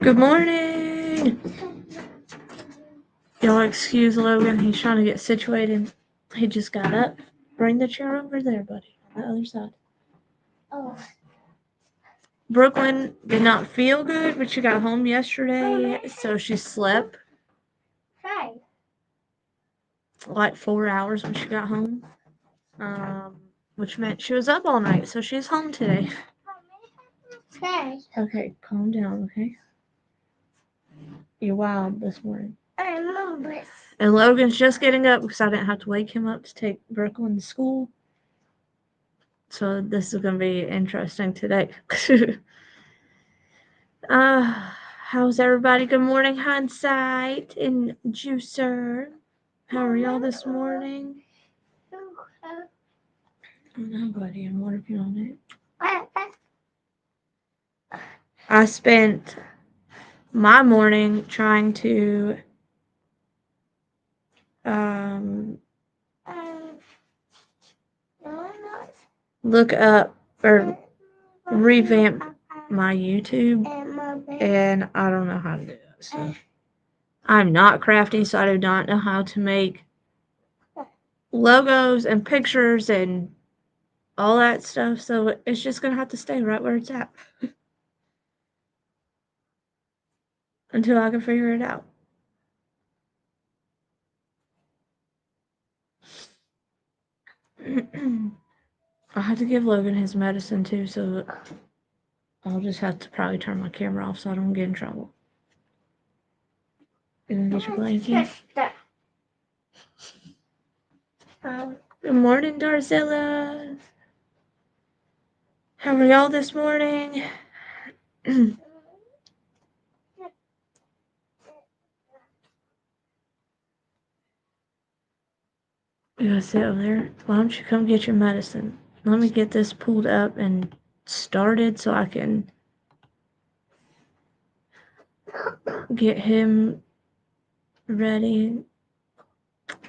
Good morning. Y'all excuse Logan. He's trying to get situated. He just got up. Bring the chair over there, buddy. On the other side. Oh. Brooklyn did not feel good, but she got home yesterday, so she slept Hi. like 4 hours when she got home. Which meant she was up all night, so she's home today. Hi. Okay, calm down, okay? You're wild this morning. I remember. And Logan's just getting up because I didn't have to wake him up to take Brooklyn to school. So this is going to be interesting today. How's everybody? Good morning, Hindsight and Juicer. How are y'all this morning? No, buddy, I'm working on it. I spent my morning trying to look up or revamp my YouTube, and I don't know how to do that stuff. I'm not crafty, so I do not know how to make logos and pictures and all that stuff, so it's just gonna have to stay right where it's at until I can figure it out. I have to give Logan his medicine too, so I'll just have to probably turn my camera off so I don't get in trouble. You gonna get your blanket? Good morning, Darzilla. How are y'all this morning? You gotta sit over there. Why don't you come get your medicine? Let me get this pulled up and started so I can get him ready.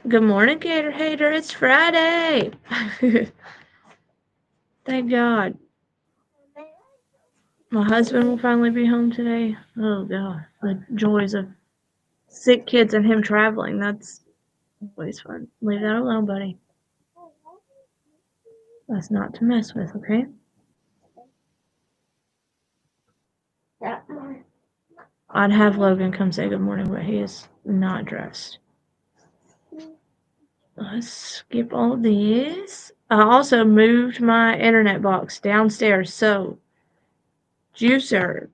Good morning, Gator Hater. It's Friday. Thank God. My husband will finally be home today. Oh God, the joys of sick kids and him traveling. That's always fun. Leave that alone, buddy. That's not to mess with, okay? I'd have Logan come say good morning, but he is not dressed. Let's skip all these. I also moved my internet box downstairs, so Juicer,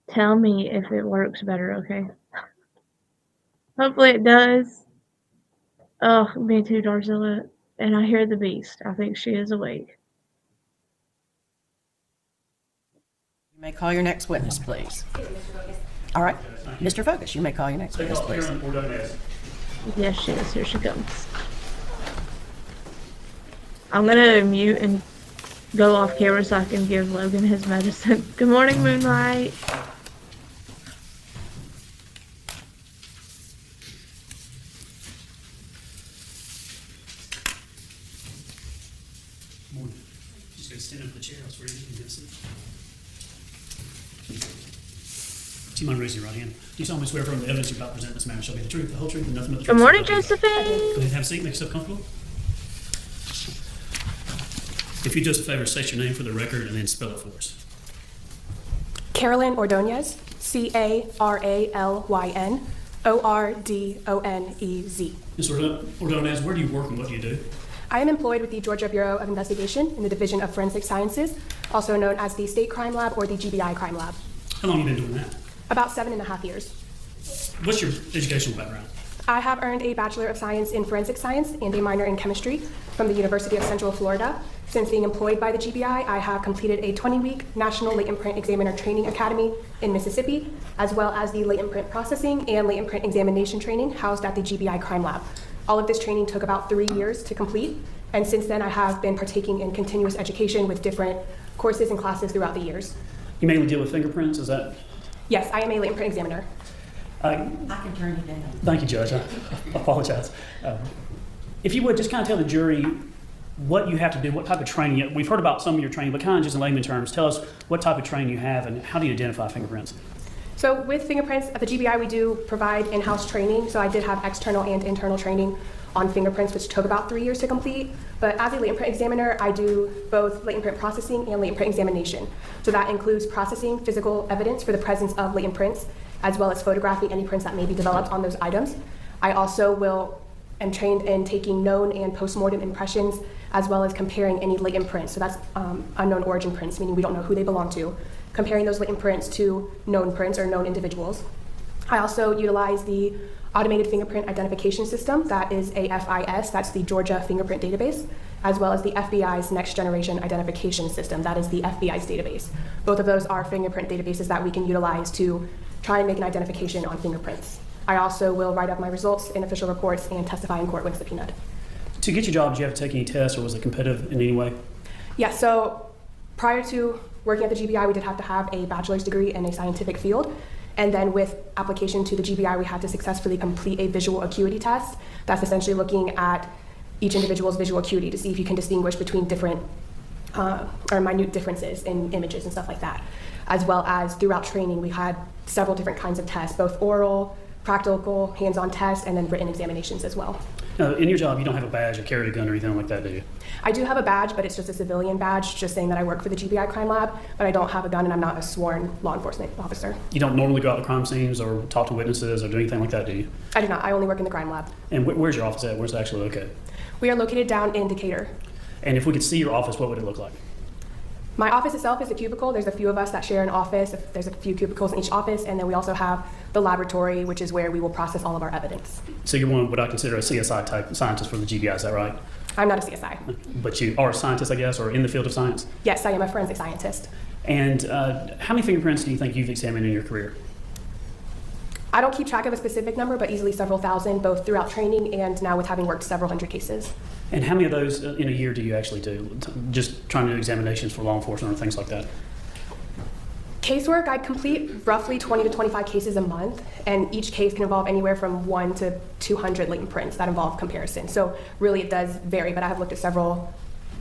tell me if it works better, okay? Hopefully it does. Oh, me too, Darzilla. And I hear the beast. I think she is awake. You may call your next witness, please. All right, Mr. Focus, you may call your next witness, please. Yes, she is. Here she comes. I'm gonna mute and go off camera so I can give Logan his medicine. Good morning, Moonlight. Morning. Just gonna stand up in the chair. I swear you can sit. Do you mind raising your right hand? Do you solemnly swear from the evidence you're about to present in this matter shall be the truth, the whole truth, and nothing but the truth? Good morning, so help you God? Josephine. Go ahead, have a seat. Make yourself comfortable. If you do us a favor, state your name for the record and then spell it for us. Carolyn Ordonez, Caralyn Ordonez. Ms. Ordonez, where do you work and what do you do? I am employed with the Georgia Bureau of Investigation in the Division of Forensic Sciences, also known as the State Crime Lab or the GBI Crime Lab. How long have you been doing that? About 7.5 years. What's your educational background? I have earned a Bachelor of Science in Forensic Science and a minor in Chemistry from the University of Central Florida. Since being employed by the GBI, I have completed a 20-week National Latent Print Examiner Training Academy in Mississippi, as well as the Latent Print Processing and Latent Print Examination Training housed at the GBI Crime Lab. All of this training took about 3 years to complete, and since then I have been partaking in continuous education with different courses and classes throughout the years. You mainly deal with fingerprints, is that? Yes, I am a Latent Print Examiner. I can turn you down. Thank you, Judge. I apologize. If you would, just kind of tell the jury what you have to do, what type of training. We've heard about some of your training, but kind of just in layman terms, tell us what type of training you have and how do you identify fingerprints? So with fingerprints, at the GBI, we do provide in-house training. So I did have external and internal training on fingerprints, which took about 3 years to complete. But as a latent print examiner, I do both latent print processing and latent print examination. So that includes processing physical evidence for the presence of latent prints, as well as photographing any prints that may be developed on those items. I also am trained in taking known and postmortem impressions, as well as comparing any latent prints. So that's unknown origin prints, meaning we don't know who they belong to, comparing those latent prints to known prints or known individuals. I also utilize the Automated Fingerprint Identification System, that is AFIS, that's the Georgia Fingerprint Database, as well as the FBI's Next Generation Identification System, that is the FBI's database. Both of those are fingerprint databases that we can utilize to try and make an identification on fingerprints. I also will write up my results in official reports and testify in court when subpoenaed. To get your job, did you have to take any tests or was it competitive in any way? Yeah, so prior to working at the GBI, we did have to have a bachelor's degree in a scientific field. And then with application to the GBI, we had to successfully complete a visual acuity test. That's essentially looking at each individual's visual acuity to see if you can distinguish between different or minute differences in images and stuff like that. As well as throughout training, we had several different kinds of tests, both oral, practical, hands-on tests, and then written examinations as well. In your job, you don't have a badge or carry a gun or anything like that, do you? I do have a badge, but it's just a civilian badge, just saying that I work for the GBI Crime Lab, but I don't have a gun and I'm not a sworn law enforcement officer. You don't normally go out to crime scenes or talk to witnesses or do anything like that, do you? I do not. I only work in the crime lab. And where's your office at? Where's it actually located? We are located down in Decatur. And if we could see your office, what would it look like? My office itself is a cubicle. There's a few of us that share an office. There's a few cubicles in each office, and then we also have the laboratory, which is where we will process all of our evidence. So you're one of what I consider a CSI type scientist for the GBI, is that right? I'm not a CSI. But you are a scientist, I guess, or in the field of science? Yes, I am a forensic scientist. And how many fingerprints do you think you've examined in your career? I don't keep track of a specific number, but easily several thousand, both throughout training and now with having worked several hundred cases. And how many of those in a year do you actually do? Just trying to do examinations for law enforcement or things like that? Casework, I complete roughly 20 to 25 cases a month, and each case can involve anywhere from 1 to 200 latent prints that involve comparison. So really it does vary, but I have looked at several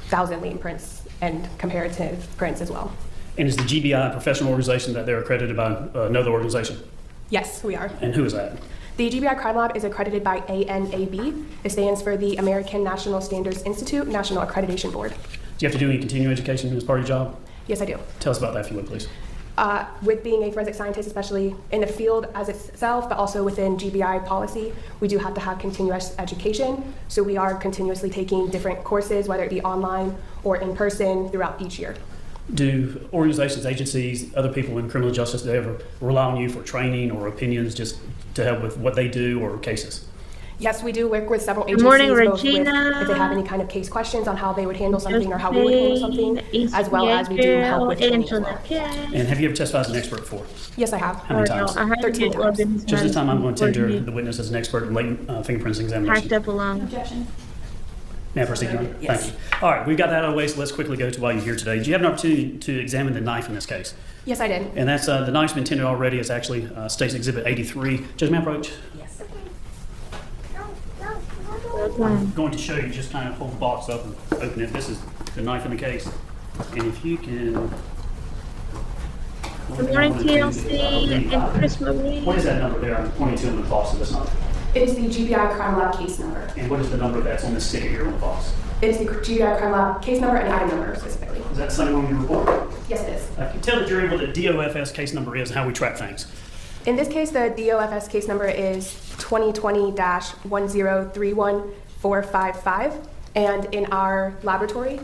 thousand latent prints and comparative prints as well. And is the GBI a professional organization that they're accredited by another organization? Yes, we are. And who is that? The GBI Crime Lab is accredited by ANAB. It stands for the American National Standards Institute National Accreditation Board. Do you have to do any continuing education as part of your job? Yes, I do. Tell us about that if you would, please. With being a forensic scientist, especially in the field as itself, but also within GBI policy, we do have to have continuous education. So we are continuously taking different courses, whether it be online or in person, throughout each year. Do organizations, agencies, other people in criminal justice, do they ever rely on you for training or opinions just to help with what they do or cases? Yes, we do work with several Good agencies, morning, both with Regina. if they have any kind of case questions on how they would handle something or how we would handle something, as well as we do help with training as well. And have you ever testified as an expert before? Yes, I have. How many times? I had to 13 get times. Logan's Just this time I'm going to tender medicine the witness as an expert in latent fingerprints packed examination. up along. May I proceed, Your Honor? Yes. Thank you. All right, we've got that out of the way, so let's quickly go to why you're here today. Did you have an opportunity to examine the knife in this case? Yes, I did. And that's the knife's been tendered already. It's actually State's Exhibit 83. Judge, may I approach? Yes. I'm going to show you, just kind of hold the box up and open it. This is the knife in the case. And if you can... Good morning, TLC and Chris Marie. What is that number there on 22 on the box of this knife? It is the GBI Crime Lab case number. And what is the number that's on the sticker here on the box? It is the GBI Crime Lab case number and item number specifically. Is that the same on your report? Yes, it is. Tell the jury what the DOFS case number is and how we track things. In this case, the DOFS case number is 2020-1031455. And in our laboratory,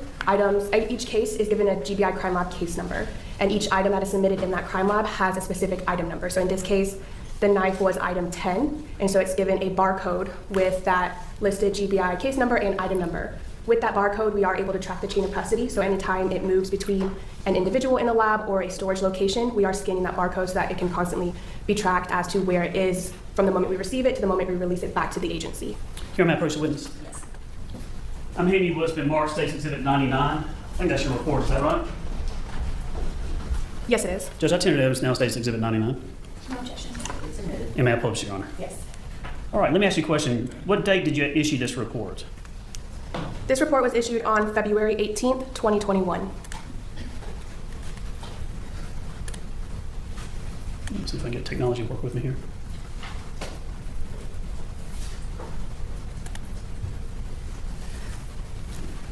each case is given a GBI Crime Lab case number. And each item that is submitted in that crime lab has a specific item number. So in this case, the knife was item 10. And so it's given a barcode with that listed GBI case number and item number. With that barcode, we are able to track the chain of custody. So anytime it moves between an individual in the lab or a storage location, we are scanning that barcode so that it can constantly be tracked as to where it is from the moment we receive it to the moment we release it back to the agency. Here, may I approach the witness? Yes. I'm handing you what's been marked State's Exhibit 99. I think that's your report, is that right? Yes, it is. Judge, I tender evidence now State's Exhibit 99. No objection. It's admitted. And may I publish, Your Honor? Yes. All right, let me ask you a question. What date did you issue this report? This report was issued on February 18th, 2021. Let's see if I can get technology to work with me here.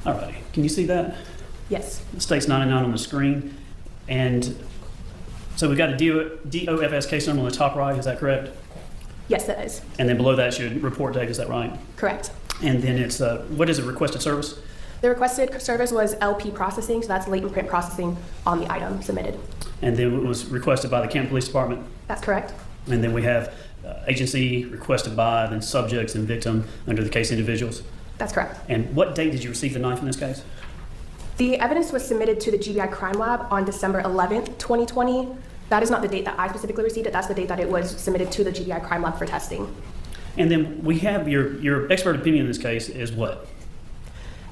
All right, can you see that? Yes, It states 99 on the screen. And so we've got a DOFS case number on the top right, is that correct? yes, that is And then below that should report date, is that right? correct. And then it's, what is it, requested service? The requested service was LP processing, so that's latent print processing on the item submitted. And then it was requested by the Canton Police Department. That's correct. And then we have agency requested by, then subjects and victim under the case individuals. That's correct. And what date did you receive the knife in this case? The evidence was submitted to the GBI Crime Lab on December 11th, 2020. That is not the date that I specifically received it. That's the date that it was submitted to the GBI Crime Lab for testing. And then we have your expert opinion in this case is what?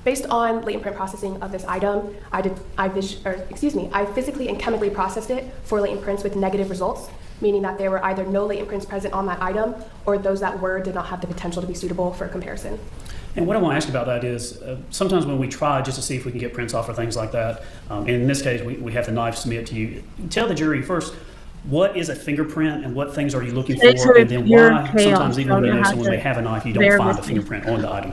Based on latent print processing of this item, I physically and chemically processed it for latent prints with negative results, meaning that there were either no latent prints present on that item or those that were did not have the potential to be suitable for comparison. And what I want to ask about that is sometimes when we try just to see if we can get prints off or things like that, and in this case we have the knife submitted to you. Tell the jury first, what is a fingerprint and what things are you looking for? It's And then pure why chaos. sometimes even when Don't you know have someone to may have a knife, you bear don't find with the me. fingerprint on the item.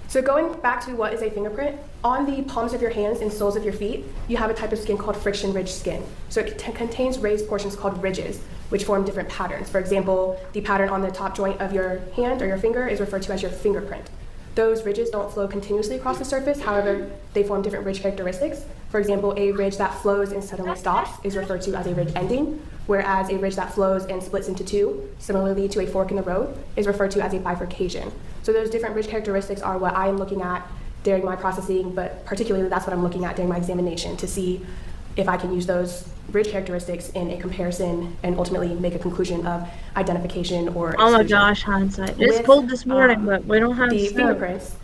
So going back to what is a fingerprint, on the palms of your hands and soles of your feet, you have a type of skin called friction ridge skin. So it contains raised portions called ridges, which form different patterns. For example, the pattern on the top joint of your hand or your finger is referred to as your fingerprint. Those ridges don't flow continuously across the surface, however, they form different ridge characteristics. For example, a ridge that flows and suddenly stops is referred to as a ridge ending, whereas a ridge that flows and splits into two, similarly to a fork in the road, is referred to as a bifurcation. So those different ridge characteristics are what I am looking at during my processing, but particularly that's what I'm looking at during my examination to see if I can use those ridge characteristics in a comparison and ultimately make a conclusion of identification or Oh my exclusion. gosh, hindsight. It's With, cold this morning, but we don't have The snow. fingerprints,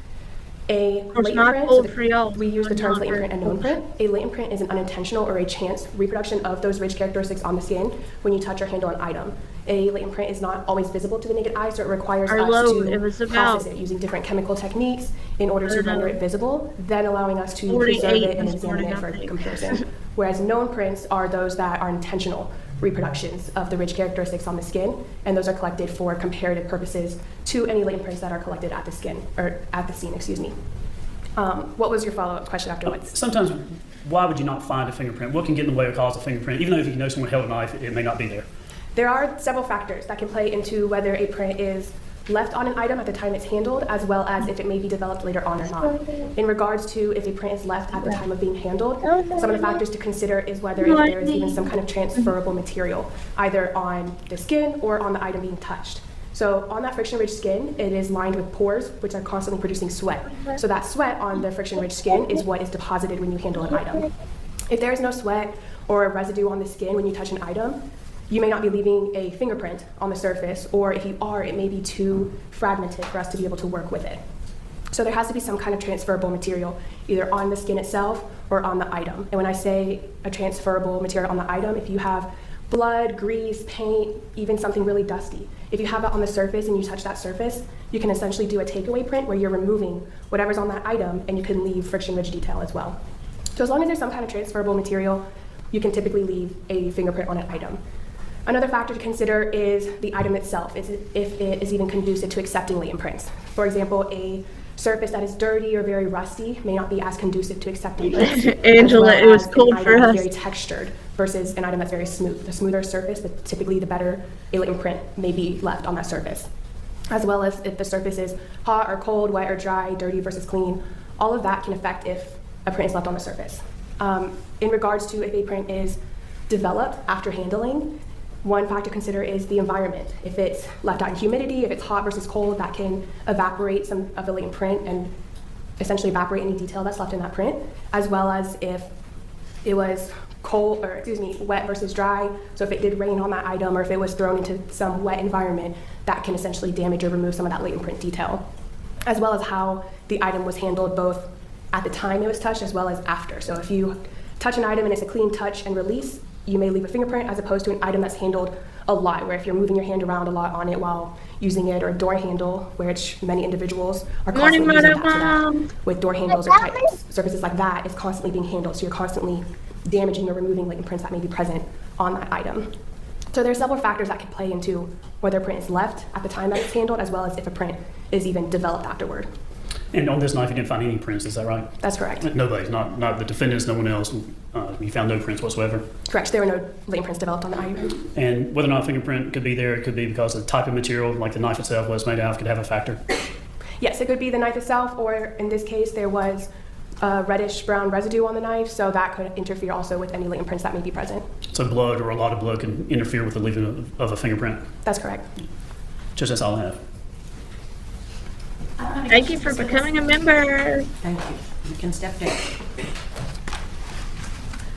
a Of course, latent not print, cold for y'all. we use the but terms not latent very print and known cold. print. A latent print is an unintentional or a chance reproduction of those ridge characteristics on the skin when you touch or handle an item. A latent print is not always visible to the naked eye, so it requires Our us load, to it was process about- it using different chemical techniques in order to I don't render know. it visible, then allowing us to 48 preserve it and this examine morning, it I for think. comparison. Whereas known prints are those that are intentional reproductions of the ridge characteristics on the skin, and those are collected for comparative purposes to any latent prints that are collected at the skin, or at the scene, excuse me. What was your follow-up question afterwards? Sometimes, why would you not find a fingerprint? What can get in the way of cause a fingerprint? Even though if you know someone held a knife, it may not be there. There are several factors that can play into whether a print is left on an item at the time it's handled, as well as if it may be developed later on or not. In regards to if a print is left at the time of being handled, some of the factors to consider is whether if there is even some kind of transferable material, either on the skin or on the item being touched. So on that friction-rich skin, it is lined with pores, which are constantly producing sweat. So that sweat on the friction-rich skin is what is deposited when you handle an item. If there is no sweat or a residue on the skin when you touch an item, you may not be leaving a fingerprint on the surface, or if you are, it may be too fragmented for us to be able to work with it. So there has to be some kind of transferable material, either on the skin itself or on the item. And when I say a transferable material on the item, if you have blood, grease, paint, even something really dusty, if you have it on the surface and you touch that surface, you can essentially do a takeaway print where you're removing whatever's on that item and you can leave friction-rich detail as well. So as long as there's some kind of transferable material, you can typically leave a fingerprint on an item. Another factor to consider is the item itself, if it is even conducive to accepting latent prints. For example, a surface that is dirty or very rusty may not be as conducive to accepting prints. Angela, as it was an cold item for that's us. very textured versus an item that's very smooth. The smoother surface, typically the better a latent print may be left on that surface. As well as if the surface is hot or cold, wet or dry, dirty versus clean, all of that can affect if a print is left on the surface. In regards to if a print is developed after handling, one factor to consider is the environment. If it's left out in humidity, if it's hot versus cold, that can evaporate some of the latent print and essentially evaporate any detail that's left in that print, as well as if it was wet versus dry. So if it did rain on that item or if it was thrown into some wet environment, that can essentially damage or remove some of that latent print detail, as well as how the item was handled both at the time it was touched as well as after. So if you touch an item and it's a clean touch and release, you may leave a fingerprint, as opposed to an item that's handled a lot, where if you're moving your hand around a lot on it while using it, or a door handle, which many individuals are Morning, constantly using that Madam. with door handles or type surfaces like that, it's constantly being handled, so you're constantly damaging or removing latent prints that may be present on that item. So there are several factors that can play into whether a print is left at the time that it's handled, as well as if a print is even developed afterward. And on this knife, you didn't find any prints, is that right? That's correct. Nobody, not the defendants, no one else. You found no prints whatsoever. Correct. There were no latent prints developed on the item. And whether or not a fingerprint could be there, it could be because the type of material, like the knife itself, was made out of, could have a factor. Yes, it could be the knife itself, or in this case, there was reddish-brown residue on the knife, so that could interfere also with any latent prints that may be present. So blood or a lot of blood can interfere with the leaving of a fingerprint. That's correct. Just that's all I have. Thank you for becoming a member. Thank you. You can step down.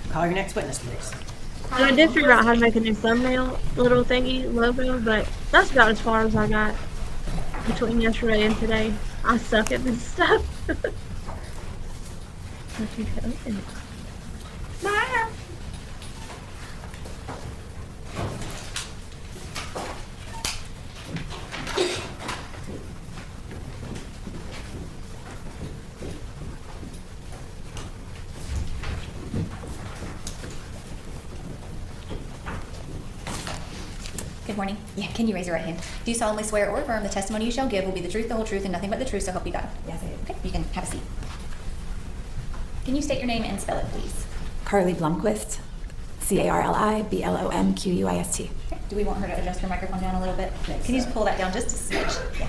Call your next witness, please. So I did figure out how to make a new thumbnail little thingy logo, but that's about as far as I got between yesterday and today. I suck at this stuff. If you could open it. Bye. Good morning. Yeah, can you raise your right hand? Do you solemnly swear or affirm the testimony you shall give will be the truth, the whole truth, and nothing but the truth, so help you God? Yes, I do. Okay, you can have a seat. Can you state your name and spell it, please? Carly Blomquist, CarliBlomquist. Okay. Do we want her to adjust her microphone down a little bit? Can you just pull that down just a smidge? Yeah.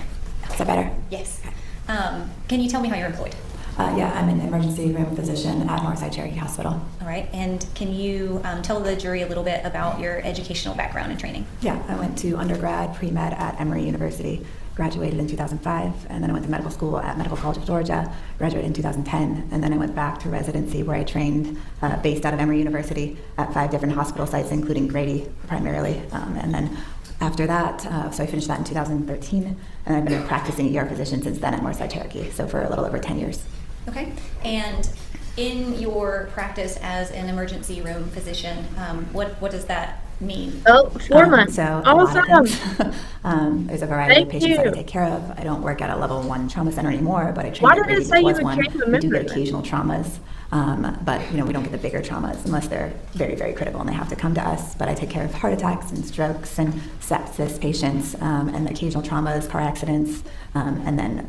Is that better? Yes. Can you tell me how you're employed? Yeah, I'm an emergency room physician at Northside Cherokee Hospital. All right. And can you tell the jury a little bit about your educational background and training? Yeah, I went to undergrad pre-med at Emory University, graduated in 2005, and then I went to medical school at Medical College of Georgia, graduated in 2010, and then I went back to residency where I trained based out of Emory University at 5 different hospital sites, including Grady primarily, and then after that, so I finished that in 2013, and I've been a practicing ER physician since then at Northside Cherokee, so for a little over 10 years. Okay. And in your practice as an emergency room physician, what does that mean? Oh, 4 months. So a lot of Awesome. things. There's a variety Thank of patients that you. I take care of. I don't work at a level 1 trauma center anymore, but I train Why at did it Grady, say which you was would one. train a We do member get then? occasional traumas, but we don't get the bigger traumas unless they're very, very critical and they have to come to us. But I take care of heart attacks and strokes and sepsis patients, and occasional traumas, car accidents, and then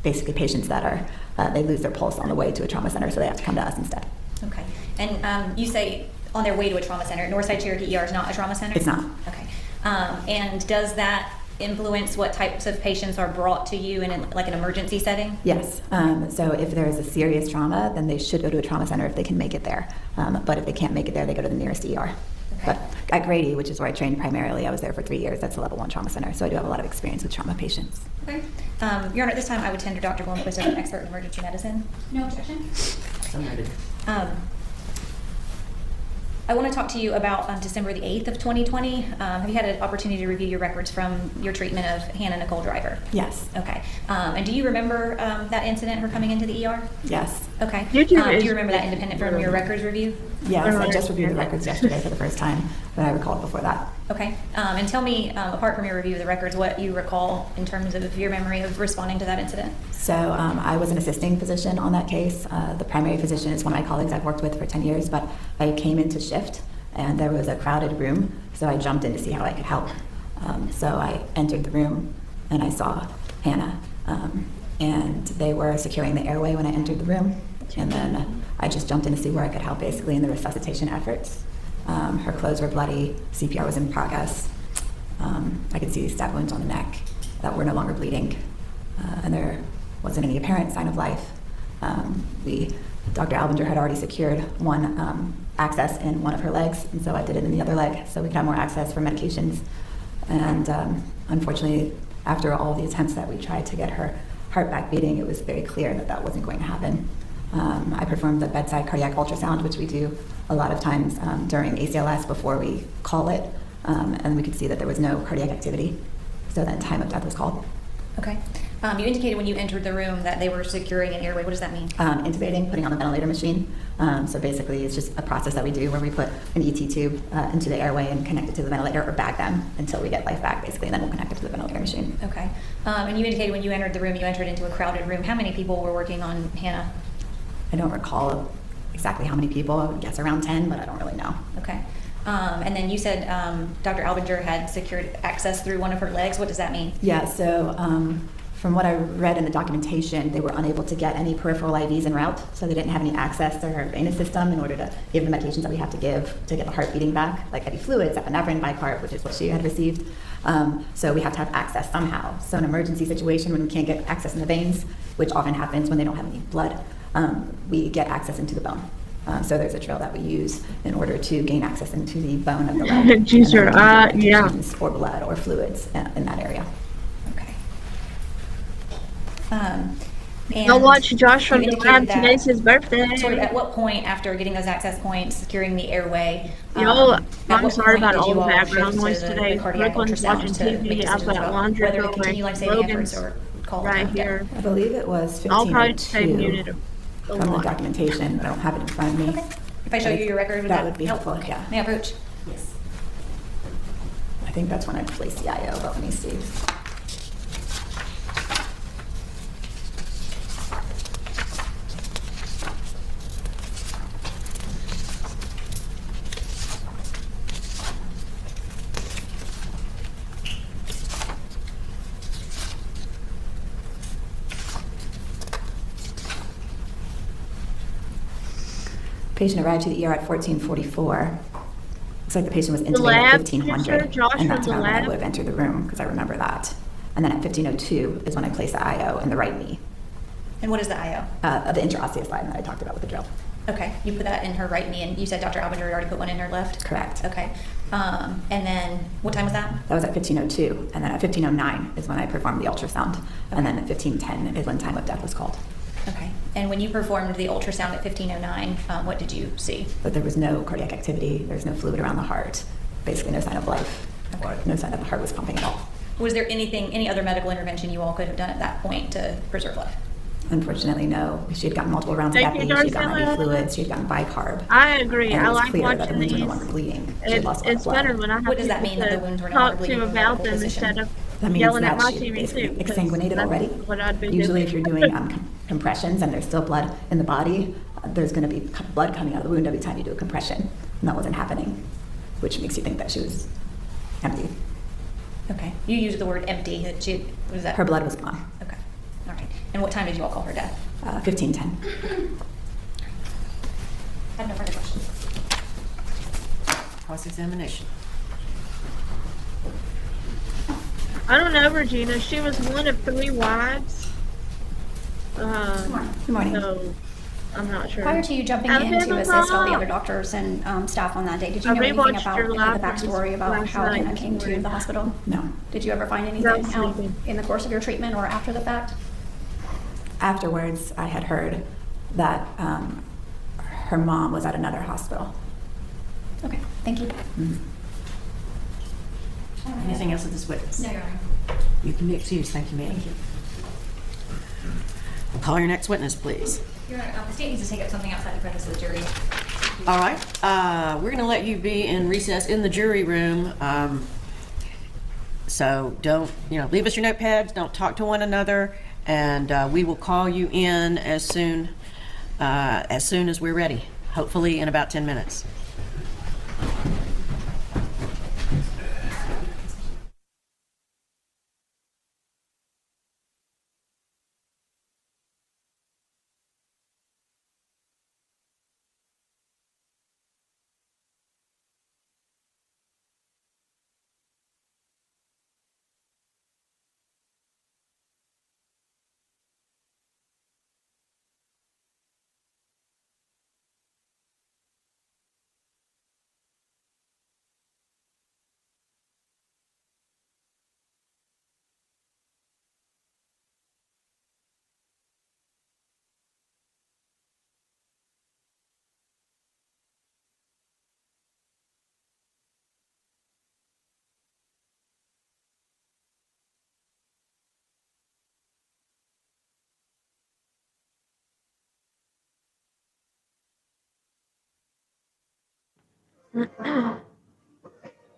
basically patients that are they lose their pulse on the way to a trauma center, so they have to come to us instead. Okay. And you say on their way to a trauma center. Northside Cherokee ER is not a trauma center? It's not. Okay. And does that influence what types of patients are brought to you in like an emergency setting? Yes. So if there is a serious trauma, then they should go to a trauma center if they can make it there. But if they can't make it there, they go to the nearest ER. Okay. But at Grady, which is where I trained primarily, I was there for 3 years. That's a level 1 trauma center. So I do have a lot of experience with trauma patients. Okay. Your Honor, at this time I would tender Dr. Blomquist as an expert in emergency medicine. No objection. So noted. I want to talk to you about December the 8th of 2020. Have you had an opportunity to review your records from your treatment of Hannah Nicole Driver? Yes. Okay. And do you remember that incident, her coming into the ER? Yes. Okay. YouTube Do is you remember that independent from your records review? Yes. I just reviewed the records yesterday for the first time, but I recalled before that. Okay. And tell me, apart from your review of the records, what you recall in terms of your memory of responding to that incident. So I was an assisting physician on that case. The primary physician is one of my colleagues I've worked with for 10 years, but I came into shift and there was a crowded room, so I jumped in to see how I could help. So I entered the room and I saw Hannah, and they were securing the airway when I entered the room, and then I just jumped in to see where I could help basically in the resuscitation efforts. Her clothes were bloody, CPR was in progress. I could see stab wounds on the neck that were no longer bleeding, and there wasn't any apparent sign of life. Dr. Albinger had already secured one access in one of her legs, and so I did it in the other leg so we could have more access for medications. And unfortunately, after all the attempts that we tried to get her heart back beating, it was very clear that that wasn't going to happen. I performed the bedside cardiac ultrasound, which we do a lot of times during ACLS before we call it, and we could see that there was no cardiac activity. So then time of death was called. Okay. You indicated when you entered the room that they were securing an airway. What does that mean? Intubating, putting on the ventilator machine. So basically, it's just a process that we do where we put an ET tube into the airway and connect it to the ventilator or bag them until we get life back, basically, and then we'll connect it to the ventilator machine. Okay. And you indicated when you entered the room, you entered into a crowded room. How many people were working on Hannah? I don't recall exactly how many people. I would guess around 10, but I don't really know. Okay. And then you said Dr. Albinger had secured access through one of her legs. What does that mean? Yeah, so from what I read in the documentation, they were unable to get any peripheral IVs en route, so they didn't have any access to her venous system in order to give the medications that we have to give to get the heart beating back, like IV fluids, epinephrine, bicarb, which is what she had received. So we have to have access somehow. So an emergency situation when we can't get access in the veins, which often happens when they don't have any blood, we get access into the bone. So there's a drill that we use in order to gain access into the bone of the leg. Jeez, sir, And then we can yeah. get medications or blood or fluids in that area. Okay. And I'll watch Josh from you the indicated lab. that Today's his birthday. Sort of at what point after getting those access points, securing the airway? Yo, at I'm what sorry point about did all you the all background shift noise to the today. cardiac Brooklyn's ultrasound watching to make TV. I've decisions got about laundry whether to going. continue life-saving efforts Logan's or call it right a day? here. I believe it was I'll probably stay 1502 muted a from the lot. documentation, but I don't have it in front of me. Okay. If I show you your record, would That would be help? helpful, Okay. yeah. May I approach? Yes. I think that's when I placed the IO, but let me see. Patient arrived to the ER at 1444. Looks like the patient was intubated lab at 1500, picture, Josh, and that's from the around when I lab? would have entered the room because I remember that. And then at 1502 is when I placed the IO in the right knee, And what is the IO? the interosseous line that I talked about with the drill. Okay, you put that in her right knee, and you said Dr. Albinger had already put one in her left? Correct. Okay. And then, what time was that? That was at 1502, and then at 1509 is when I performed the ultrasound, and then at 1510 is when time of death was called. Okay. And when you performed the ultrasound at 1509, what did you see? But there was no cardiac activity, there was no fluid around the heart, basically no sign of life, or no sign that the heart was pumping at all. Was there any other medical intervention you all could have done at that point to preserve life? Unfortunately, no. She had gotten multiple rounds Thank of you, epi, she had gotten Darcella. IV fluids, she had gotten bicarb. I agree. And I it was like clear that the watching wounds were no these. longer bleeding. She had lost a lot of It's blood. better when I have What does that people mean that to the wounds were no longer talk bleeding to from a about medical them physician? instead of That means yelling that at my she TV basically too. because exsanguinated that's already. What I'd be Usually if doing. you're doing compressions and there's still blood in the body, there's going to be blood coming out of the wound every time you do a compression. And that wasn't happening, which makes you think that she was empty. Okay. You used the word empty. That she, what is that? Her blood was gone. Okay. All right. And what time did you all call her death? 1510. I have no further questions. Cross-examination. I don't know, Regina. She was one of 3 wives. Good morning. So I'm not sure. Prior to you jumping I've in been to assist all the wrong. other doctors and staff on that day, did you I know anything rewatched about your any live of the backstory about last how night, Hannah this came to morning. the hospital? No. Did you ever find I was anything out sleeping. in the course of your treatment or after the fact? Afterwards, I had heard that her mom was at another hospital. Okay, thank you. Anything else with this witness? No, Your Honor. You can be excused. Thank you, ma'am. Thank you. Call your next witness, please. Your Honor, the state needs to take up something outside the presence of the jury. All right. We're going to let you be in recess in the jury room. So don't, leave us your notepads. Don't talk to one another. And we will call you in as soon as we're ready, hopefully in about 10 minutes.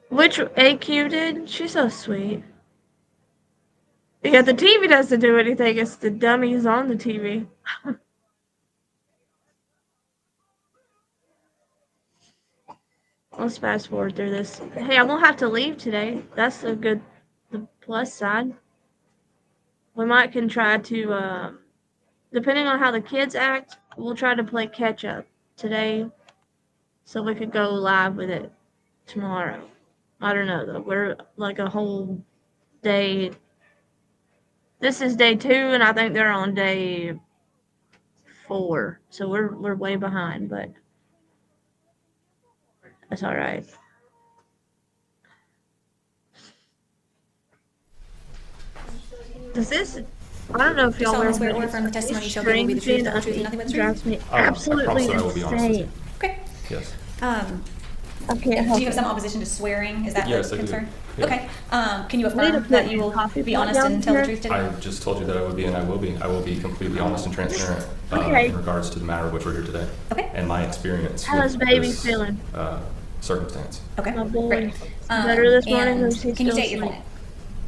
Which AQ did? She's so sweet. Yeah, the TV doesn't do anything. It's the dummies on the TV. Let's fast forward through this. Hey, I won't have to leave today. That's the plus side. We might can try to, depending on how the kids act, we'll try to play catch up today, so we could go live with it tomorrow. I don't know though. We're like a whole day. This is day 2, and I think they're on day 4. So we're way behind, but that's all right. Does this? I don't know if y'all solemnly are. swear or affirm the testimony you shall give will be the truth, the whole truth, and nothing but the truth? Drives me I absolutely promise that I will be honest with you. insane. Okay. Yes. I can't help Do you have it. some opposition to swearing? Is that Yes, the I do. concern? Yeah. Okay. Can you Need to affirm put that you your will coffee be pot honest down and tell the here. truth today? I just told you that I would be, and I will be. I will be completely honest and transparent Okay. in regards to the matter of which we're here today. Okay. And my experience. How's with baby this, feeling? Circumstance. Okay. My boy. Great. Better this morning, or and is he can you still state your full asleep? name?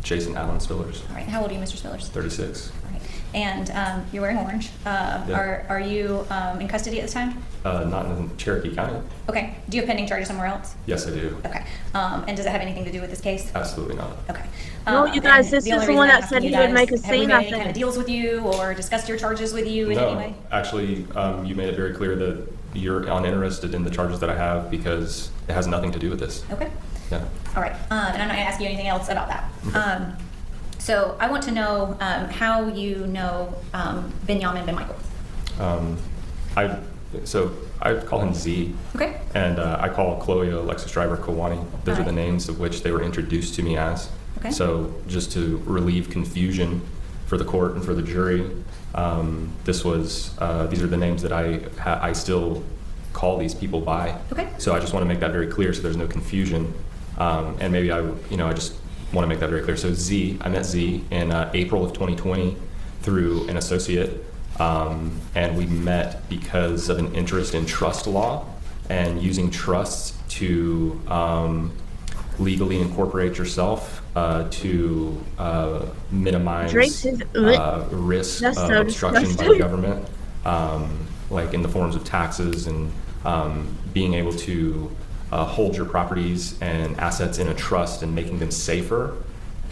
Jason Allen Spillers, All right. How old are you, Mr. Spillers? 36. All right. And you're wearing orange. Are you in custody at this time? Not in Cherokee County. Okay. Do you have pending charges somewhere else? Yes, I do. Okay. And does it have anything to do with this case? Absolutely not. Okay. No, you guys, and this the only is the reason one I'm that asking said you he would make a have we scene, made I any kind of think. deals with you or discussed your charges with you in any No, way? actually, you made it very clear that you're uninterested in the charges that I have because it has nothing to do with this. Okay. Yeah. All right. And I'm not going to ask you anything else about that. So I want to know how you know Benjamin Ben Michael. I call him Z. Okay. And I call Chloe Alexis Driver Kawani. Those are the Alright. names of which they were introduced to me as. Okay. So just to relieve confusion for the court and for the jury, these are the names that I still call these people by. Okay. So I just want to make that very clear so there's no confusion. And maybe I just want to make that very clear. So I met Z in April of 2020 through an associate. And we met because of an interest in trust law and using trusts to legally incorporate yourself to minimize Drake's is- risk That's of so obstruction by the disgusting. government, like in the forms of taxes and being able to hold your properties and assets in a trust and making them safer.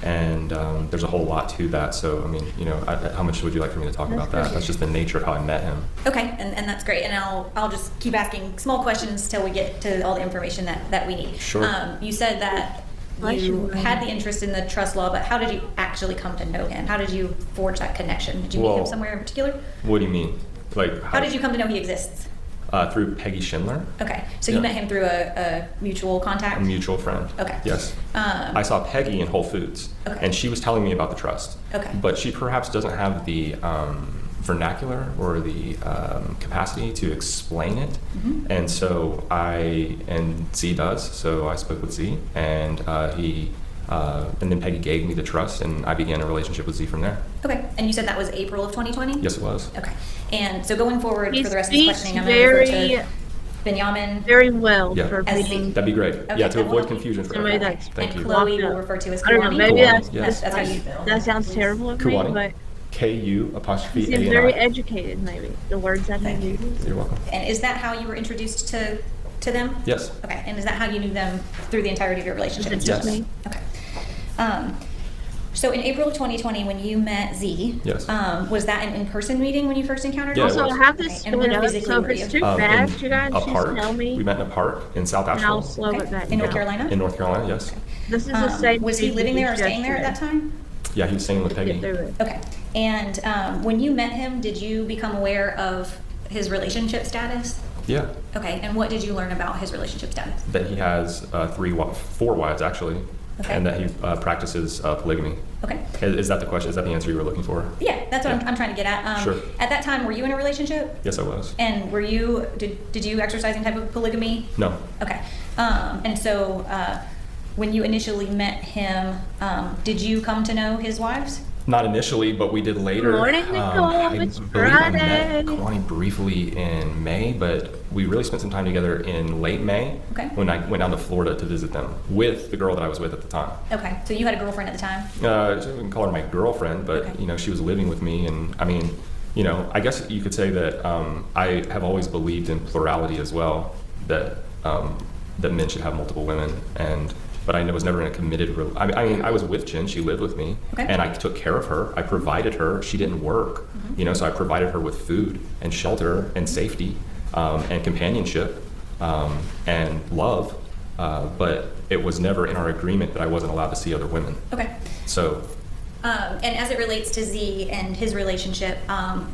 And there's a whole lot to that. So, I mean, how much would you like for me to talk about that? That's just the nature of how I met him. Okay, and that's great. And I'll just keep asking small questions till we get to all the information that we need. Sure. You said that you had the interest in the trust law, but how did you actually come to know him? How did you forge that connection? Did you meet him Well, somewhere in particular? What do you mean? Like How did you come to know he exists? Through Peggy Schindler, Okay, so you Yeah. met him through a mutual contact? a mutual friend. Okay. Yes. I saw Peggy in Whole Foods, Okay. and she was telling me about the trust. Okay. But she perhaps doesn't have the vernacular or the capacity to explain it. Mm-hmm. And so and Z does. So I spoke with Z, and and then Peggy gave me the trust, and I began a relationship with Z from there. Okay, and you said that was April of 2020? Yes, it was. Okay, and so going forward He for the rest of this speaks questioning, I'm going to refer very, to Benjamin very well Yeah. for As being. That'd be great. Okay, Yeah, to and avoid what- confusion for Somebody everyone. that's- Thank and you. Chloe Locked will up. refer to as I don't know. Kawani. Maybe Kawani, that's That's how you that sounds terrible of me, Kawani? but KU apostrophe he A seems N very I. educated. Maybe the words that he Thank you. uses. You're welcome. And is that how you were introduced to them? Yes. Okay, and is that how you knew them through the entirety of your relationship? Is it Yes. just me? Okay. So in April of 2020, when you met Z, Yes. was that an in-person meeting when you first encountered Yeah, him? it Also, was. I have this Okay, and where split up, physically so if were it's you? too fast, In you guys a just park. tell me, We met in a park in South and I'll Asheville, slow it Okay. back In North down. Carolina? in North Carolina. Yes. This is the same. Was he thing living we there or just staying there at that yesterday. time? Yeah, he was staying with Get Peggy. through it. Okay. And when you met him, did you become aware of his relationship status? Yeah, Okay, and what did you learn about his relationship status? that he has 4 wives actually, Okay. and that he practices polygamy. Okay. Is that the question? Is that the answer you were looking for? Yeah, that's what Yeah. I'm trying to get at. Sure. At that time, were you in a relationship? Yes, I was. And did you exercise any type of polygamy? No. Okay. And so when you initially met him, did you come to know his wives? Not initially, but we did later. Good morning, Nicole. I It's believe I met Friday. Kawani briefly in May, but we really spent some time together in late May Okay. when I went down to Florida to visit them with the girl that I was with at the time. Okay, so you had a girlfriend at the time? I wouldn't call her my girlfriend, but Okay. she was living with me, and I mean, I guess you could say that I have always believed in plurality as well. That that men should have multiple women, but I was never in a committed. I mean, I was with Jen; she lived with me, Okay. and I took care of her. I provided her. She didn't work, so I provided her with food and shelter and safety and companionship and love. But it was never in our agreement that I wasn't allowed to see other women. Okay. So. And as it relates to Z and his relationship,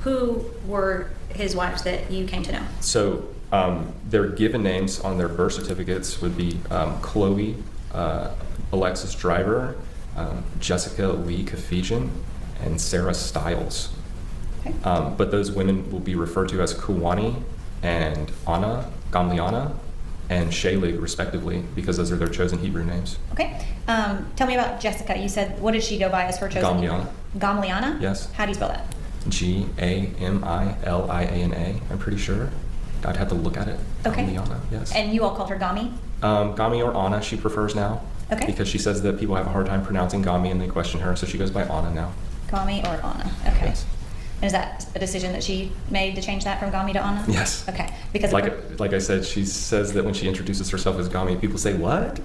who were his wives that you came to know? So their given names on their birth certificates would be Chloe Alexis Driver, Jessica Lee Kafijian, and Sarah Stiles. Okay. But those women will be referred to as Kuwani and Anna Gamliana and Shaylig, respectively, because those are their chosen Hebrew names. Okay. Tell me about Jessica. You said, what did she go by as her chosen? Gamliana. Gamliana? Yes. How do you spell that? Gamiliana, I'm pretty sure. I'd have to look at it. Okay. Gamliana, yes. And you all called her Gami? Gami or Anna, she prefers now. Okay. Because she says that people have a hard time pronouncing Gami and they question her, so she goes by Anna now. Gami or Anna? Okay. Yes. And is that a decision that she made to change that from Gami to Anna? Yes. Okay. Because Like I said, she says that when she introduces herself as Gami, people say, what?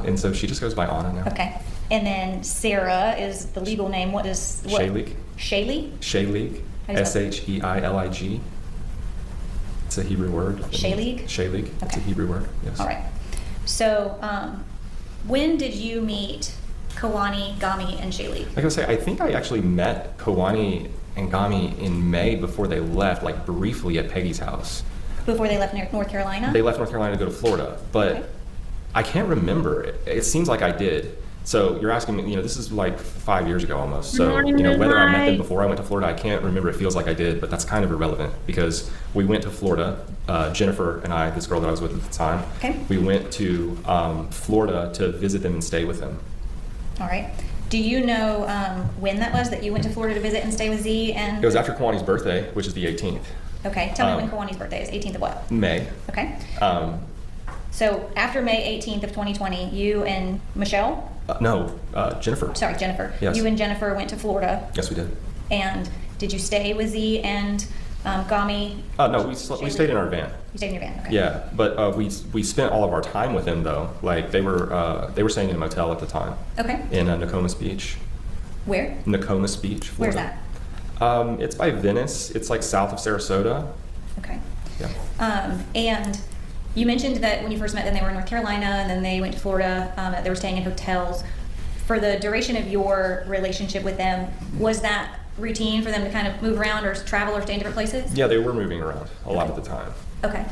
And so she just goes by Anna now. Okay. And then Sarah is the legal name. What? Shaylig. Shaylig? Shaylig. How do you spell it? Sheilig. It's a Hebrew word. Shaylig? Shaylig. It's a Okay. Hebrew word, yes. All right. So, when did you meet Kawani, Gami, and Shaylig? Like I say, I think I actually met Kawani and Gami in May before they left, like briefly at Peggy's house. Before they left North Carolina? They left North Carolina to go to Florida, but Okay. I can't remember. It seems like I did. So you're asking me, this is like 5 years ago almost. So, Morning, whether I met them Moonlight. before I went to Florida, I can't remember. It feels like I did, but that's kind of irrelevant because we went to Florida, Jennifer and I, this girl that I was with at the time. Okay. We went to Florida to visit them and stay with them. All right. Do you know when that was that you went to Florida to visit and stay with Z? And It was after Kawani's birthday, which is the 18th. Okay. Tell me when um, Kawani's birthday is. 18th of what? May. Okay. Um, So after May 18th of 2020, you and Michelle, Jennifer. sorry, Jennifer, Yes. you and Jennifer went to Florida. Yes, we did. And did you stay with Z and Gami? No, we stayed in our van. You stayed in your van. Okay. Yeah, but we spent all of our time with them though. Like they were staying in a motel at the time Okay. in Nokomis Beach. Where? Nokomis Beach, Where's Florida. that? It's by Venice. It's like south of Sarasota. Okay. Yeah. And you mentioned that when you first met them, they were in North Carolina, and then they went to Florida. They were staying in hotels. For the duration of your relationship with them, was that routine for them to kind of move around or travel or stay in different places? Yeah, they were moving around a lot of the time. Okay.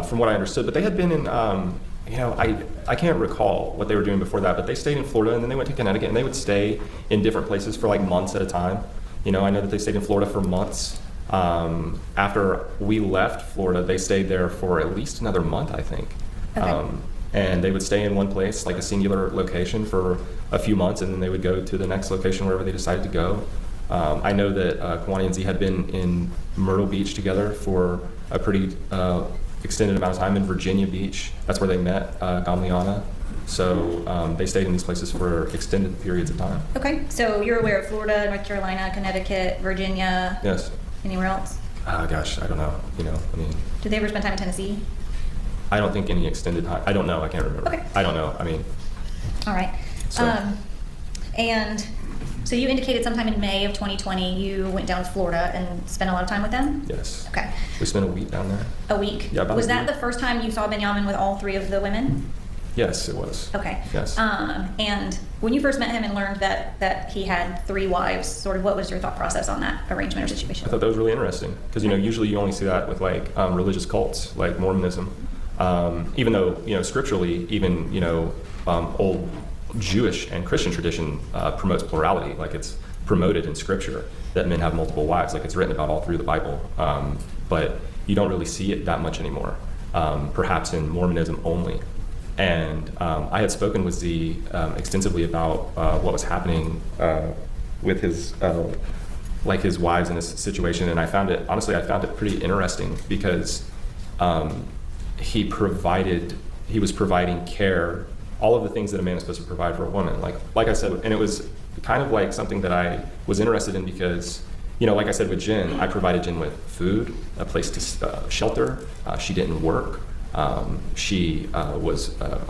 From what I understood, but they had been in. I can't recall what they were doing before that, but they stayed in Florida and then they went to Connecticut and they would stay in different places for like months at a time. I know that they stayed in Florida for months. After we left Florida, they stayed there for at least another month, I think. Okay. And they would stay in one place, like a singular location, for a few months, and then they would go to the next location wherever they decided to go. I know that Kawani and Z had been in Myrtle Beach together for a pretty extended amount of time in Virginia Beach. That's where they met Gamliana. So they stayed in these places for extended periods of time. Okay. So you're aware of Florida, North Carolina, Connecticut, Virginia, Yes. anywhere else? Gosh, I don't know. Did they ever spend time in Tennessee? I don't think any extended time. I don't know. I can't remember. Okay. I don't know. All right. So- And so you indicated sometime in May of 2020 you went down to Florida and spent a lot of time with them? Yes. Okay. We spent a week down there. A week? Yeah, about Was a that week. the first time you saw Benjamin with all three of the women? Yes, it was. Okay. Yes. And when you first met him and learned that he had 3 wives, sort of what was your thought process on that arrangement or situation? I thought that was really interesting because usually you only see that with like religious cults like Mormonism, even though scripturally even old Jewish and Christian tradition promotes plurality, like it's promoted in scripture that men have multiple wives, like it's written about all through the Bible, but you don't really see it that much anymore, perhaps in Mormonism only. And I had spoken with Z extensively about what was happening with his like his wives in this situation, and I found it pretty interesting because he was providing care, all of the things that a man is supposed to provide for a woman. Like I said, and it was kind of like something that I was interested in because, you know, like I said with Jen, I provided Jen with food, a place to shelter. She didn't work. I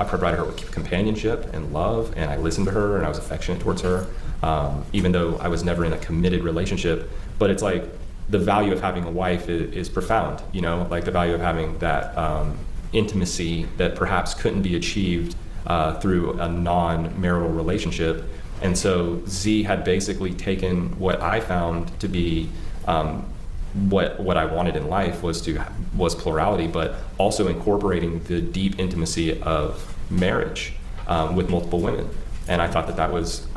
provided her with companionship and love, and I listened to her, and I was affectionate towards her, even though I was never in a committed relationship. But it's like the value of having a wife is profound, you know, like the value of having that intimacy that perhaps couldn't be achieved through a non-marital relationship. And so Z had basically taken what I found to be what I wanted in life was plurality, but also incorporating the deep intimacy of marriage with multiple women. And I thought that was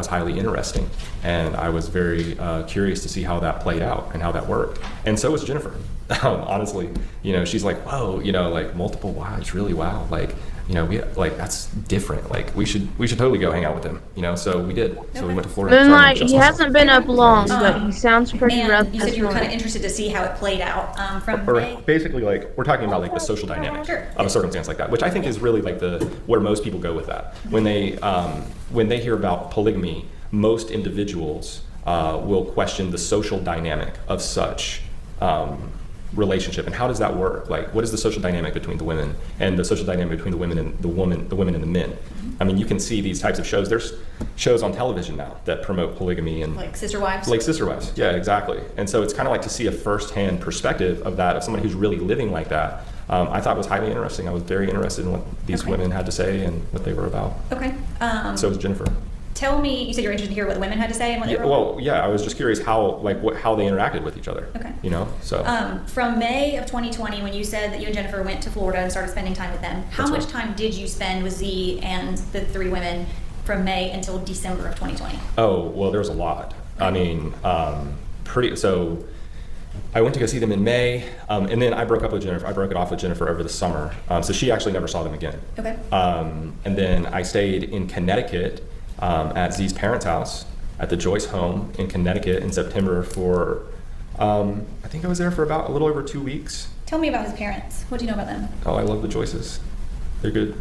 highly interesting, and I was very curious to see how that played out and how that worked. And so was Jennifer. Honestly, you know, she's like, whoa, you know, like multiple wives, really, wow, like, you know, that's different. Like we should totally go hang out with him, you know. So we did. So we went to Florida. Moonlight, he hasn't been up long, but he sounds pretty rough. And you said you were kind of interested to see how it played out from May. Basically, like we're talking about like the social dynamic of a circumstance like that, which I think is really like where most people go with that. When they hear about polygamy, most individuals will question the social dynamic of such relationship, and how does that work? Like, what is the social dynamic between the women, and the social dynamic between the women and the women and the men? I mean, you can see these types of shows. There's shows on television now that promote polygamy and Like Sister Wives? Like Sister Wives, yeah, exactly. And so it's kind of like to see a firsthand perspective of that, of somebody who's really living like that. I thought it was highly interesting. I was very interested in what these women had to say and what they were about. Okay. So was Jennifer. Tell me, you said you were interested to hear what the women had to say and what they were about? Well, yeah, I was just curious how they interacted with each other. Okay. You know, so. From May of 2020, when you said that you and Jennifer went to Florida and started spending time with them, how That's much right. time did you spend with Z and the three women from May until December of 2020? Oh, well, there was a lot. I mean, so I went to go see them in May, and then I broke up with Jennifer. I broke it off with Jennifer over the summer, so she actually never saw them again. Okay. And then I stayed in Connecticut at Z's parents' house at the Joyce home in Connecticut in September for, I think I was there for about a little over 2 weeks. Tell me about his parents. What do you know about them? Oh, I love the Joyces. They're good.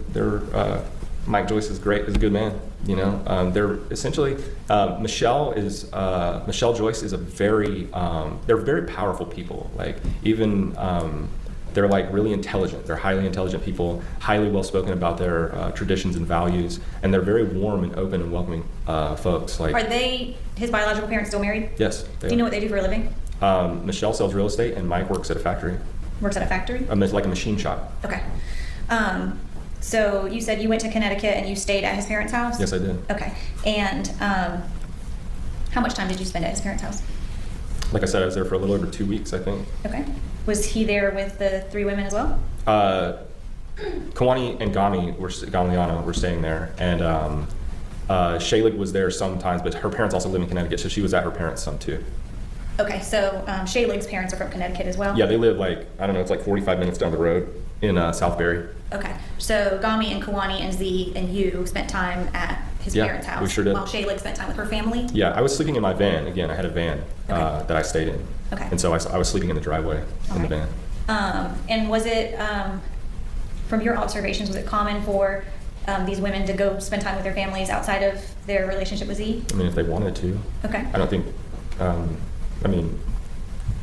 Mike Joyce is great. Is a good man. You know, they're essentially Michelle Joyce is they're very powerful people. Like even they're like really intelligent. They're highly intelligent people, highly well spoken about their traditions and values, and they're very warm and open and welcoming folks. Like, Are his biological parents still married? Yes. Do you know what they do for a living? Michelle sells real estate, and Mike works at a factory. Works at a factory? Like a machine shop. Okay. So you said you went to Connecticut and you stayed at his parents' house? Yes, I did. Okay. And how much time did you spend at his parents' house? Like I said, I was there for a little over 2 weeks, I think. Okay. Was he there with the three women as well? Kawani and Gamigliano were staying there, and Shaylig was there sometimes, but her parents also live in Connecticut, so she was at her parents' some too. Okay, so Shaylig's parents are from Connecticut as well? Yeah, they live it's like 45 minutes down the road in Southbury. Okay, so Gami and Kawani and Z and you spent time at his parents' house? We sure did. While Shaylig spent time with her family? Yeah, I was sleeping in my van. Again, I had a van that I stayed in. Okay. And so I was sleeping in the driveway in the van. And was it, from your observations, was it common for these women to go spend time with their families outside of their relationship with Z? I mean, if they wanted to. Okay. I don't think, I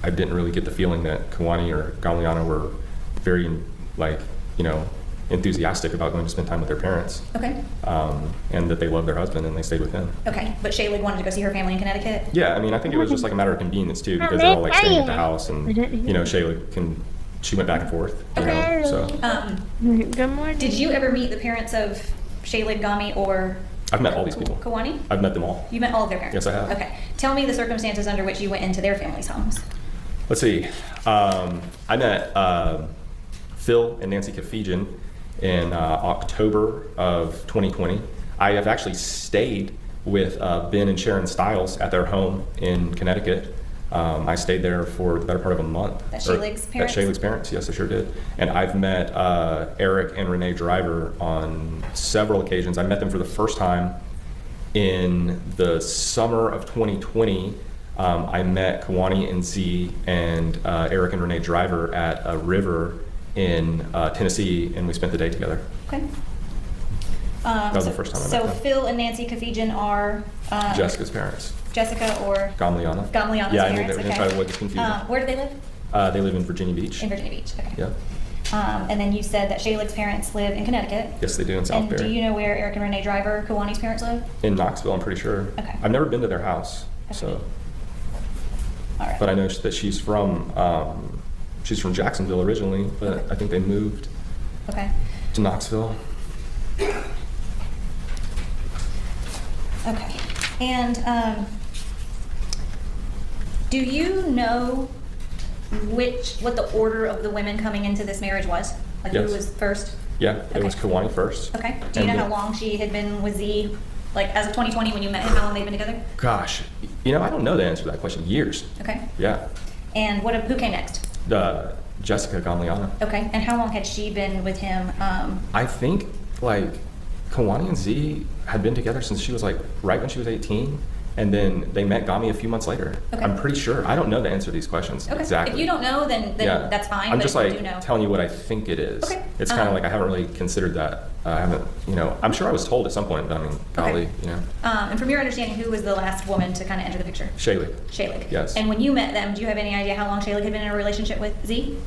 didn't really get the feeling that Kawani or Gamigliano were very, enthusiastic about going to spend time with their parents. Okay. And that they loved their husband and they stayed with him. Okay, but Shaylig wanted to go see her family in Connecticut? Yeah, I mean, I think it was just like a matter of convenience too, because they're all like staying at the house, and Shaylig she went back and forth. So. Good morning. Did you ever meet the parents of Shaylig, Gami, or I've met all these people. Kawani? I've met them all. You met all of their parents? Yes, I have. Okay. Tell me the circumstances under which you went into their families' homes. Let's see. I met Phil and Nancy Kafijian in October of 2020. I have actually stayed with Ben and Sharon Stiles at their home in Connecticut. I stayed there for the better part of a month. That's Shaylig's parents? That's Shaylig's parents, yes, I sure did. And I've met Eric and Renee Driver on several occasions. I met them for the first time in the summer of 2020, I met Kawani and Z and Eric and Renee Driver at a river in Tennessee, and we spent the day together. Okay. That was the first time I met So them. Phil and Nancy Kafijian are Jessica's parents. Jessica or Gamliana. Gamliana's Yeah, I knew parents. that. Okay. Try to avoid this confusion. Where do they live? They live in Virginia Beach. In Virginia Beach. Okay. Yeah. And then you said that Shaylig's parents live in Connecticut. Yes, they do in And Southbury. do you know where Eric and Renee Driver, Kawani's parents, live? In Knoxville, I'm pretty sure. Okay. I've never been to their house, Okay. so. All right. But I know that she's from Jacksonville originally, but I think they moved Okay. to Knoxville. Okay. And do you know what the order of the women coming into this marriage was? Like Yes. who was first? Yeah, it was Okay. Kawani first. Okay. Do you know And how then- long she had been with Z? Like as of 2020 when you met him, how long they've been together? Gosh, I don't know the answer to that question. Years. Okay. Yeah. And who came next? Jessica Gamliana. Okay. And how long had she been with him? I think like Kawani and Z had been together since she was like right when she was 18, and then they met Gami a few months later. Okay. I'm pretty sure. I don't know the answer to these questions Okay. exactly. If you don't know, then Yeah. that's fine. I'm but just if like you do know. telling you what I think it is. Okay. It's kind of like I haven't really considered that. I haven't, I'm sure I was told at some point, but I mean, golly, And from your understanding, who was the last woman to kind of enter the picture? Shaylee. Shaylig. Yes. And when you met them, do you have any idea how long Shaylig had been in a relationship with Z?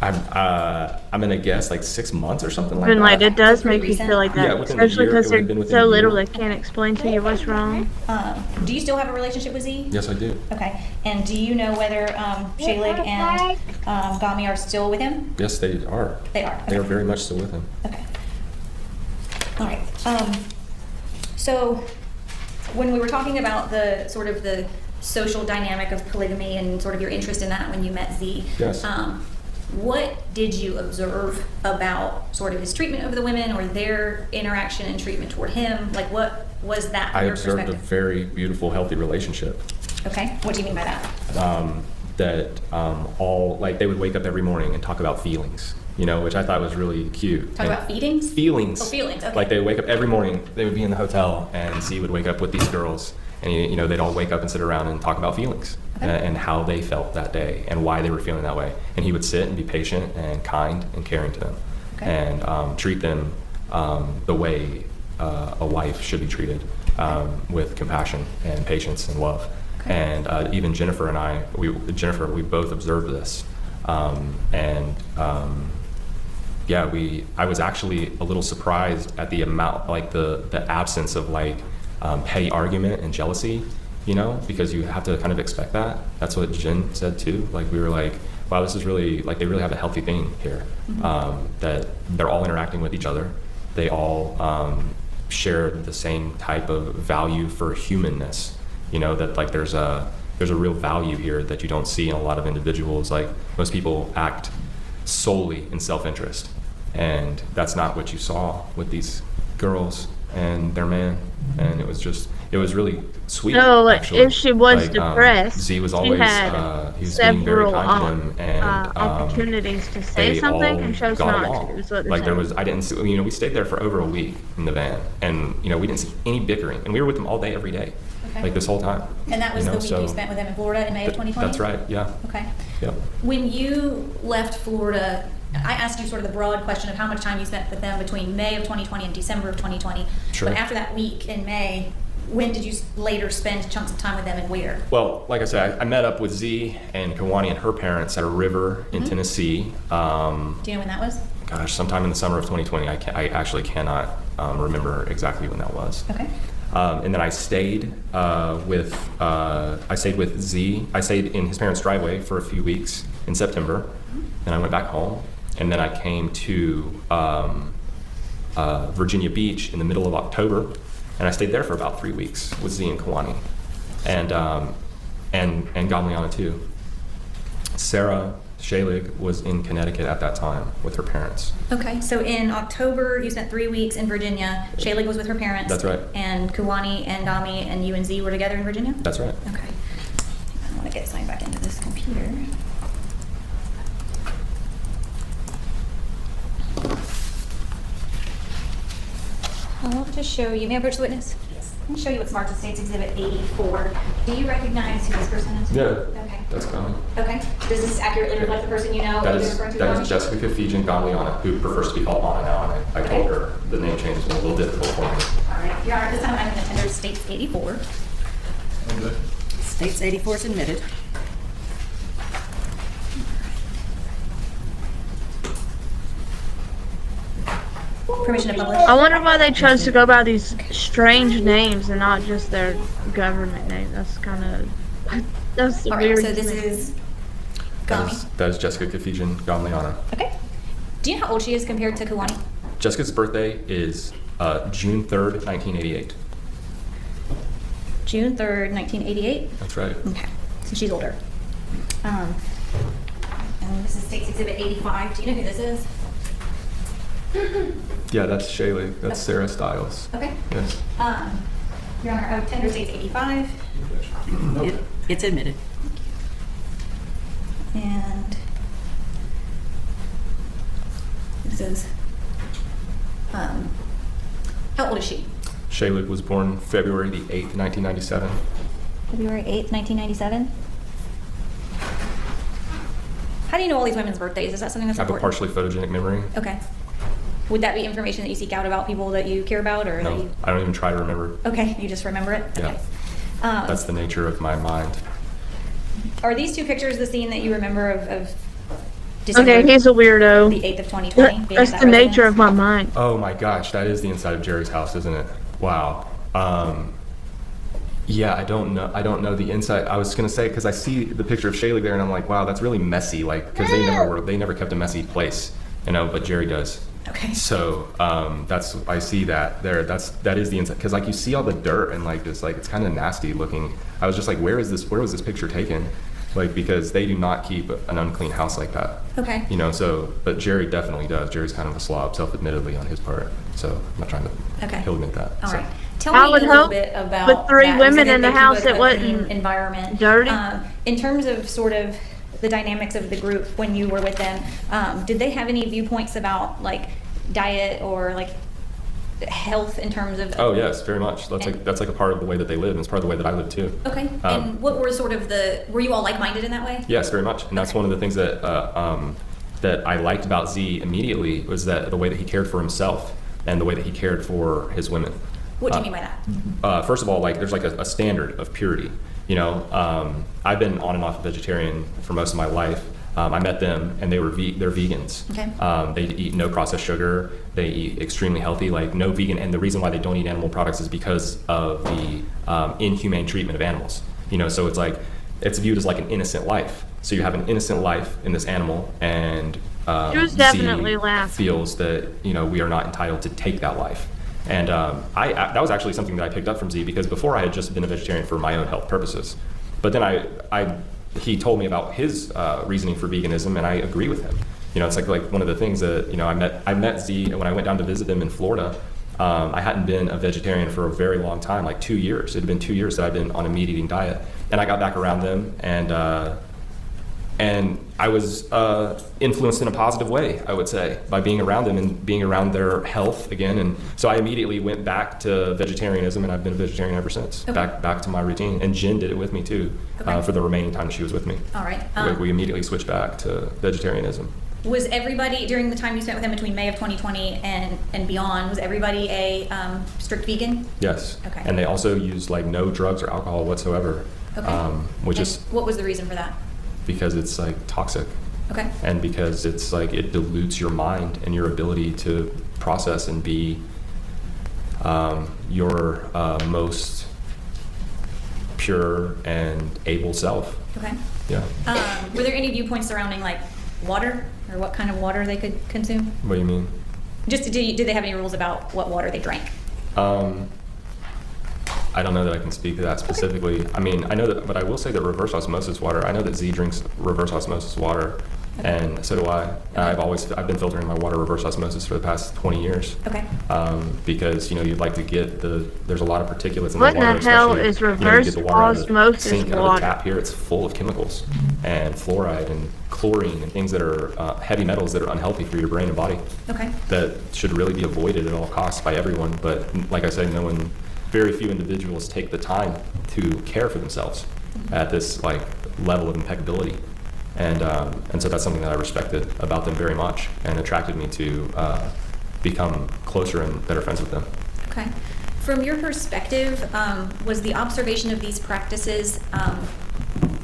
I'm gonna guess like 6 months or something like And like that. it does Pretty make you recent. feel like Yeah, that, within a especially year, because it would've they're been within so a little year. they can't explain to you what's wrong. Do you still have a relationship with Z? Yes, I do. Okay. And do you know whether Shaylig and Gami are still with him? Yes, they are. They are. They Okay. are very much still with him. Okay. All right. So when we were talking about the sort of the social dynamic of polygamy and sort of your interest in that when you met Z, Yes. what did you observe about sort of his treatment of the women or their interaction and treatment toward him? Like what was that from I your observed a perspective? very beautiful, healthy relationship. Okay. What do you mean by that? All like they would wake up every morning and talk about feelings, which I thought was really cute. Talk And about feedings? Feelings. Oh, feelings. Okay. Like they would wake up every morning. They would be in the hotel, and Z would wake up with these girls, and they'd all wake up and sit around and talk about feelings and how they felt that day and why they were feeling that way. And he would sit and be patient and kind and caring to them, Okay. and treat them the way a wife should be treated, with compassion and patience and love. And even Jennifer and I, we both observed this, I was actually a little surprised at the amount, like the absence of like petty argument and jealousy, because you have to kind of expect that. That's what Jen said too. Like we were like, wow, this is really like they really have a healthy thing here, that they're all interacting with each other. They all share the same type of value for humanness. That like there's a real value here that you don't see in a lot of individuals. Like most people act solely in self-interest, and that's not what you saw with these girls and their man. And it was really sweet. So, like, actually. if she was Like, depressed, Z was she always had he was being very several kind to them, and opportunities to say they something all and chose got not along. to. Is what they're Like there saying. was, I didn't see, we stayed there for over a week in the van, and we didn't see any bickering, and we were with them all day, every day, Okay. like this whole time. And that was You know, the week so- you spent with them in Florida in May of 2020? That's right. Yeah. Okay. Yep. When you left Florida, I asked you sort of the broad question of how much time you spent with them between May of 2020 and December of 2020. Sure. But after that week in May, when did you later spend chunks of time with them and where? Well, like I said, I met up with Z and Kawani and her parents at a river in Tennessee. Do you know when that was? Gosh, sometime in the summer of 2020. I actually cannot remember exactly when that was. Okay. And then I stayed with Z. I stayed in his parents' driveway for a few weeks in September. Then I went back home, and then I came to Virginia Beach in the middle of October, and I stayed there for about 3 weeks with Z and Kawani, and Gamliana too. Sarah Shaylig was in Connecticut at that time with her parents. Okay, so in October, you spent 3 weeks in Virginia. Shaylig was with her parents. That's right. And Kuwani and Gami and you and Z were together in Virginia? That's right. Okay. I want to get signed back into this computer. I'll just show you. May I approach the witness? Yes. Let me show you what's marked as State's Exhibit 84. Do you recognize who this person is? Yeah, Okay. that's Connie. Okay. Does this accurately reflect the person you know? That you're is referring to, that Connie? is Jessica Kafijian Gamliana, who prefers to be called Anna now, and I told her the name change was a little difficult for me. All right. Your Honor, this time I'm going to enter State's 84. State's 84 is admitted. Permission to publish. I wonder why they chose to go by these strange names and not just their government name. That's kind of that's All right. weird. So to this me. is Gami. That is Jessica Kafijian Gamliana. Okay. Do you know how old she is compared to Kuwani? Jessica's birthday is June 3rd, 1988. June 3rd, 1988. That's right. Okay. So she's older. And this is State's Exhibit 85. Do you know who this is? Yeah, that's Shaylee. That's Sarah Stiles. Okay. Yes. Your Honor, I would tender State's 85. It's admitted. And this is, how old is she? Shaylee was born February the 8th, 1997. February 8th, 1997. How do you know all these women's birthdays? Is that something that's I have a important? partially photogenic memory. Okay. Would that be information that you seek out about people that you care about, or that No, you? I don't even try to remember. Okay, you just remember it. Yeah. Okay. That's the nature of my mind. Are these two pictures the scene that you remember of December Okay, he's a weirdo. the 8th of 2020? being That's at the that nature residence? of my mind. Oh my gosh, that is the inside of Jerry's house, isn't it? Wow. Yeah, I don't know the inside. I was gonna say, because I see the picture of Shaylee there, and I'm like, wow, that's really messy. Like, because they never kept a messy place, you know. But Jerry does. Okay. So I see that there. That is the inside, because like you see all the dirt and like this, like it's kind of nasty looking. I was just like, where was this picture taken? Like, because they do not keep an unclean house like that. Okay. You know, so, but Jerry definitely does. Jerry's kind of a slob, self-admittedly on his part. So I'm not trying to. Okay. He'll admit that. All so. right. Tell I me would a little hope bit about with three that. women You said in the that they house, keep it a wasn't clean environment. dirty. In terms of sort of the dynamics of the group when you were with them, did they have any viewpoints about like diet or like health in terms of? Oh yes, very much. That's like a part of the way that they live, and it's part of the way that I live too. Okay. And what were sort of were you all like-minded in that way? Yes, very much. And that's one of the things that that I liked about Z immediately was that the way that he cared for himself and the way that he cared for his women. What do you mean by that? First of all, like there's like a standard of purity. You know, I've been on and off vegetarian for most of my life. I met them, and they're vegans. Okay. They eat no processed sugar. They eat extremely healthy, like no vegan. And the reason why they don't eat animal products is because of the inhumane treatment of animals. You know, so it's like it's viewed as like an innocent life. So you have an innocent life in this animal, and She was Z definitely laughing. feels that we are not entitled to take that life. And I that was actually something that I picked up from Z, because before I had just been a vegetarian for my own health purposes. But then he told me about his reasoning for veganism, and I agree with him. You know, it's like one of the things that I met Z when I went down to visit them in Florida. I hadn't been a vegetarian for a very long time, like 2 years. It had been 2 years that I'd been on a meat eating diet, and I got back around them, and I was influenced in a positive way, I would say, by being around them and being around their health again. And so I immediately went back to vegetarianism, and I've been a vegetarian ever since. Okay. Back to my routine. And Jen did it with me too, Okay. for the remaining time she was with me. All right. We immediately switched back to vegetarianism. Was everybody, during the time you spent with them between May of 2020 and beyond, was everybody a strict vegan? Yes. Okay. And they also used like no drugs or alcohol whatsoever, Okay. which And is what was the reason for that? because it's like toxic. Okay. And because it's like it dilutes your mind and your ability to process and be your most pure and able self. Okay. Yeah. Were there any viewpoints surrounding like water or what kind of water they could consume? What do you mean? Just did they have any rules about what water they drank? I don't know that I can speak to that specifically. I mean, I know that, but I will say that reverse osmosis water, I know that Z drinks reverse osmosis water And so do I. I've been filtering my water reverse osmosis for the past 20 years. Okay. Because, you'd like to get there's a lot of particulates in What the water. the hell especially, is you reverse get the water out of the osmosis sink, out of water? the tap here, it's full of chemicals and fluoride and chlorine and things that are heavy metals that are unhealthy for your brain and body. Okay. That should really be avoided at all costs by everyone. But like I said, very few individuals take the time to care for themselves at this level of impeccability. And so that's something that I respected about them very much and attracted me to become closer and better friends with them. Okay. From your perspective, was the observation of these practices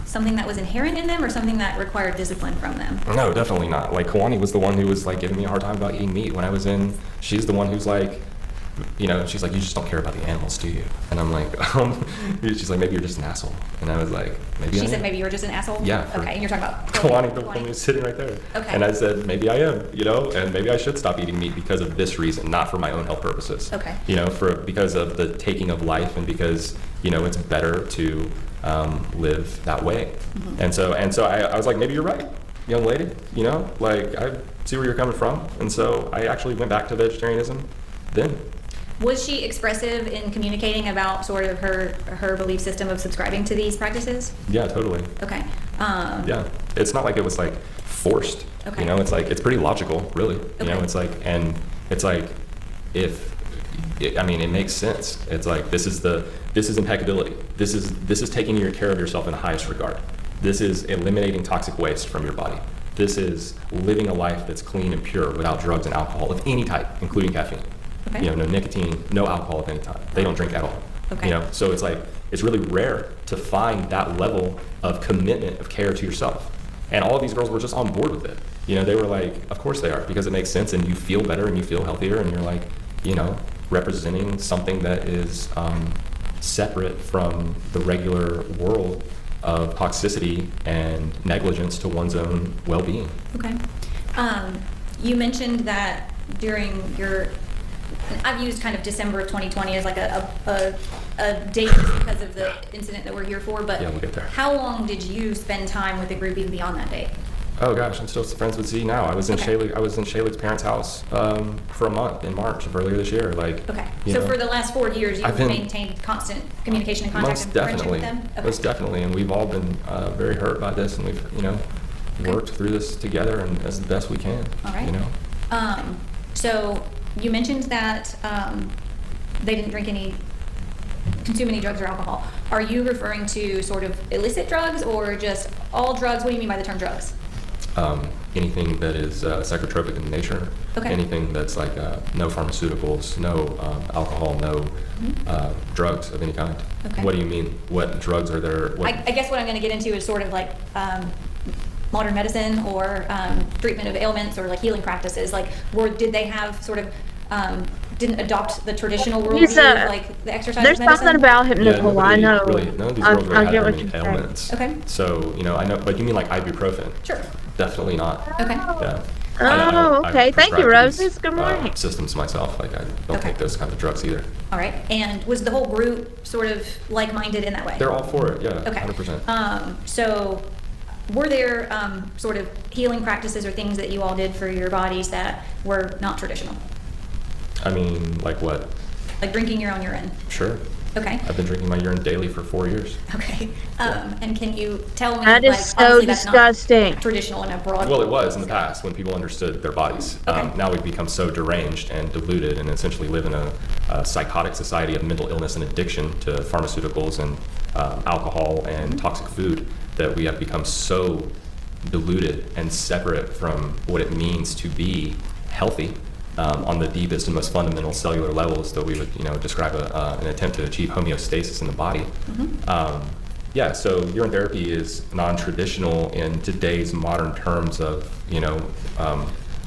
something that was inherent in them or something that required discipline from them? No, definitely not. Kawani was the one who was giving me a hard time about eating meat when I was in. She's the one who's she's like, you just don't care about the animals, do you? And I'm like, she's like, maybe you're just an asshole. And I was like, maybe I She said am. maybe you were just an asshole? Yeah. Okay, and you're talking about Kawani, the one who's sitting right there. Okay. And I said, maybe I am, and maybe I should stop eating meat because of this reason, not for my own health purposes. Okay. Because of the taking of life and because, it's better to live that way. Mm-hmm. And so I was like, maybe you're right, young lady, I see where you're coming from. And so I actually went back to vegetarianism then. Was she expressive in communicating about sort of her belief system of subscribing to these practices? Yeah, totally. Okay. Yeah, it's not like it was forced. Okay. It's pretty logical, really. Okay. It makes sense. It's this is impeccability. This is taking care of yourself in the highest regard. This is eliminating toxic waste from your body. This is living a life that's clean and pure without drugs and alcohol of any type, including caffeine. Okay. No nicotine, no alcohol of any type. They don't drink at all. Okay. So it's really rare to find that level of commitment of care to yourself. And all of these girls were just on board with it. They were like, of course they are, because it makes sense and you feel better and you feel healthier and you're representing something that is separate from the regular world of toxicity and negligence to one's own well-being. Okay. You mentioned that during I've used kind of December of 2020 as a date because of the incident that we're here for, but Yeah, we'll get there. how long did you spend time with the group even beyond that date? Oh gosh, I'm still friends with Z now. I was in Okay. Shayla's parents' house for a month in March of earlier this year. Okay. So for the last 4 years, you've I've been- maintained constant communication and contact most and friendship definitely, with them? Okay. most definitely, and we've all been very hurt by this, and we've worked through this together and as the best we can. All right. So you mentioned that they didn't consume any drugs or alcohol. Are you referring to sort of illicit drugs or just all drugs? What do you mean by the term drugs? Anything that is psychotropic in nature. Okay. Anything that's no pharmaceuticals, no alcohol, no drugs of any kind. Okay. What do you mean? What drugs are there? I guess what I'm going to get into is sort of modern medicine or treatment of ailments or healing practices. Did they have sort of didn't adopt the traditional worldview, He's a- the exercise There's of medicine? something about him, Yeah, Nicole. I know. none of these girls really I had get what any you're saying. ailments. Okay. So, I know, but you mean like ibuprofen? Sure. Definitely not. Okay. Yeah. Oh, okay. Thank you, prescribe Roses. these, Good morning. Systems myself. I don't Okay. take those kinds of drugs either. All right. And was the whole group sort of like-minded in that way? They're all for it. Yeah. Okay. 100%. So were there sort of healing practices or things that you all did for your bodies that were not traditional? I mean, like what? Like drinking your own urine? Sure. Okay. I've been drinking my urine daily for 4 years. Okay. And can you tell me, That is so obviously that's not disgusting. traditional in a broad... Well, it was in the past when people understood their bodies. Okay. Now we've become so deranged and diluted and essentially live in a psychotic society of mental illness and addiction to pharmaceuticals and alcohol and toxic food that we have become so diluted and separate from what it means to be healthy on the deepest and most fundamental cellular levels that we would describe an attempt to achieve homeostasis in the body. Yeah, so urine therapy is non-traditional in today's modern terms of,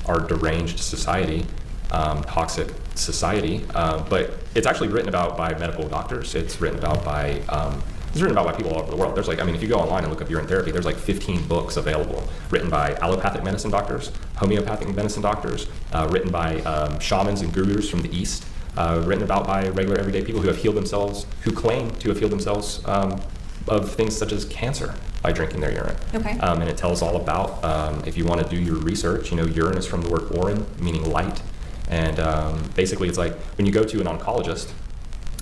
our deranged society, toxic society, but it's actually written about by medical doctors. It's written about by people all over the world. There's if you go online and look up urine therapy, there's 15 books available written by allopathic medicine doctors, homeopathic medicine doctors, written by shamans and gurus from the East, written about by regular everyday people who have healed themselves, who claim to have healed themselves of things such as cancer, by drinking their urine. Okay. And it tells all about, if you want to do your research, urine is from the word orin, meaning light. And basically it's like when you go to an oncologist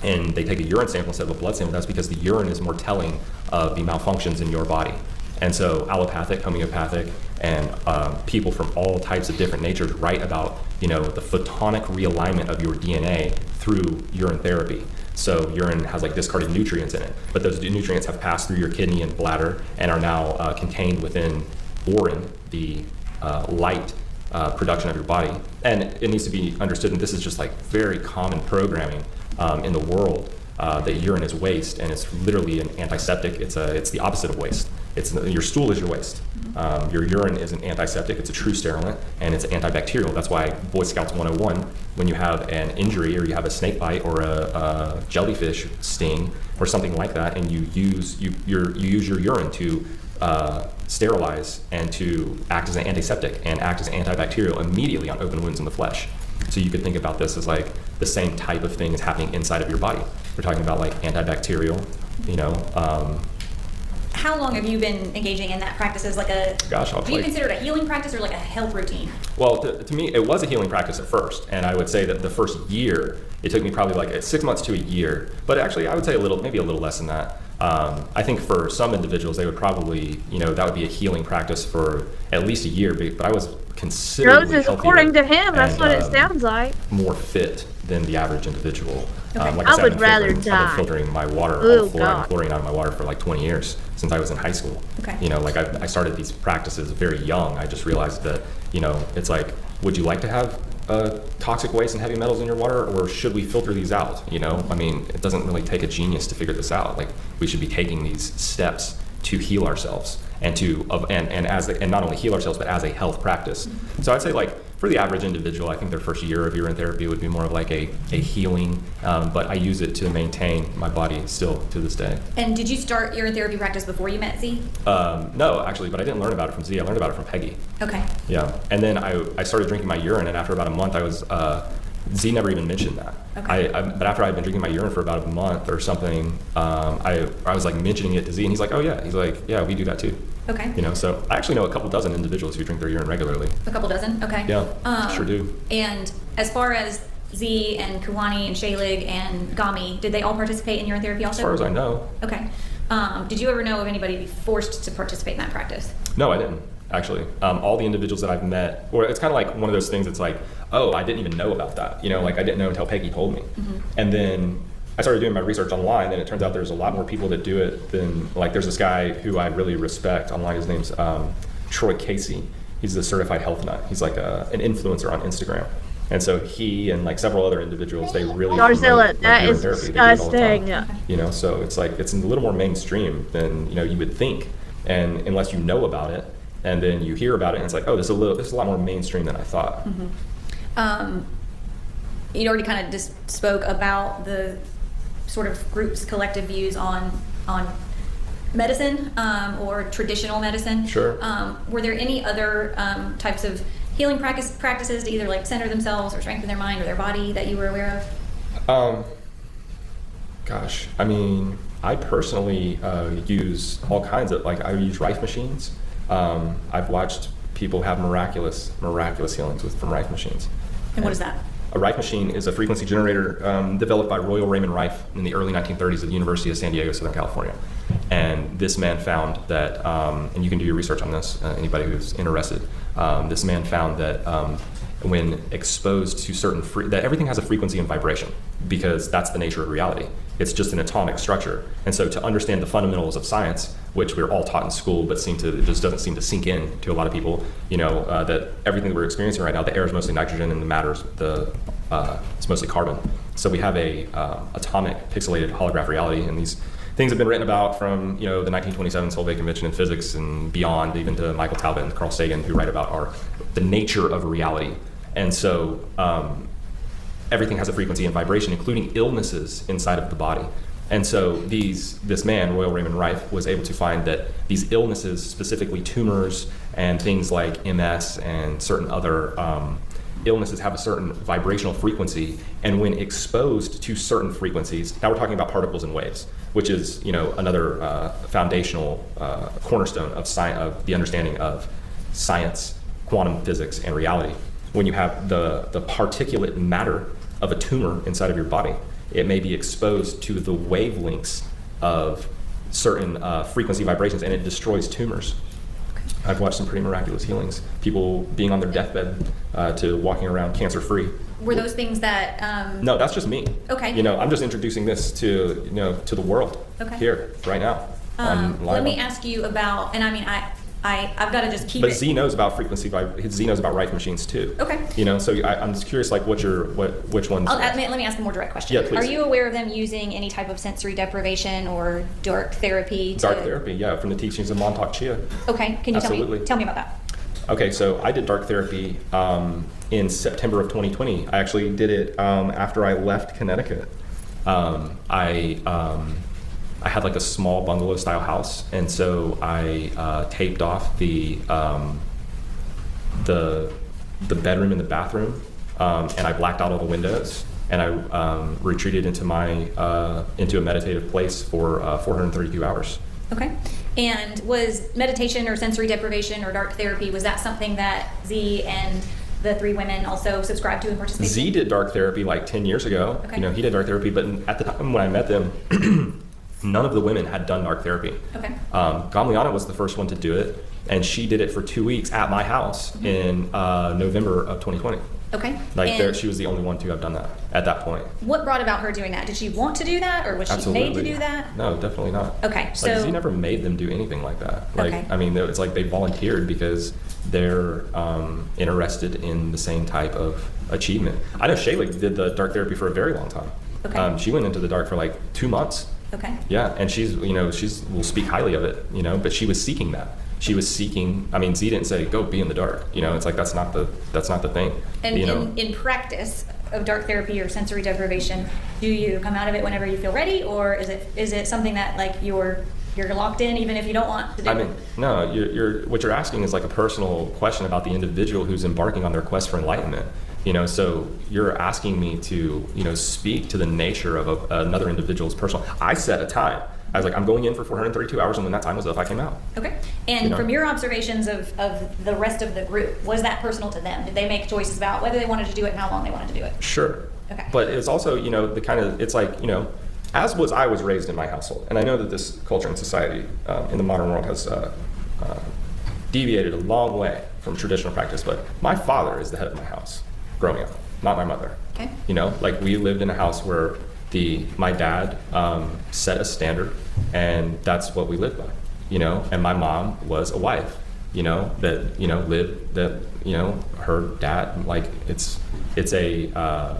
and they take a urine sample instead of a blood sample, that's because the urine is more telling of the malfunctions in your body. And so allopathic, homeopathic, and people from all types of different natures write about, the photonic realignment of your DNA through urine therapy. So urine has like discarded nutrients in it, but those nutrients have passed through your kidney and bladder and are now contained within orin, the light production of your body. And it needs to be understood, and this is just like very common programming in the world, that urine is waste, and it's literally an antiseptic. It's the opposite of waste. Your stool is your waste. Your urine is an antiseptic. It's a true sterilant, and it's antibacterial. That's why Boy Scouts 101, when you have an injury or you have a snake bite or a jellyfish sting or something like that, and you use your urine to sterilize and to act as an antiseptic and act as antibacterial immediately on open wounds in the flesh. So you could think about this as like the same type of thing is happening inside of your body. We're talking about like antibacterial, How long have you been engaging in that practice as like a, do you consider it a healing practice or like a health routine? Well, to me, it was a healing practice at first. And I would say that the first year, it took me probably like 6 months to a year. But actually, I would say maybe a little less than that. I think for some individuals, they would probably, that would be a healing practice for at least a year. But I was considerably Roses, healthier according to him, that's and, what it sounds like. more fit than the average individual. Okay. Like I said, would I've rather I've die. been filtering my water, Oh, all God. fluorine out of my water for like 20 years since I was in high school. Okay. I started these practices very young. I just realized that, it's like, would you like to have toxic waste and heavy metals in your water, or should we filter these out? It doesn't really take a genius to figure this out. Like, we should be taking these steps to heal ourselves and and not only heal ourselves, but as a health practice. So I'd say like for the average individual, I think their first year of urine therapy would be more of like a healing, but I use it to maintain my body still to this day. And did you start urine therapy practice before you met Z? No, actually, but I didn't learn about it from Z. I learned about it from Peggy. Okay. Yeah, and then I started drinking my urine, and after about a month, I was Z never even mentioned that. Okay. But after I'd been drinking my urine for about a month or something, I was like mentioning it to Z, and he's like, oh yeah, yeah, we do that too. Okay. So I actually know a couple dozen individuals who drink their urine regularly. A couple dozen? Okay. Yeah, sure do. And as far as Z and Kuwani and Shalig and Gami, did they all participate in urine therapy also? As far as I know. Okay. Did you ever know of anybody be forced to participate in that practice? No, I didn't. Actually, all the individuals that I've met, or it's kind of like one of those things that's like, oh, I didn't even know about that. Like I didn't know until Peggy told me. Mm-hmm. And then I started doing my research online, and it turns out there's a lot more people that do it than, like, there's this guy who I really respect online. His name's Troy Casey. He's a certified health nut. He's like an influencer on Instagram. And so he and like several other individuals, they really Darcilla, promote, that urine is therapy. They do it all the time. disgusting. So it's like, it's a little more mainstream than, you would think. And unless you know about it, and then you hear about it, and it's like, oh, this is a lot more mainstream than I thought. Mm-hmm. You already kind of just spoke about the sort of group's collective views on medicine or traditional medicine. Sure. Were there any other types of healing practices to either like center themselves or strengthen their mind or their body that you were aware of? Gosh, I personally use all kinds of, I use Rife machines. I've watched people have miraculous healings from Rife machines. And what is that? A Rife machine is a frequency generator developed by Royal Raymond Rife in the early 1930s at the University of San Diego, Southern California. And this man found that, and you can do your research on this, anybody who's interested, this man found that when exposed to certain, that everything has a frequency and vibration, because that's the nature of reality. It's just an atomic structure. And so to understand the fundamentals of science, which we're all taught in school, but it just doesn't seem to sink in to a lot of people, that everything that we're experiencing right now, the air is mostly nitrogen and the matter is it's mostly carbon. So we have a atomic pixelated holograph reality, and these things have been written about from the 1927 Solvay Convention in Physics and beyond, even to Michael Talbot and Carl Sagan, who write about the nature of reality. And so everything has a frequency and vibration, including illnesses inside of the body. And so this man, Royal Raymond Rife, was able to find that these illnesses, specifically tumors and things like MS and certain other illnesses have a certain vibrational frequency, and when exposed to certain frequencies, now we're talking about particles and waves, which is, you know, another foundational cornerstone of science, of the understanding of science, quantum physics, and reality. When you have the particulate matter of a tumor inside of your body, it may be exposed to the wavelengths of certain frequency vibrations, and it destroys tumors. I've watched some pretty miraculous healings. People being on their deathbed to walking around cancer-free. Were those things that? No, that's just me. Okay. You know, I'm just introducing this to, you know, to the world. Okay. Here, right now. Let me ask you about, and I mean, I've got to just keep But it. Z knows about frequency. Z knows about Rife machines too. Okay. You know, so I'm just curious, like, which ones? Let me ask a more direct question. Yeah, please. Are you aware of them using any type of sensory deprivation or dark therapy? Dark therapy, yeah, from the teachings of Montauk Chia. Okay. Can you Absolutely. tell me about that? Okay, so I did dark therapy in September of 2020. I actually did it after I left Connecticut. I had like a small bungalow style house, and so I taped off the bedroom and the bathroom, and I blacked out all the windows, and I retreated into a meditative place for 432 hours. Okay. And was meditation or sensory deprivation or dark therapy, was that something that Z and the 3 women also subscribed to and participated in? Z did dark therapy like 10 years ago. Okay. You know, he did dark therapy, but at the time when I met them, none of the women had done dark therapy. Okay. Gamliana was the first one to do it, and she did it for 2 weeks at my house in November of 2020. Okay. Like, And she was the only one to have done that at that point. what brought about her doing that? Did she want to do that, or was she Absolutely. made to do that? No, definitely not. Okay, Like, so Z never made them do anything like that. Like, Okay. I mean, it's like they volunteered because they're interested in the same type of achievement. I know Shayla did the dark therapy for a very long time. Okay. She went into the dark for like 2 months. okay. Yeah, and will speak highly of it, you know, but she was seeking that. She was seeking, I mean, Z didn't say, go be in the dark, you know, it's like, that's not the thing, And you know. in practice of dark therapy or sensory deprivation, do you come out of it whenever you feel ready, or is it something that like you're locked in even if you don't want to do I mean, no, what you're asking is like a personal question about the individual who's embarking on their quest for enlightenment. You know, so you're asking me to, you know, speak to the nature of another individual's personal. I set a time. I was like, I'm going in for 432 hours, and when that time was up, I came out. Okay. And You know? from your observations of the rest of the group, was that personal to them? Did they make choices about whether they wanted to do it and how long they wanted to do it? Sure. Okay. But it's also, you know, it's like, you know, as I was raised in my household, and I know that this culture and society in the modern world has deviated a long way from traditional practice, but my father is the head of my house growing up, not my mother. Okay. You know, like, we lived in a house where my dad set a standard, and that's what we lived by, you know, and my mom was a wife, you know, that, you know, lived that, you know, her dad, like, it's a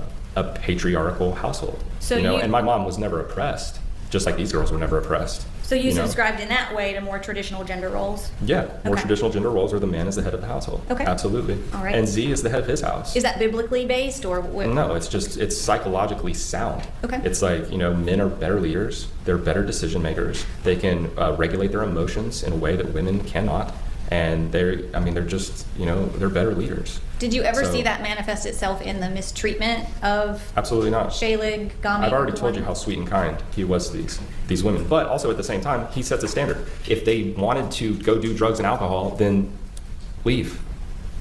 patriarchal household, So you know, you- and my mom was never oppressed, just like these girls were never oppressed. So you know? subscribed in that way to more traditional gender roles? Yeah, more Okay. traditional gender roles where the man is the head of the household. Okay. Absolutely. All right. And Z is the head of his house. Is that biblically based or what? No, it's psychologically sound. Okay. It's like, you know, men are better leaders. They're better decision makers. They can regulate their emotions in a way that women cannot. And they're just, you know, they're better leaders. Did you ever So- see that manifest itself in the mistreatment of Absolutely not. Shaylig, Gami? I've already told you how sweet and kind he was to these women. But also at the same time, he sets a standard. If they wanted to go do drugs and alcohol, then leave.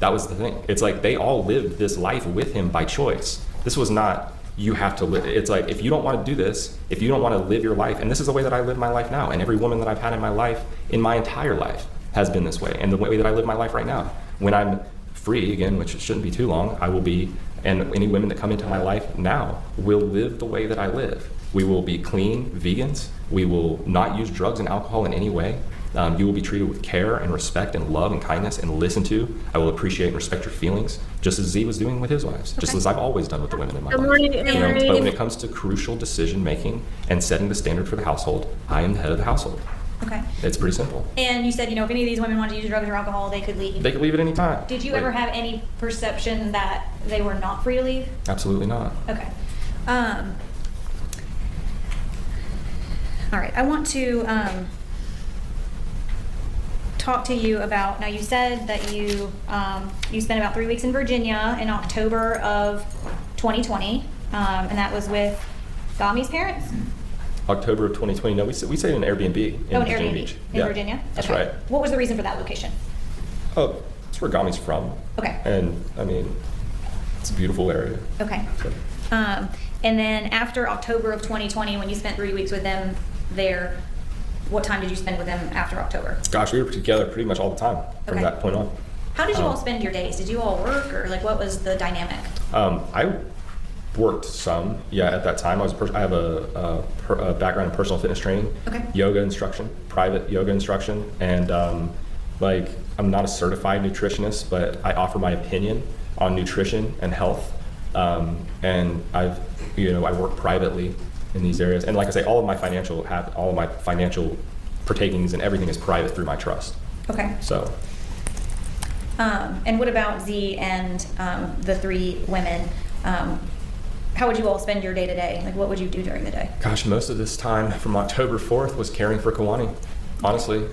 That was the thing. It's like they all lived this life with him by choice. This was not, you have to live. It's like, if you don't want to do this, if you don't want to live your life, and this is the way that I live my life now, and every woman that I've had in my life, in my entire life, has been this way, and the way that I live my life right now. When I'm free again, which shouldn't be too long, I will be, and any women that come into my life now will live the way that I live. We will be clean vegans. We will not use drugs and alcohol in any way. You will be treated with care and respect and love and kindness and listened to. I will appreciate and respect your feelings, just as Z was doing with his wives, just Okay. as I've always done with the women in my Good life. morning, You know, Emery. but when it comes to crucial decision making and setting the standard for the household, I am the head of the household. Okay. It's pretty simple. And you said, you know, if any of these women wanted to use drugs or alcohol, they could leave. They can leave at any time. Did you Like, ever have any perception that they were not free to leave? Absolutely not. Okay. All right. I want to talk to you about, now you said that you spent about 3 weeks in Virginia in October of 2020, and that was with Gami's parents? October of 2020. No, we stayed in an Airbnb in Oh, an Virginia Airbnb Beach. in Yeah, Virginia? That's Okay. right. What was the reason for that location? Oh, it's where Gami's from. Okay. And I mean, it's a beautiful area. Okay. So, And then after October of 2020, when you spent 3 weeks with them there, what time did you spend with them after October? gosh, we were together pretty much all the time from Okay. that point on. How did you all spend your days? Did you all work, or like what was the dynamic? I worked some, yeah, at that time. I have a background in personal fitness training, Okay. yoga instruction, private yoga instruction, and like I'm not a certified nutritionist, but I offer my opinion on nutrition and health, and I work privately in these areas, and like I say, all of my financial partakings and everything is private through my trust. Okay. So. And what about Z and the 3 women? How would you all spend your day to day? Like, what would you do during the day? Gosh, most of this time from October 4th was caring for Kawani, honestly,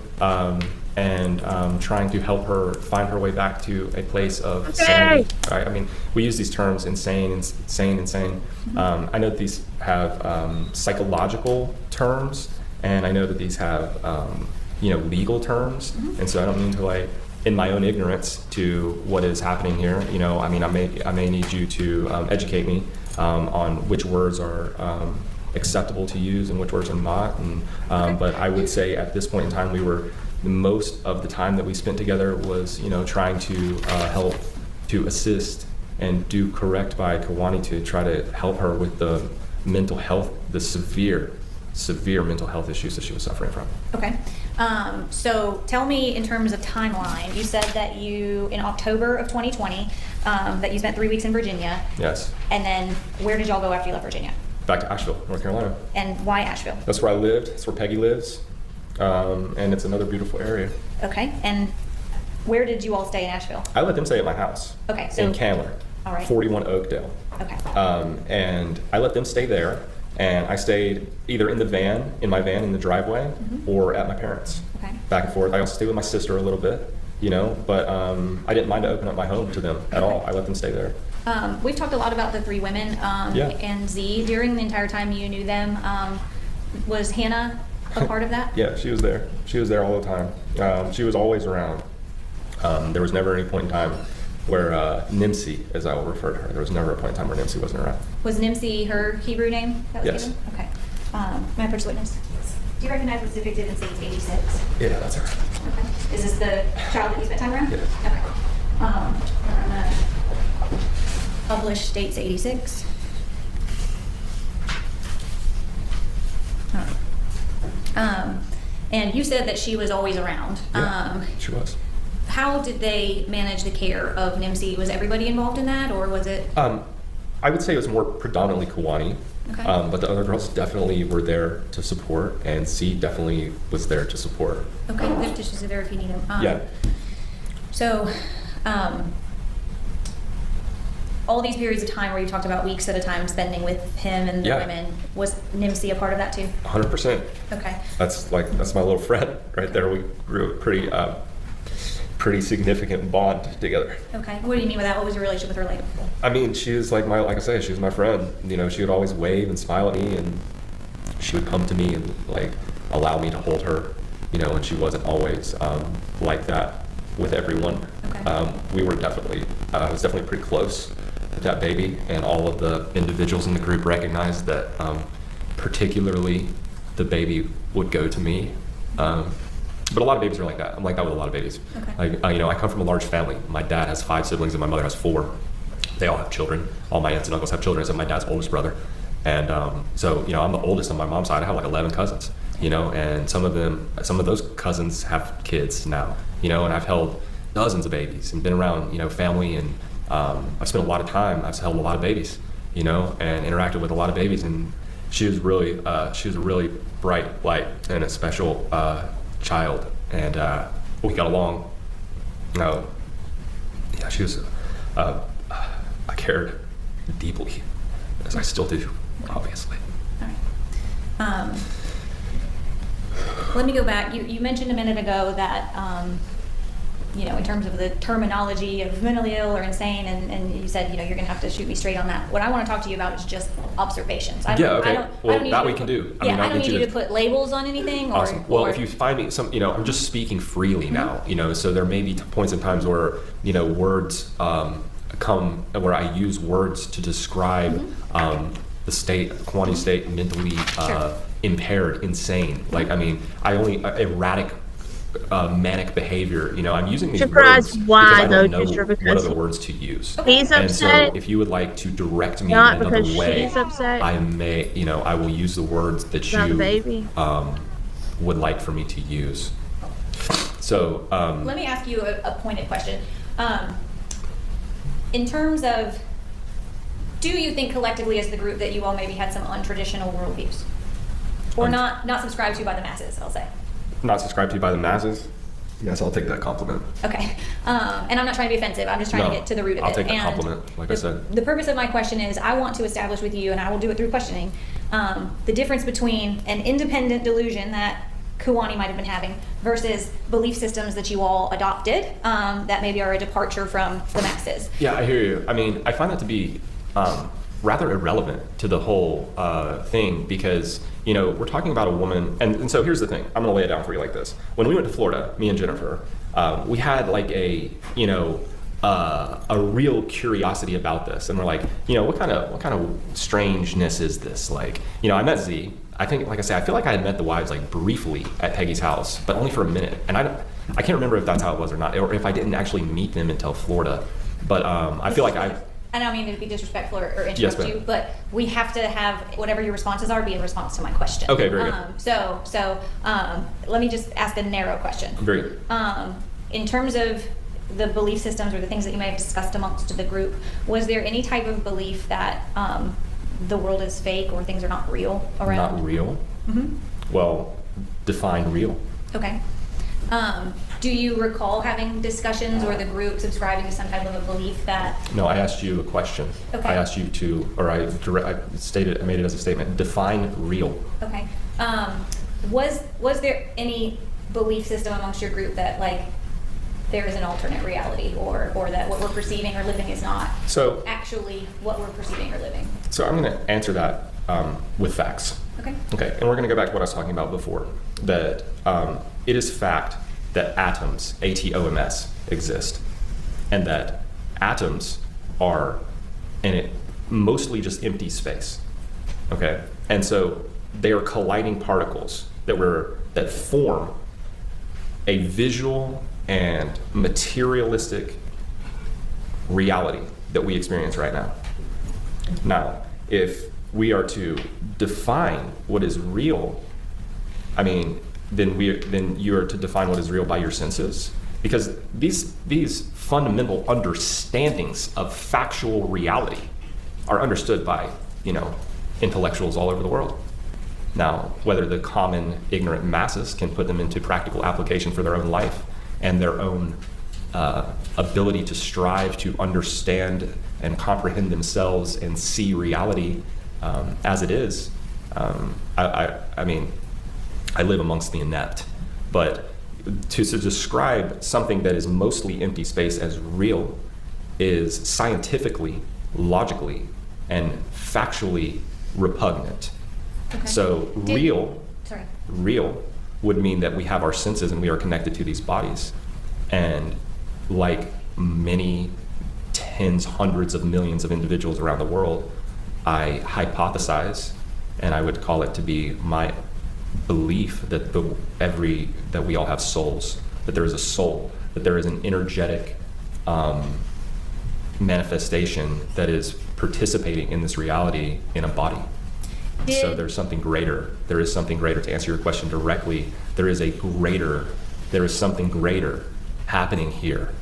and trying to help her find her way back to a place of sanity. Right? I mean, we use these terms insane. I know that these have psychological terms, and I know that these have legal terms, and so I don't mean to like, in my own ignorance to what is happening here, I mean, I may need you to educate me on which words are acceptable to use and which words are not. And but I would say at this point in time, most of the time that we spent together was trying to help to assist and do correct by Kawani to try to help her with the mental health, the severe mental health issues that she was suffering from. Okay. So tell me in terms of timeline. You said that in October of 2020, that you spent 3 weeks in Virginia. Yes. And then where did y'all go after you left Virginia? Back to Asheville, North Carolina. And why Asheville? That's where I lived. That's where Peggy lives. And it's another beautiful area. Okay. And where did you all stay in Asheville? I let them stay at my house. Okay, so- in Candler. All right. 41 Oakdale. Okay. And I let them stay there. And I stayed either in my van in the driveway, or at my parents'. Okay. Back and forth. I also stayed with my sister a little bit, but I didn't mind to open up my home to them at all. I let them stay there. We've talked a lot about the 3 women Yeah. and Z. During the entire time you knew them, was Hannah a part of that? Yeah, she was there. She was there all the time. She was always around. There was never any point in time where Nimsi, as I will refer to her, there was never a point in time where Nimsi wasn't around. Was Nimsi her Hebrew name that was Yes. given? Okay. May I approach the witness? Do you recognize what's depicted in Sage 86? Yeah, that's her. Okay. Is this the child that you spent time around? Yes. Okay. Published dates 86. All right. And you said that she was always around. Yeah, she was. How did they manage the care of Nimsi? Was everybody involved in that, or was it? I would say it was more predominantly Kawani, Okay. but the other girls definitely were there to support, and C definitely was there to support. Okay, there's tissues there if you need them. Yeah. So, all these periods of time where you talked about weeks at a time spending with him and the Yeah. women, was Nimsi a part of that too? 100%. Okay. That's my little friend right there. We grew a pretty significant bond together. Okay. What do you mean by that? What was your relationship with her like? I mean, she was like I say, she was my friend. She would always wave and smile at me, and she would come to me and like allow me to hold her. And she wasn't always like that with everyone. Okay. We were definitely, I was definitely pretty close with that baby, and all of the individuals in the group recognized that, particularly the baby would go to me. But a lot of babies are like that. I'm like that with a lot of babies. Okay. Like, I come from a large family. My dad has 5 siblings and my mother has 4. They all have children. All my aunts and uncles have children, except my dad's oldest brother. And so, I'm the oldest on my mom's side. I have like 11 cousins, and some of those cousins have kids now, and I've held dozens of babies and been around, family, and I've spent a lot of time. I've held a lot of babies, and interacted with a lot of babies. And she was a really bright light and a special child, and we got along. She was. I cared deeply, as I still do, obviously. All right. Let me go back. You mentioned a minute ago that, in terms of the terminology of mentally ill or insane, and you said, you're going to have to shoot me straight on that. What I want to talk to you about is just observations. I don't need that you we can do. I don't need you to put labels on anything. Awesome. Well, if you find me I'm just speaking freely now, so there may be points and times where, words come, where I use words to describe the state, Kiwani state, mentally impaired, insane. Erratic, manic behavior. I'm using these Surprised words why, because I don't though, know Fisher, what because other words to use. he's And so upset, if you would like to direct me in not another because way, she's upset. I may, I will use the words that About the you baby. would like for me to use. So, Let me ask you a pointed question. In terms of, do you think collectively as the group that you all maybe had some untraditional worldviews? Or not subscribed to by the masses, I'll say? not subscribed to by the masses? Yes, I'll take that compliment. Okay. And I'm not trying to be offensive. I'm just trying to get to the root of it. I'll take that And compliment, like I said. The purpose of my question is I want to establish with you, and I will do it through questioning, the difference between an independent delusion that Kiwani might have been having versus belief systems that you all adopted that maybe are a departure from the masses. Yeah, I hear you. I mean, I find that to be rather irrelevant to the whole thing because, we're talking about a woman, and so here's the thing. I'm going to lay it down for you like this. When we went to Florida, me and Jennifer, we had like a real curiosity about this, and we're like, what kind of strangeness is this? Like, I met Z. I think, like I said, I feel like I had met the wives like briefly at Peggy's house, but only for a minute, and I can't remember if that's how it was or not, or if I didn't actually meet them until Florida. But I feel like I don't mean to be disrespectful or interrupt Yes, ma'am. you, but we have to have whatever your responses are be a response to my question. Okay, very good. So let me just ask a narrow question. Very good. In terms of the belief systems or the things that you may have discussed amongst the group, was there any type of belief that the world is fake or things are not real around? Not real? Mm-hmm. Well, define real. Okay. Do you recall having discussions or the group subscribing to some type of a belief that? No, I asked you a question. Okay. I asked you to, or I made it as a statement. Define real. Okay. Was there any belief system amongst your group that like there is an alternate reality or that what we're perceiving or living is not So actually what we're perceiving or living? So I'm going to answer that with facts. Okay. Okay, and we're going to go back to what I was talking about before, that it is fact that atoms, ATOMS, exist, and that atoms are in it mostly just empty space. Okay, and so they are colliding particles that form a visual and materialistic reality that we experience right now. Now, if we are to define what is real, I mean, then you are to define what is real by your senses, because these fundamental understandings of factual reality are understood by intellectuals all over the world. Now, whether the common ignorant masses can put them into practical application for their own life and their own ability to strive to understand and comprehend themselves and see reality as it is. I mean, I live amongst the inept, but to describe something that is mostly empty space as real is scientifically, logically, and factually repugnant. Okay. So real would mean that we have our senses and we are connected to these bodies. And like many tens, hundreds of millions of individuals around the world, I hypothesize, and I would call it to be my belief that that we all have souls, that there is a soul, that there is an energetic manifestation that is participating in this reality in a body. So there's something greater. There is something greater. To answer your question directly, there is something greater happening here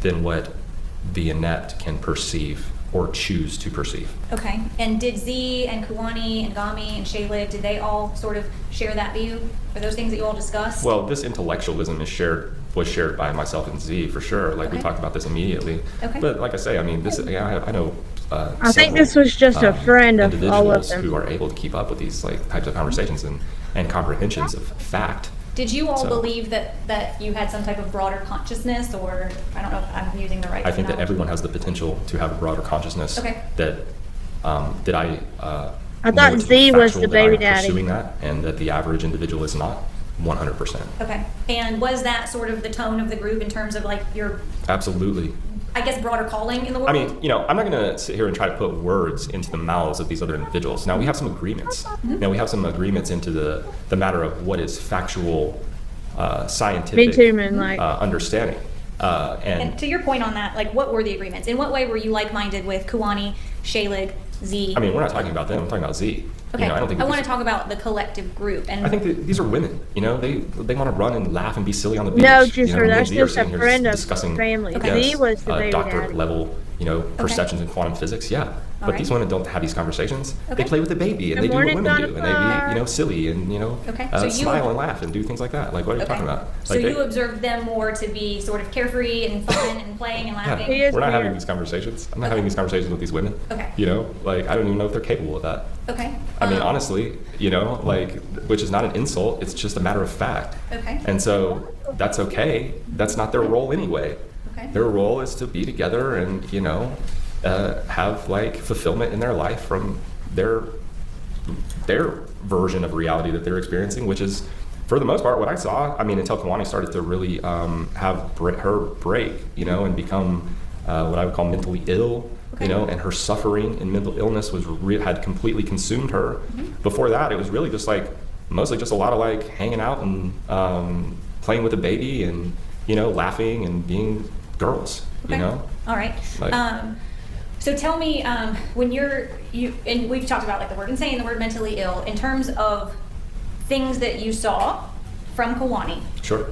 than what the inept can perceive or choose to perceive. Okay. And did Z and Kiwani and Gami and Shaylib, did they all sort of share that view? Are those things that you all discussed? Well, this intellectualism was shared by myself and Z for sure. Like we talked about this immediately. Okay. But like I say, I mean, I know I think this was just a friend of all of individuals them. who are able to keep up with these like types of conversations and comprehensions of fact. Did you all So- believe that you had some type of broader consciousness, or I don't know if I'm using the right I think that terminology. everyone has the potential to have a broader consciousness. Okay. That did I. I thought Z was the baby daddy. Pursuing that, and that the average individual is not 100%. Okay. And was that sort of the tone of the group in terms of like your, Absolutely. I guess, broader calling in the world? I mean, I'm not going to sit here and try to put words into the mouths of these other individuals. Now, we have some agreements. Mm-hmm. Now, we have some agreements into the matter of what is factual, Me scientific too, man. Like, understanding. And to your point on that, like, what were the agreements? In what way were you like-minded with Kuwani, Shalig, Z? I mean, we're not talking about them. I'm talking about Z. Okay. I don't think I that want to these- talk about the collective group. And I think that these are women. They want to run and laugh and be silly on the beach. no, You just know, her. me and That's Z are just a sitting here friend of discussing, family. Okay. Z was the baby doctorate daddy. level, perceptions in quantum physics. Yeah. But right. these women don't have these conversations. Okay. They play with the baby and Good they do what morning, women Donna do, and they be, Clark. silly and Okay. So you- smile and laugh and do things like that. Like, what are you talking about? So Like, you observed them more to be sort of carefree and fun and playing and laughing? He is we're not having weird. these conversations. I'm not having these conversations with these women. Okay. Like I don't even know if they're capable of that. Okay. I mean, Um, honestly, which is not an insult. It's just a matter of fact. Okay. And so that's okay. That's not their role anyway. Okay. Their role is to be together and, have like fulfillment in their life from their version of reality that they're experiencing, which is, for the most part, what I saw. I mean, until Kawani started to really have her break, and become what I would call mentally ill. Okay. And her suffering and mental illness had completely consumed her. Mm-hmm. Before that, it was really just like mostly just a lot of like hanging out and playing with a baby and laughing and being girls. Okay. All right. Like- So tell me, when you and we've talked about like the word insane, the word mentally ill, in terms of things that you saw from Kuwani. Sure.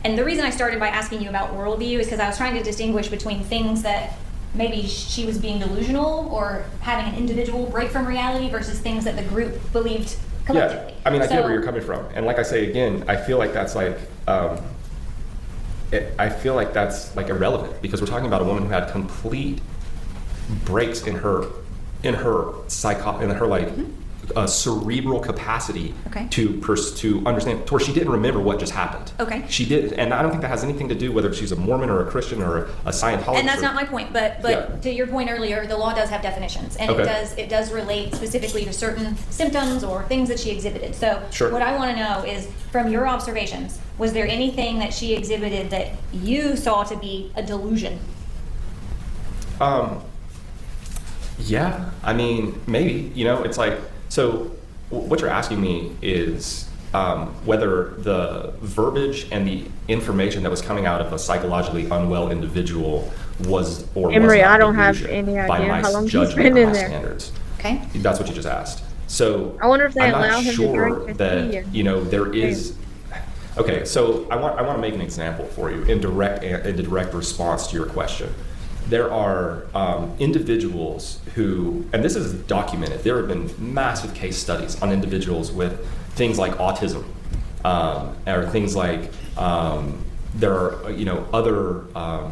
And the reason I started by asking you about worldview is because I was trying to distinguish between things that maybe she was being delusional or having an individual break from reality versus things that the group believed collectively. Yeah, I mean, I get So- where you're coming from, and like I say again, I feel like that's like, I feel like that's like irrelevant because we're talking about a woman who had complete breaks in her like cerebral capacity Okay. to understand, to where she didn't remember what just happened. Okay. She did, and I don't think that has anything to do whether she's a Mormon or a Christian or a Scientologist. And that's or- not my point, but Yeah. to your point earlier, the law does have definitions, and Okay. it does relate specifically to certain symptoms or things that she exhibited. So Sure. what I want to know is, from your observations, was there anything that she exhibited that you saw to be a delusion? Yeah, I mean, maybe, it's like, so what you're asking me is whether the verbiage and the information that was coming out of a psychologically unwell individual was or was Emery, not I don't have delusion any by idea my how long he's judgment been or in my there. standards. Okay. That's what you just asked. So I wonder if they I'm allow not him to sure drink that the tea. there is. Okay, so I want to make an example for you in direct response to your question. There are individuals who, and this is documented. There have been massive case studies on individuals with things like autism, or things like there are other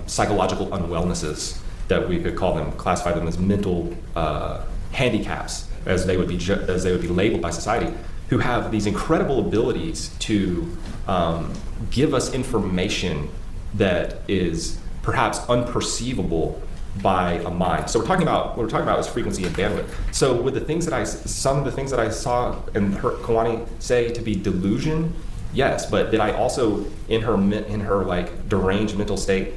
psychological unwellnesses that we could classify them as mental handicaps, as they would be labeled by society, who have these incredible abilities to give us information that is perhaps unperceivable by a mind. So what we're talking about is frequency and bandwidth. So with some of the things that I saw and heard Kawani say to be delusion, yes, but did I also in her like deranged mental state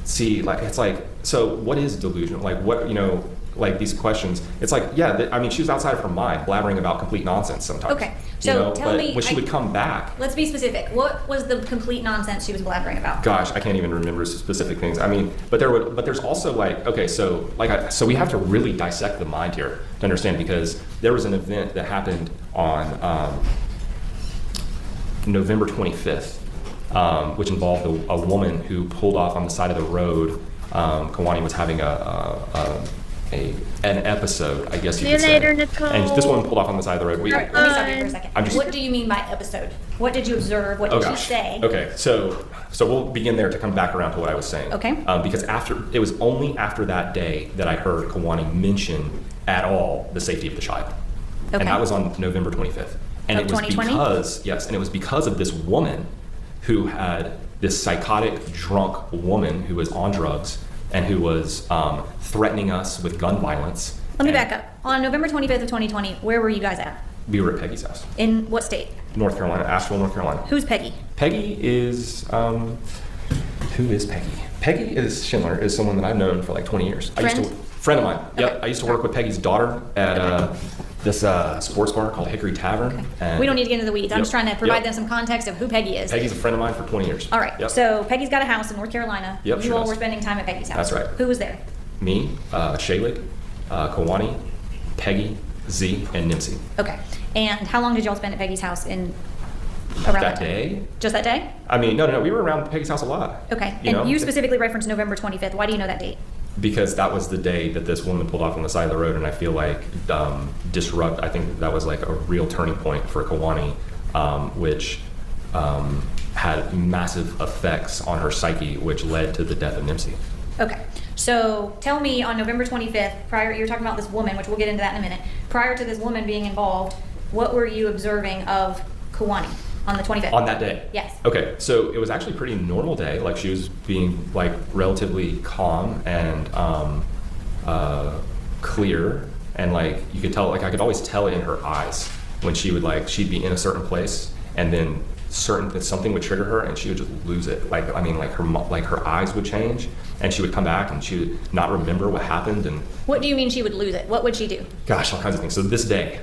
see, like, it's like, so what is delusion? Like, what, like these questions, it's like, yeah, I mean, she was outside of her mind blabbering about complete nonsense sometimes. Okay, so tell but me, when she would come back, Let's be specific. What was the complete nonsense she was blabbering about? gosh, I can't even remember specific things. I mean, but there's also like, okay, so so we have to really dissect the mind here to understand, because there was an event that happened on November 25th, which involved a woman who pulled off on the side of the road. Kawani was having an episode, I guess you See you could say. later, Nicole. And this one pulled off on the side of the road. All right, let me stop you for a second. I'm just- What do you mean by episode? What did you observe? What did she say? Okay, so we'll begin there to come back around to what I was saying. Okay. Because it was only after that day that I heard Kawani mention at all the safety of the child. Okay. And that was on November 25th. And Of it was 2020? and it was because of this woman who had this psychotic, drunk woman who was on drugs and who was threatening us with gun violence. Let me And back up. On November 25th of 2020, where were you guys at? We were at Peggy's house, In what state? North Carolina, Asheville, North Carolina. Who's Peggy? Peggy is, who is Peggy? Peggy is Schindler, is someone that I've known for like 20 years. Friend? Friend of mine. Yep. Okay. I used to work with Peggy's daughter at this sports bar called Hickory Tavern. And We don't need to get into the weeds. I'm Yep. just trying to provide Yep. them some context of who Peggy is. Peggy's a friend of mine for 20 years. All right. Yep. So Peggy's got a house in North Carolina. Yep, she You all does. were spending time at Peggy's house. That's right. Who was there? Me, Shaylik, Kawani, Peggy, Z, and Nimsy. Okay. And how long did y'all spend at Peggy's house in around That time? day? Just that day? I mean, no, we were around Peggy's house a lot. Okay. You know? And you specifically referenced November 25th. Why do you know that date? Because that was the day that this woman pulled off on the side of the road, and I feel like I think that was like a real turning point for Kawani, which had massive effects on her psyche, which led to the death of Nimsy. Okay. So tell me on November 25th, you were talking about this woman, which we'll get into that in a minute. Prior to this woman being involved, what were you observing of Kawani on the 25th? On that day? Yes. Okay, so it was actually a pretty normal day. Like, she was being like relatively calm and clear, and like you could tell, like I could always tell it in her eyes when she would she'd be in a certain place, and then something would trigger her, and she would just lose it. Like, I mean, her eyes would change, and she would come back, and she would not remember what happened. And What do you mean she would lose it? What would she do? gosh, all kinds of things. So this day,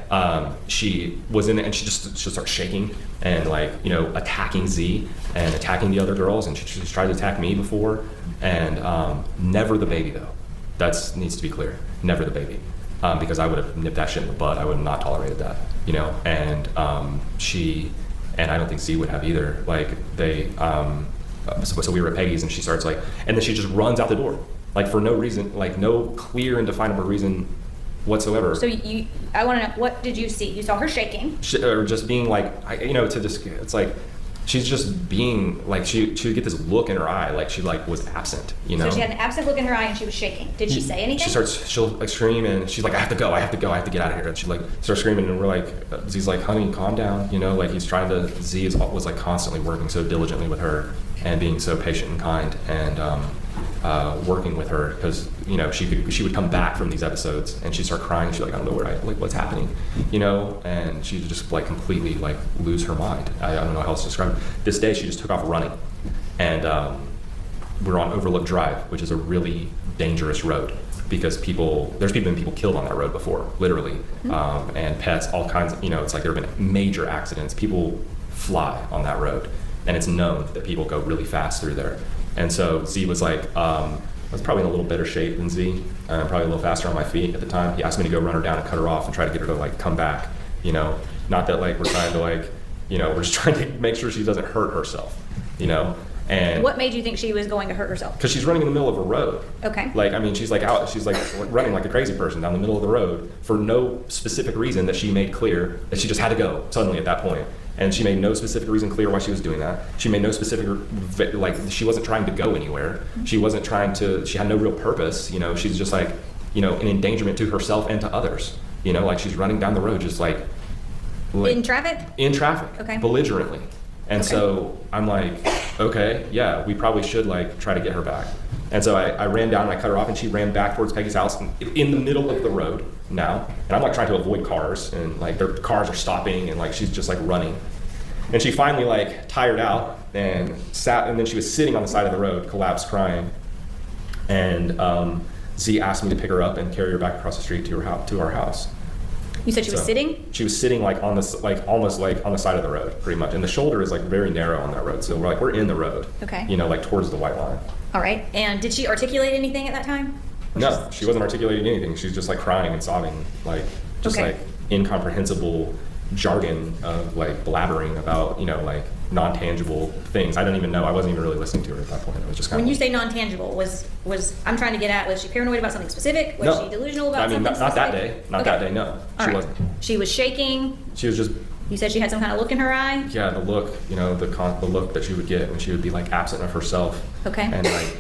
she was in it, and she started shaking and attacking Z and attacking the other girls, and she tried to attack me before, and never the baby though. That needs to be clear. Never the baby, because I would have nipped that shit in the bud. I would have not tolerated that, And and I don't think Z would have either. Like so we were at Peggy's, and she starts and then she just runs out the door, for no reason, no clear and definable reason whatsoever. So I want to know, what did you see? You saw her shaking. Or just being it's like she's just being she would get this look in her eye, she was absent, So she had an absent look in her eye and she was shaking. Did she say anything? She'll scream, and she's like, I have to go, I have to get out of here. And she starts screaming, and we're Z's honey, calm down, he's trying to, Z was constantly working so diligently with her and being so patient and kind, and working with her, because she would come back from these episodes and she'd start crying. She's like, I don't know what's happening, and she'd just completely lose her mind. I don't know how else to describe it. This day she just took off running, and we're on Overlook Drive, which is a really dangerous road, because there's been people killed on that road before, literally, and pets, all kinds of, it's there have been major accidents. People fly on that road, and it's known that people go really fast through there. And so Z was I was probably in a little better shape than Z, probably a little faster on my feet at the time. He asked me to go run her down and cut her off and try to get her to come back, not that we're trying to we're just trying to make sure she doesn't hurt herself, and What made you think she was going to hurt herself? because she's running in the middle of a road. Okay. She's running like a crazy person down the middle of the road for no specific reason that she made clear, that she just had to go suddenly at that point. And she made no specific reason clear why she was doing that. She made no specific, she wasn't trying to go anywhere. She wasn't trying to, she had no real purpose, she's just an endangerment to herself and to others. She's running down the road just In traffic? in traffic, Okay. belligerently. And so I'm okay, yeah, we probably should try to get her back. And so I ran down and I cut her off, and she ran back towards Peggy's house in the middle of the road now. And I'm trying to avoid cars, and their cars are stopping, and she's just running. And she finally tired out and sat, and then she was sitting on the side of the road, collapsed, crying. And Z asked me to pick her up and carry her back across the street to our house. You said she was So, sitting? She was sitting on this, almost on the side of the road, pretty much. And the shoulder is very narrow on that road, so we're in the road. Okay. Towards the white line. All right. And did she articulate anything at that time? No, she wasn't articulating anything. She's just crying and sobbing, Okay. incomprehensible jargon of blabbering about, non-tangible things. I don't even know. I wasn't even really listening to her at that point. It was just kind When of you say non-tangible, was I'm trying to get at, was she paranoid about something specific? Was No. she delusional about I mean, something not that specific? day. Not Okay. that day, no. All She right. wasn't. She was shaking. She was just, You said she had some kind of look in her eye. yeah, the look, you know, the look that she would get when she would be like absent of herself. Okay. And like,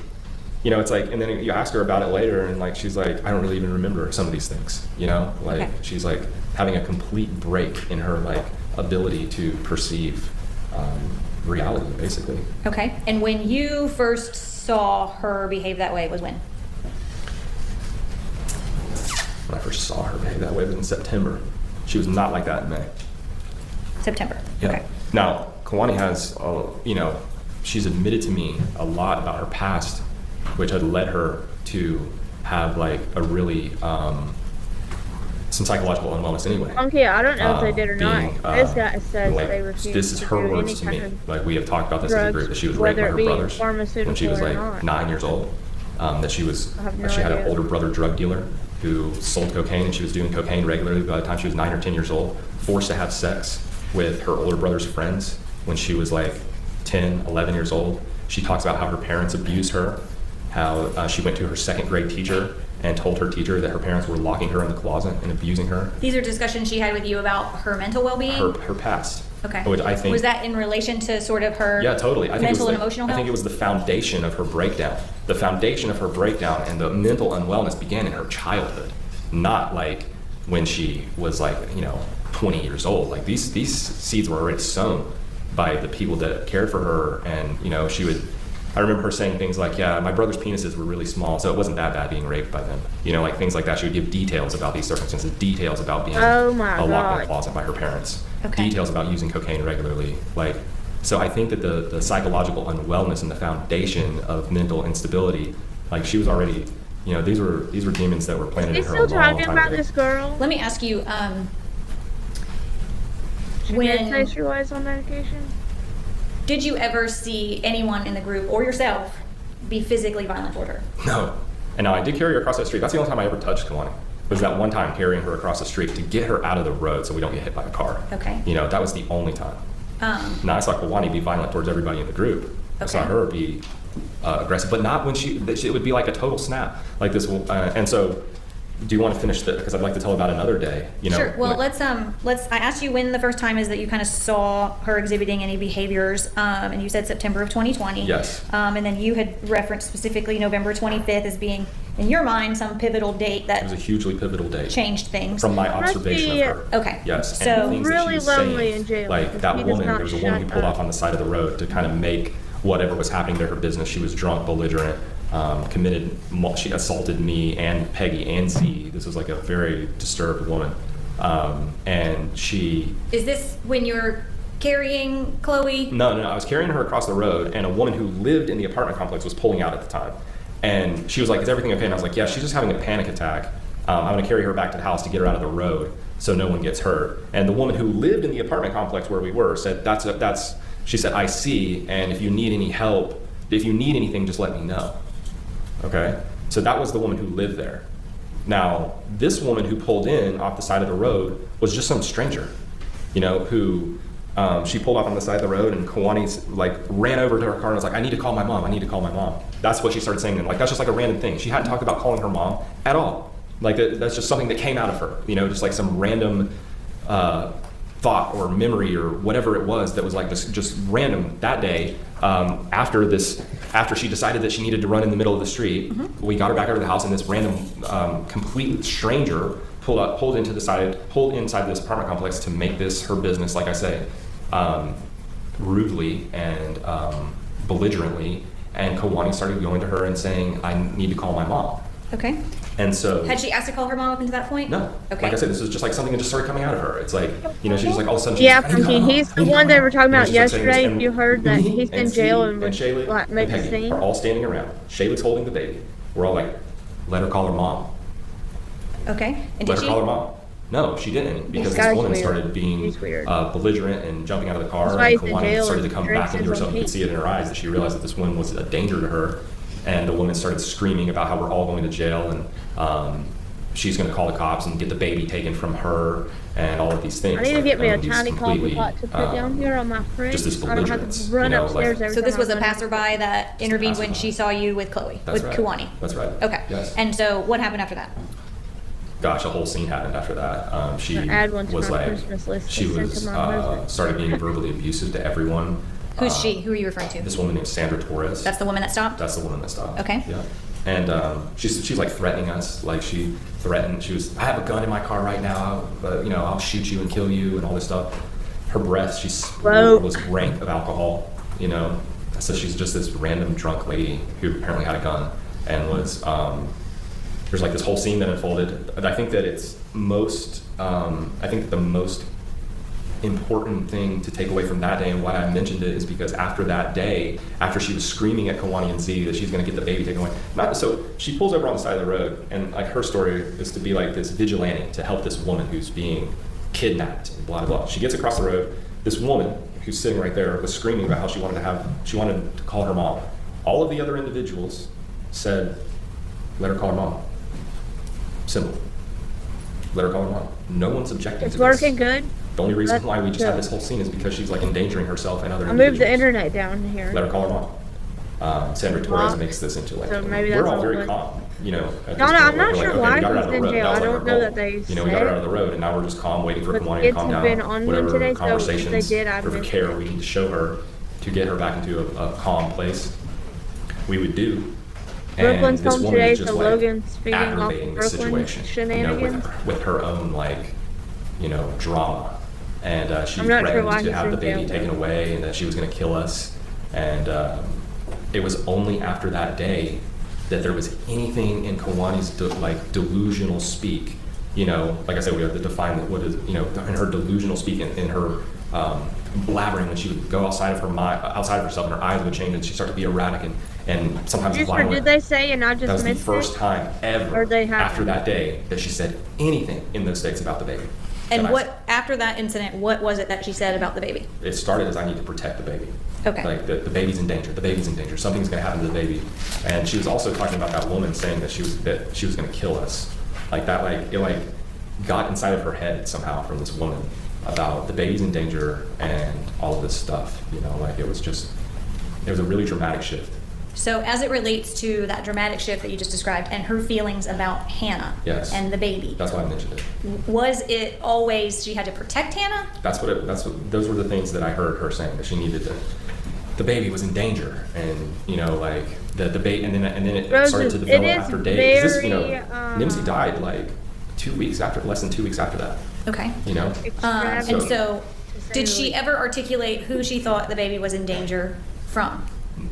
you know, it's like, and then you ask her about it later, and like, she's like, I don't really even remember some of these things, you know? Like, Okay. she's like having a complete break in her like ability to perceive reality, basically. Okay. And when you first saw her behave that way was when? When I first saw her behave that way was in September. She was not like that in May. September. Yeah. Okay. Now, Kawani has, you know, she's admitted to me a lot about her past, which had led her to have like a really, some psychological unwellness anyway. Okay, I don't know if they did or Being, not. This guy says like, they refused this is to her do words any to me. kind of Like, we have talked about this as a drugs, group, that she was raped by whether her it be brothers when she was pharmaceutical or like not. 9 years old. That she was, I have no she had an idea. older brother drug dealer who sold cocaine, and she was doing cocaine regularly by the time she was 9 or 10 years old, forced to have sex with her older brother's friends when she was like 10, 11 years old. She talks about how her parents abused her, how she went to her second grade teacher and told her teacher that her parents were locking her in the closet and abusing her. These are discussions she had with you about her mental well-being? Her past. Okay. Which I think, was that in relation to sort of her yeah, totally. I think mental it was and emotional I think it health? was the foundation of her breakdown. The foundation of her breakdown and the mental unwellness began in her childhood, not like when she was like, you know, 20 years old. Like these seeds were already sown by the people that cared for her, and you know, she would. I remember her saying things like, yeah, my brother's penises were really small, so it wasn't that bad being raped by them. You know, like things like that. She would give details about these circumstances, details about being Oh my locked in God. a closet by her parents, Okay. details about using cocaine regularly. Like, so I think that the psychological unwellness and the foundation of mental instability, like she was already, you know, these were demons that were planted He's in her a still long talking time about ago. this girl. Let me ask you, She when- did say she was on medication. did you ever see anyone in the group or yourself be physically violent toward her? No. And now I did carry her across that street. That's the only time I ever touched Kalani. Was that one time carrying her across the street to get her out of the road so we don't get hit by a car. Okay. You know, that was the only time. Now I saw Kalani be violent towards everybody in the group. I saw Okay. her be aggressive, but not when it would be like a total snap. Like this, and so, do you want to finish because I'd like to tell about another day. You know, Sure. Well, when- let's. I asked you when the first time is that you kind of saw her exhibiting any behaviors, and you said September of 2020. Yes. And then you had referenced specifically November 25th as being, in your mind, some pivotal date It was a that hugely pivotal day. changed things. From my Must observation be- of her. Okay. Yes. So- and the things that she Really was lonely saying, in jail like because that he does woman, not there was a woman who shut pulled up. off on the side of the road to kind of make whatever was happening to her business. She was drunk, belligerent, she assaulted me and Peggy and Z. This was like a very disturbed woman. And she, Is this when you're carrying Chloe? no, I was carrying her across the road, and a woman who lived in the apartment complex was pulling out at the time. And she was like, is everything okay? And I was like, yeah, she's just having a panic attack. I'm going to carry her back to the house to get her out of the road so no one gets hurt. And the woman who lived in the apartment complex where we were said, she said, I see, and if you need any help, if you need anything, just let me know. Okay? So that was the woman who lived there. Now, this woman who pulled in off the side of the road was just some stranger, you know, who she pulled off on the side of the road, and Kawani like ran over to her car and was like, I need to call my mom. I need to call my mom. That's what she started saying. And like, that's just like a random thing. She hadn't talked about calling her mom at all. Like that's just something that came out of her, you know, just like some random thought or memory or whatever it was that was like just random that day. After she decided that she needed to run in the middle of the street, we got her back out of the house, and this random, complete stranger pulled inside this apartment complex to make this her business, like I say, rudely and belligerently. And Kawani started going to her and saying, I need to call my mom. Okay. And so, Had she asked to call her mom up until that point? no, Okay. like I said, this was just like something that just started coming out of her. It's like, you know, she just like all of a sudden. Yeah, she's like, I need to call Funky, my he's mom. the I need to one call they my were mom. talking And about she started saying this, yesterday. and You heard that me he's in and jail Z and would, Shaylee like, make and a Peggy scene. are all standing around. Shaylee's holding the baby. We're all like, let her call her mom. Okay. And Let did her she? call her mom. No, she didn't, because guy's this woman weird. started being He's weird. belligerent and jumping out of the car, That's why and he's in Kawani jail started to and come drinks back into his own herself. You could heat. see it in her eyes that she realized that this woman was a danger to her, and the woman started screaming about how we're all going to jail, and she's going to call the cops and get the baby taken from her and all of these things. I need to Like, get me a these tiny coffee completely, pot to put down here on my fridge. just this I don't have belligerence, to run you know, like- upstairs every So this time was I a run. passerby that intervened when passerby. she saw you with Chloe, That's with right. Kuwani? That's right. Okay. Yes. And so what happened after that? Gosh, a whole scene happened after that. She I'll add one to was my like, Christmas list she to send was to my husband. started being verbally abusive to everyone. Who's she? Who are you referring to? This woman named Sandra Torres. That's the woman that stopped? That's the woman that stopped. Okay. Yeah. And she's like threatening us. Like she threatened. She was, I have a gun in my car right now, but you know, I'll shoot you and kill you and all this stuff. Her breath, she Whoa. was rank of alcohol. You know, so she's just this random drunk lady who apparently had a gun and was. There's like this whole scene that unfolded. And I think that it's most. I think that the most important thing to take away from that day and why I mentioned it is because after that day, after she was screaming at Kuwani and Z that she's going to get the baby taken away, so she pulls over on the side of the road, and like her story is to be like this vigilante to help this woman who's being kidnapped and blah blah blah. She gets across the road. This woman who's sitting right there was screaming about how she wanted to call her mom. All of the other individuals said, "Let her call her mom." Simple. Let her call her mom. No one's objecting It's to this. working good. The only reason That's why we just good. have this whole scene is because she's like endangering herself and other I individuals. moved the internet down here. Let her call her mom. Sandra Torres Mom. makes this into like, So maybe we're that's all all very it was. calm, you know. at No, this no, point. I'm not We're sure like, why okay, we got her out of he's the in road. jail. That was I like don't our know goal. that they You know, we got her said. out of the road, and now we're just calm, waiting for But Kumani to kids calm have down. been on one Whatever today, so if they conversations, did, I whatever missed care it. we need to show her to get her back into a calm place, we would do. And Brooklyn's this home woman today, is just so like Logan's feeding off aggravating the Brooklyn's situation, you know, shenanigans. with her own like, you know, drama. And she I'm not sure threatened why to he's have in the baby jail, taken though. away and that she was going to kill us. And it was only after that day that there was anything in Kawani's delusional speak. You know, like I said, we have to define what is, you know, in her delusional speak, in her blabbering, when she would go outside of her mind, outside of herself, and her eyes would change, and she'd start to be erratic and sometimes Just, or violent. did they say and I just That was the missed first it? time ever Or they haven't? after that day that she said anything in those states about the baby. And I- what, after that incident, what was it that she said about the baby? It started as I need to protect the baby. Okay. Like the baby's in danger. The baby's in danger. Something's going to happen to the baby. And she was also talking about that woman saying that she was going to kill us. Like that. Like it like got inside of her head somehow from this woman about the baby's in danger and all of this stuff. You know, like it was a really dramatic shift. So as it relates to that dramatic shift that you just described and her feelings about Hannah Yes. and the baby, That's why I mentioned it. was it always she had to protect Hannah? Those were the things that I heard her saying, that she needed to. The baby was in danger, and you know, like the baby, and then it Rose, started to it develop is after days. 'Cause this, you know, very, Nimsy died like less than 2 weeks after that. Okay. You know, And So- so, say did the she least. ever articulate who she thought the baby was in danger from?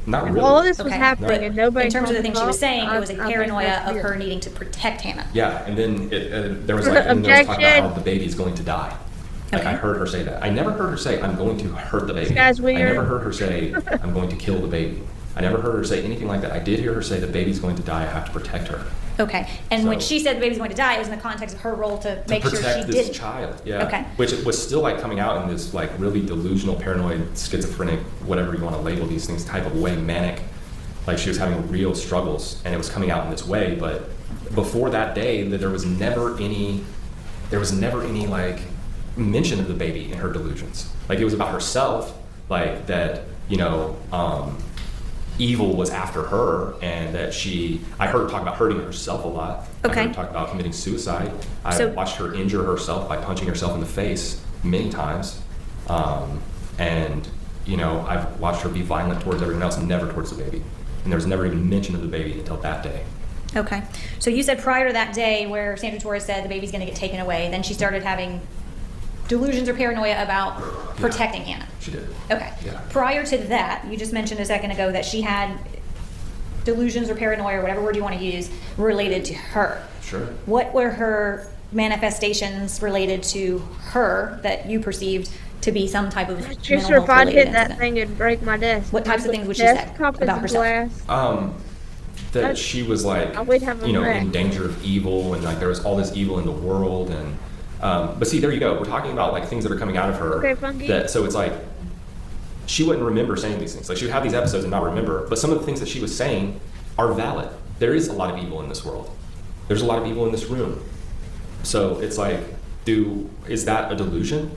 not really. All this was Okay. happening But and nobody in terms of the told things she was us. saying, it was a I think paranoia that's of weird. her needing to protect Hannah. Yeah, and then there was like, and then there was talk about Objection. how the baby's going to die. Like Okay. I heard her say that. I never heard her say, "I'm going to hurt the baby." This guy's I weird. never heard her say, "I'm going to kill the baby." I never heard her say anything like that. I did hear her say, "The baby's going to die. I have to protect her." Okay. And when So- she said the baby's going to die, it was in the context of her role to make to sure protect she this didn't. child. Yeah. Okay. Which was still like coming out in this like really delusional, paranoid, schizophrenic, whatever you want to label these things, type of way, manic. Like she was having real struggles, and it was coming out in this way. But before that day, there was never any like mention of the baby in her delusions. Like it was about herself, like that, you know, evil was after her, and that I heard her talk about hurting herself a lot. I Okay. heard her talk about committing suicide. I So- watched her injure herself by punching herself in the face many times. And, you know, I've watched her be violent towards everyone else, never towards the baby. And there was never even mention of the baby until that day. Okay. So you said prior to that day where Sandra Torres said the baby's going to get taken away, then she started having delusions or paranoia about protecting Hannah. She did. Okay. Yeah. Prior to that, you just mentioned a second ago that she had delusions or paranoia, or whatever word you want to use, related to her. Sure. What were her manifestations related to her that you perceived to be some type of Just mental if health I'd related hit that incident? thing and break my desk. What types of things would she Desk say cup is about herself? glass. That she was like, we'd have a you know, wreck. in danger of evil, and like there was all this evil in the world, and but see, there you go. We're talking about like things that are coming out of her. Okay, Funky. So it's like she wouldn't remember saying these things. Like she would have these episodes and not remember. But some of the things that she was saying are valid. There is a lot of evil in this world. There's a lot of evil in this room. So it's like, is that a delusion?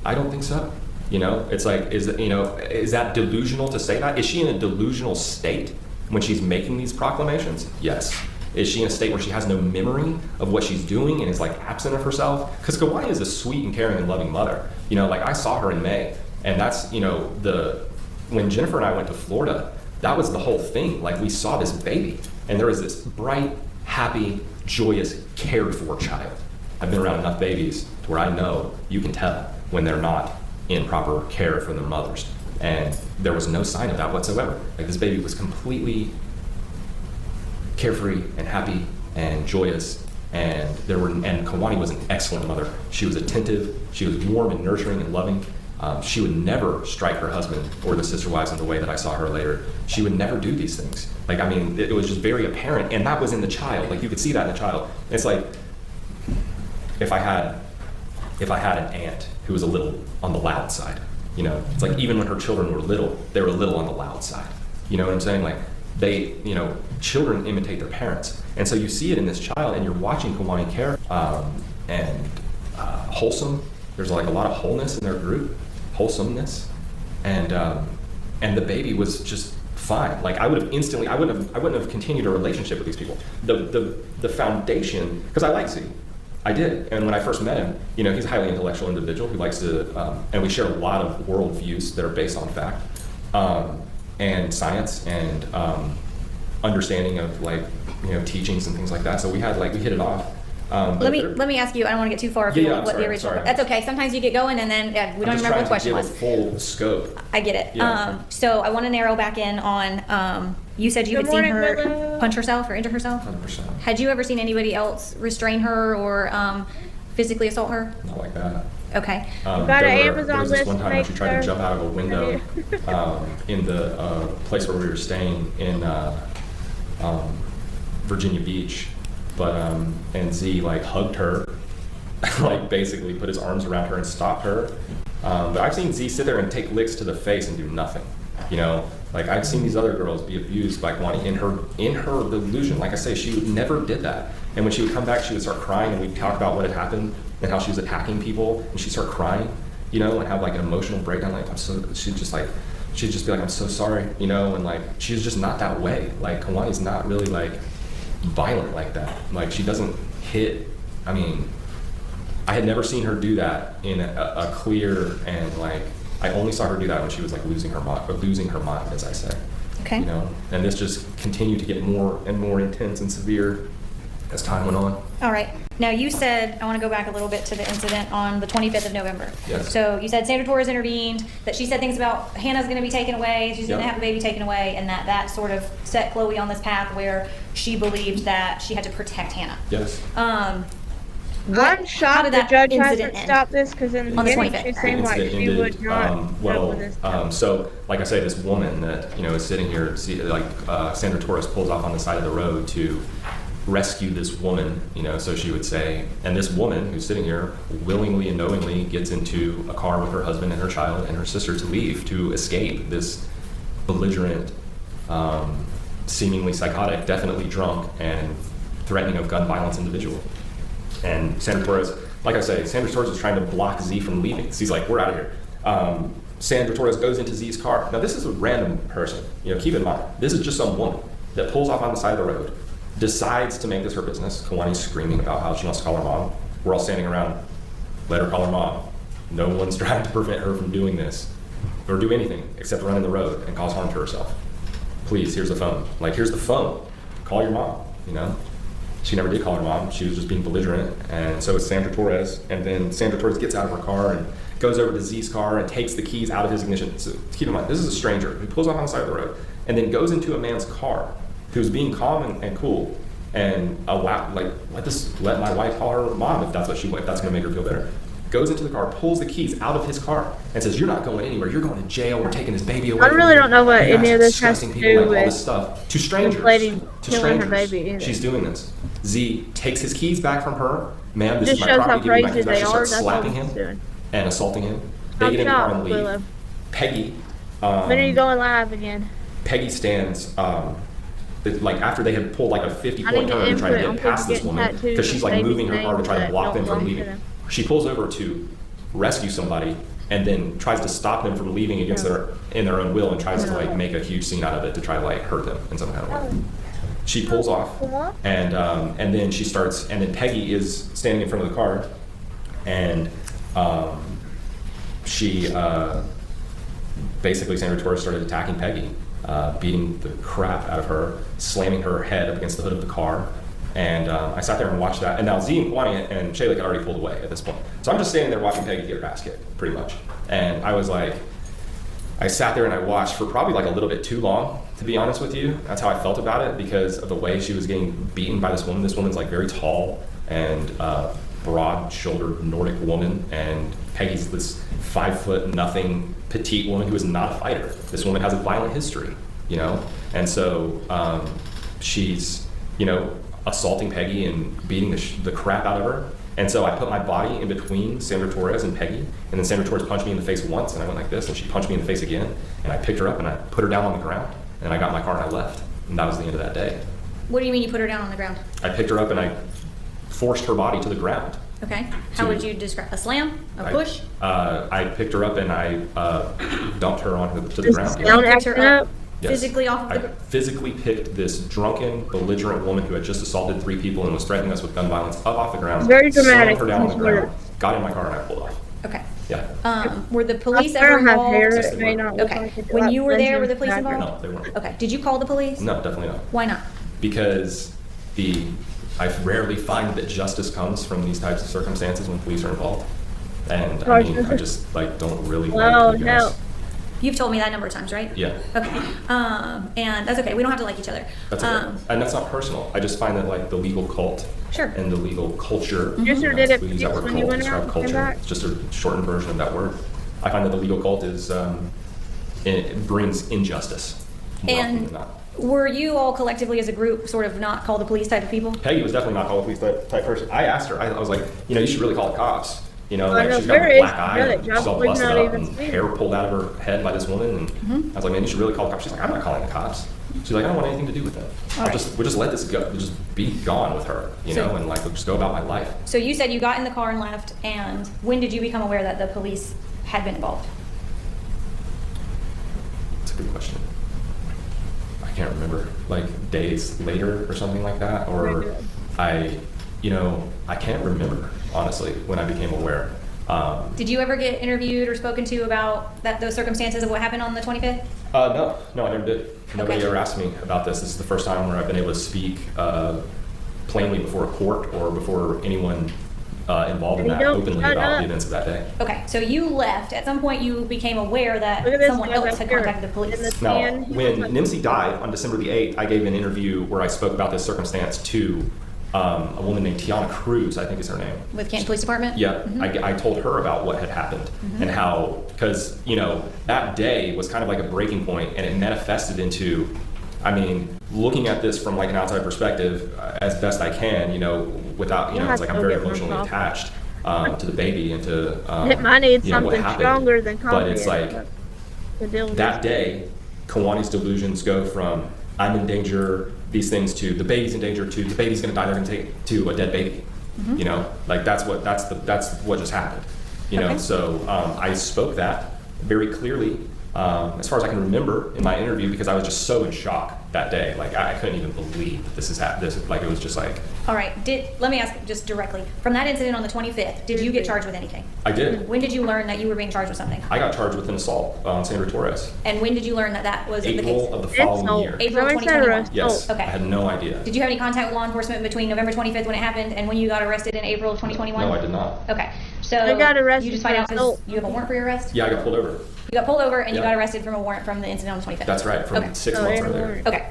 I don't think so. You know, it's like, is that delusional to say that? Is she in a delusional state when she's making these proclamations? Yes. Is she in a state where she has no memory of what she's doing and is like absent of herself? Because Kawani is a sweet and caring and loving mother. You know, like I saw her in May, and that's, you know, when Jennifer and I went to Florida, that was the whole thing. Like we saw this baby, and there was this bright, happy, joyous, cared for child. I've been around enough babies to where I know you can tell when they're not in proper care from their mothers. And there was no sign of that whatsoever. Like this baby was completely carefree and happy and joyous, and Kawani was an excellent mother. She was attentive, she was warm and nurturing and loving. She would never strike her husband or the sister wives in the way that I saw her later. She would never do these things. Like, I mean, it was just very apparent, and that was in the child. Like, you could see that in the child. It's like, if I had an aunt who was a little on the loud side, you know, it's like even when her children were little, they were a little on the loud side. You know what I'm saying? Like, children imitate their parents. And so you see it in this child, and you're watching Kawani care, wholesome. There's like a lot of wholeness in their group, wholesomeness. And the baby was just fine. Like I wouldn't have continued a relationship with these people. The foundation, because I like Z. I did. And when I first met him, you know, he's a highly intellectual individual who likes to, and we share a lot of worldviews that are based on fact. And science and understanding of like, you know, teachings and things like that. So we hit it off. Let me ask you. I don't want to get too far afield of what the original. Sorry. That's okay. Sometimes you get going and then we don't even remember what the question was. I'm just trying to give a full scope. I get it. Yeah. So I want to narrow back in on. You said you had seen her punch herself or injure herself. 100%. Had you ever seen anybody else restrain her or physically assault her? Not like that. Okay. Got an Amazon there was this list one to time when make she tried to jump out of a window in the place where we were staying in Virginia Beach, but and Z like hugged her, like basically put his arms around her and stopped her. But I've seen Z sit there and take licks to the face and do nothing. You know, like I've seen these other girls be abused by Kawani in her delusion. Like I say, she never did that. And when she would come back, she would start crying, and we'd talk about what had happened and how she was attacking people, and she'd start crying, you know, and have like an emotional breakdown. Like she'd just be like, I'm so sorry, you know, and like she's just not that way. Like Kawani's not really like violent like that. Like she doesn't hit. I mean, I had never seen her do that in a clear, and like I only saw her do that when she was like losing her mind, as I say. Okay. You know, and this just continued to get more and more intense and severe as time went on. All right. Now you said, I want to go back a little bit to the incident on the 25th of November. Yes. So you said Sandra Torres intervened, that she said things about Hannah's going to be taken away, she's going to Yep. have a baby taken away, and that sort of set Chloe on this path where she believed that she had to protect Hannah. Yes. One how shot, did the that judge incident hasn't end? stopped this because in the On the beginning 25th. she seemed like Incident she ended, would not go with this. so like I say, this woman that, you know, is sitting here, Sandra Torres pulls off on the side of the road to rescue this woman, you know, so she would say, and this woman who's sitting here willingly and knowingly gets into a car with her husband and her child and her sister to leave, to escape this belligerent, seemingly psychotic, definitely drunk, and threatening of gun violence individual. And Sandra Torres, like I say, Sandra Torres is trying to block Z from leaving. He's like, we're out of here. Sandra Torres goes into Z's car. Now this is a random person, you know, keep in mind, this is just some woman that pulls off on the side of the road, decides to make this her business. Kawani's screaming about how she wants to call her mom. We're all standing around, let her call her mom. No one's trying to prevent her from doing this or do anything except run in the road and cause harm to herself. Please, here's the phone. Like, here's the phone. Call your mom, you know? She never did call her mom. She was just being belligerent, and so is Sandra Torres. And then Sandra Torres gets out of her car and goes over to Z's car and takes the keys out of his ignition. So keep in mind, this is a stranger who pulls off on the side of the road and then goes into a man's car who's being calm and cool and let my wife call her mom if that's going to make her feel better. Goes into the car, pulls the keys out of his car, and says, "You're not going anywhere. You're going to jail. We're taking this baby away." I really don't know what You any guys of this has disgusting to people, do like, all with this stuff to strangers. lady To killing her strangers. baby either. She's doing this. Z takes his keys back from her. Ma'am, this Just is my shows how property. Give me my crazy keys back. they She are. starts That's all slapping he's him doing. and assaulting him. They I'm get in the car shocked, and leave. Willow. Peggy. When are you going live again? Peggy stands like after they had pulled like a I 50-point need to turn to try to input on get past people this getting woman tattoos because she's with like babies' moving her car to names try to that block them don't from belong to leaving. them. She pulls over to rescue somebody and then tries to stop them from leaving against in their own will and tries to like make a huge scene out of it to try to like hurt them in some kind of way. She pulls off and then she starts, and then Peggy is standing in front of the car, and she basically, Sandra Torres started attacking Peggy, beating the crap out of her, slamming her head up against the hood of the car. And I sat there and watched that. And now Z and Kwani and Shayla had already pulled away at this point. So I'm just standing there watching Peggy get her ass kicked, pretty much. And I was like, I sat there and I watched for probably like a little bit too long, to be honest with you. That's how I felt about it because of the way she was getting beaten by this woman. This woman's like very tall and broad-shouldered Nordic woman, and Peggy's this 5'0" petite woman who is not a fighter. This woman has a violent history, you know? And so she's, you know, assaulting Peggy and beating the crap out of her. And so I put my body in between Sandra Torres and Peggy, and then Sandra Torres punched me in the face once, and I went like this, and she punched me in the face again, and I picked her up and I put her down on the ground, and I got in my car and I left. And that was the end of that day. What do you mean you put her down on the ground? I picked her up and I forced her body to the ground. Okay. How would you describe a slam? A push? I picked her up and I dumped her onto the Does ground. the sound Picked her acting up? up? Yes. Physically off of I the physically picked this drunken, belligerent woman who had just assaulted 3 people and was threatening us with gun violence up off the ground. Very dramatic, Slammed her down on the these ground, words. got in my car and I pulled off. Okay. Yeah. Were the I police swear ever I have hair. involved? It may not look Okay. like it. When you were there, were the police Background. involved? No, they weren't. Okay. Did you call the police? No, definitely not. Why not? Because I rarely find that justice comes from these types of circumstances when police are involved. And I mean, I just like don't really Well, like you guys. no. You've told me that a number of times, right? Yeah. Okay. And that's okay. We don't have to like each other. That's okay. And that's not personal. I just find that like the legal cult Sure. and the legal culture. Sister you know, did it we use that word when you cult to went out describe and came culture. back? It's just a shortened version of that word. I find that the legal cult is it brings injustice more often And than not. were you all collectively as a group sort of not call the police type of people? Peggy was definitely not called a police type person. I asked her. I was like, you know, you should really call the cops. You know, I like know, she's got a there is, black eye yeah, and that she's all job was busted not up even and fair. hair pulled out of her head by this woman. And I was like, man, you should really call the cops. She's like, I'm not calling the cops. She's like, I don't want anything to do with them. We'll just let this go. We'll just be gone with her, you So- know, and like we'll just go about my life. So you said you got in the car and left, and when did you become aware that the police had been involved? That's a good question. I can't remember, like days later or something like that, or I can't remember honestly when I became aware. Did you ever get interviewed or spoken to about those circumstances of what happened on the 25th? No, I never did. Nobody Okay. ever asked me about this. This is the first time where I've been able to speak plainly before a court or before anyone involved in You that don't openly shut about up. the events of that day. Okay, so you left. At some point, you became aware that Look at this someone guy else back had here. contacted the police. In the Now, tan, he when looks like- Nimsy died on December the 8th, I gave an interview where I spoke about this circumstance to a woman named Tiana Cruz, I think is her name. With Canton Police Department? Yeah, I told her about what had happened and how, because, you know, that day was kind of like a breaking point and it manifested into, I mean, looking at this from like an outside perspective as best I can, you know, without, you know, it's like I'm very emotionally attached to the baby and to, It might need you know, what something happened. stronger than coffee. But it's like, to deal with that this. day, Kawani's delusions go from I'm in danger, these things, to the baby's in danger, to the baby's gonna die, they're gonna take to a dead baby. You know, like that's what just happened. You know, Okay. so I spoke that very clearly as far as I can remember in my interview because I was just so in shock that day. Like I couldn't even believe that this is happening. Like it was just like All right, let me ask just directly. From that incident on the 25th, did you get charged with anything? I did. When did you learn that you were being charged with something? I got charged with an assault on Sandra Torres. And when did you learn that that was the case? April of the following Insult. year. April Someone said 2021. arrest. Yes, Okay. I had no idea. Did you have any contact with law enforcement between November 25th when it happened and when you got arrested in April of 2021? No, I did not. Okay, so I got arrested you just find for out because assault. you have a warrant for your arrest? Yeah, I got pulled over. You got pulled over and you Yeah. got arrested from a warrant from the incident on the 25th? That's right, from Okay. 6 Oh, months yeah, earlier. warrant. Okay,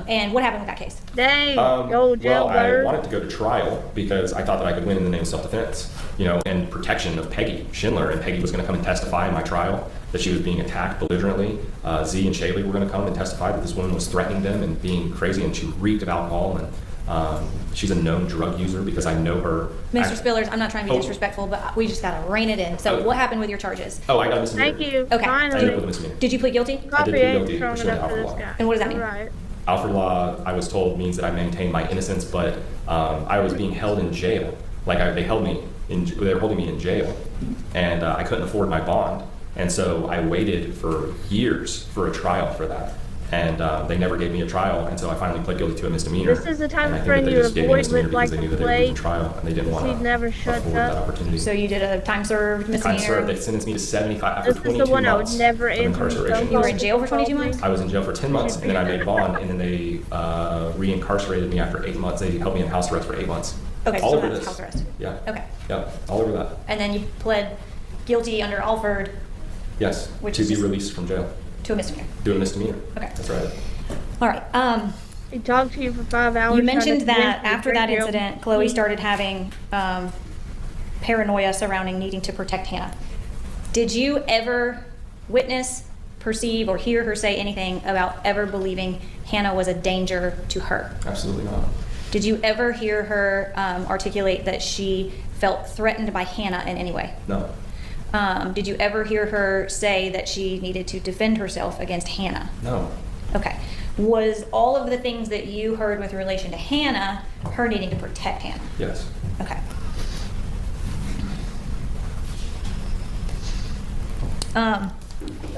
and what happened with that case? Dang, go jail Well, I bird. wanted to go to trial because I thought that I could win in the name of self-defense, you know, and protection of Peggy Schindler. And Peggy was going to come and testify in my trial that she was being attacked belligerently. Z and Shaylee were going to come and testify that this woman was threatening them and being crazy, and she reeked of alcohol. And she's a known drug user because I know her. Mr. Spillers, I'm not trying to be Oh. disrespectful, but we just gotta rein it in. So Oh. what happened with your charges? Oh, I got a misdemeanor. Thank you. Okay. I ended up with a Finally. misdemeanor. Did you plead guilty? Coffee plead ain't guilty strong pursuant to enough for this alcohol law. guy. And what does that mean? Right. Alfred law, I was told, means that I maintain my innocence, but I was being held in jail. Like they were holding me in jail, and I couldn't afford my bond, and so I waited for years for a trial for that, and they never gave me a trial, and so I finally pled guilty to a misdemeanor. This is the type and I of think that friend they you just gave me a avoid misdemeanor with, like, because they knew the that they were losing plague, trial, and they didn't want he'd never shut afford that up. opportunity. So you did a time served Time misdemeanor? served, they sentenced me to 75 after This is 22 the one I would months never of answer. incarceration. You were in jail for 22 months? I was in jail for 10 months, and then I made bond, and then they re-incarcerated me after 8 months. They held me in house arrest for 8 months. Okay, All so over that's this. house arrest. Yeah. Okay. Yeah, all over that. And then you pled guilty under Alford Yes, Which to is be just- released from jail. to a misdemeanor. Do a misdemeanor. Okay. That's right. All right. He talked to you for 5 hours. You trying to mentioned that convince you to after that drink your- incident, Chloe started having paranoia surrounding needing to protect Hannah. Did you ever witness, perceive, or hear her say anything about ever believing Hannah was a danger to her? Absolutely not. Did you ever hear her articulate that she felt threatened by Hannah in any way? No. Did you ever hear her say that she needed to defend herself against Hannah? No. Okay. Was all of the things that you heard with relation to Hannah her needing to protect Hannah? Yes. Okay.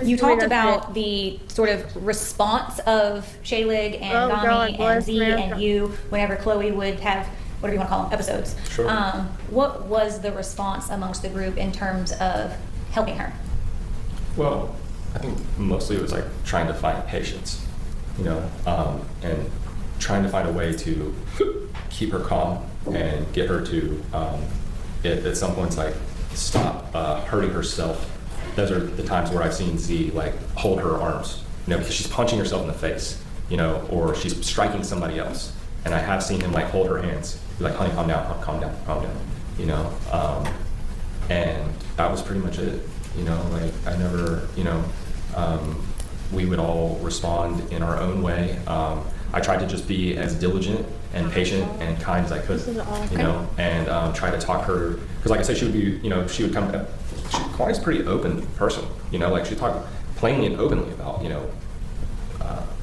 You talked about the sort of response of Shaylig and Oh, Gami God and bless Z America. and you whenever Chloe would have, whatever you want to call them, episodes. Sure. What was the response amongst the group in terms of helping her? Well, I think mostly it was like trying to find patience, and trying to find a way to keep her calm and get her to, at some points, like stop hurting herself. Those are the times where I've seen Z like hold her arms, because she's punching herself in the face, or she's striking somebody else. And I have seen him like hold her hands, be like, honey, calm down, calm down, calm down, and that was pretty much it. Like I never, we would all respond in our own way. I tried to just be as diligent and patient and kind as I could, and try to talk her, because like I said, she would be, she would come, Chloe's a pretty open person, like she talked plainly and openly about,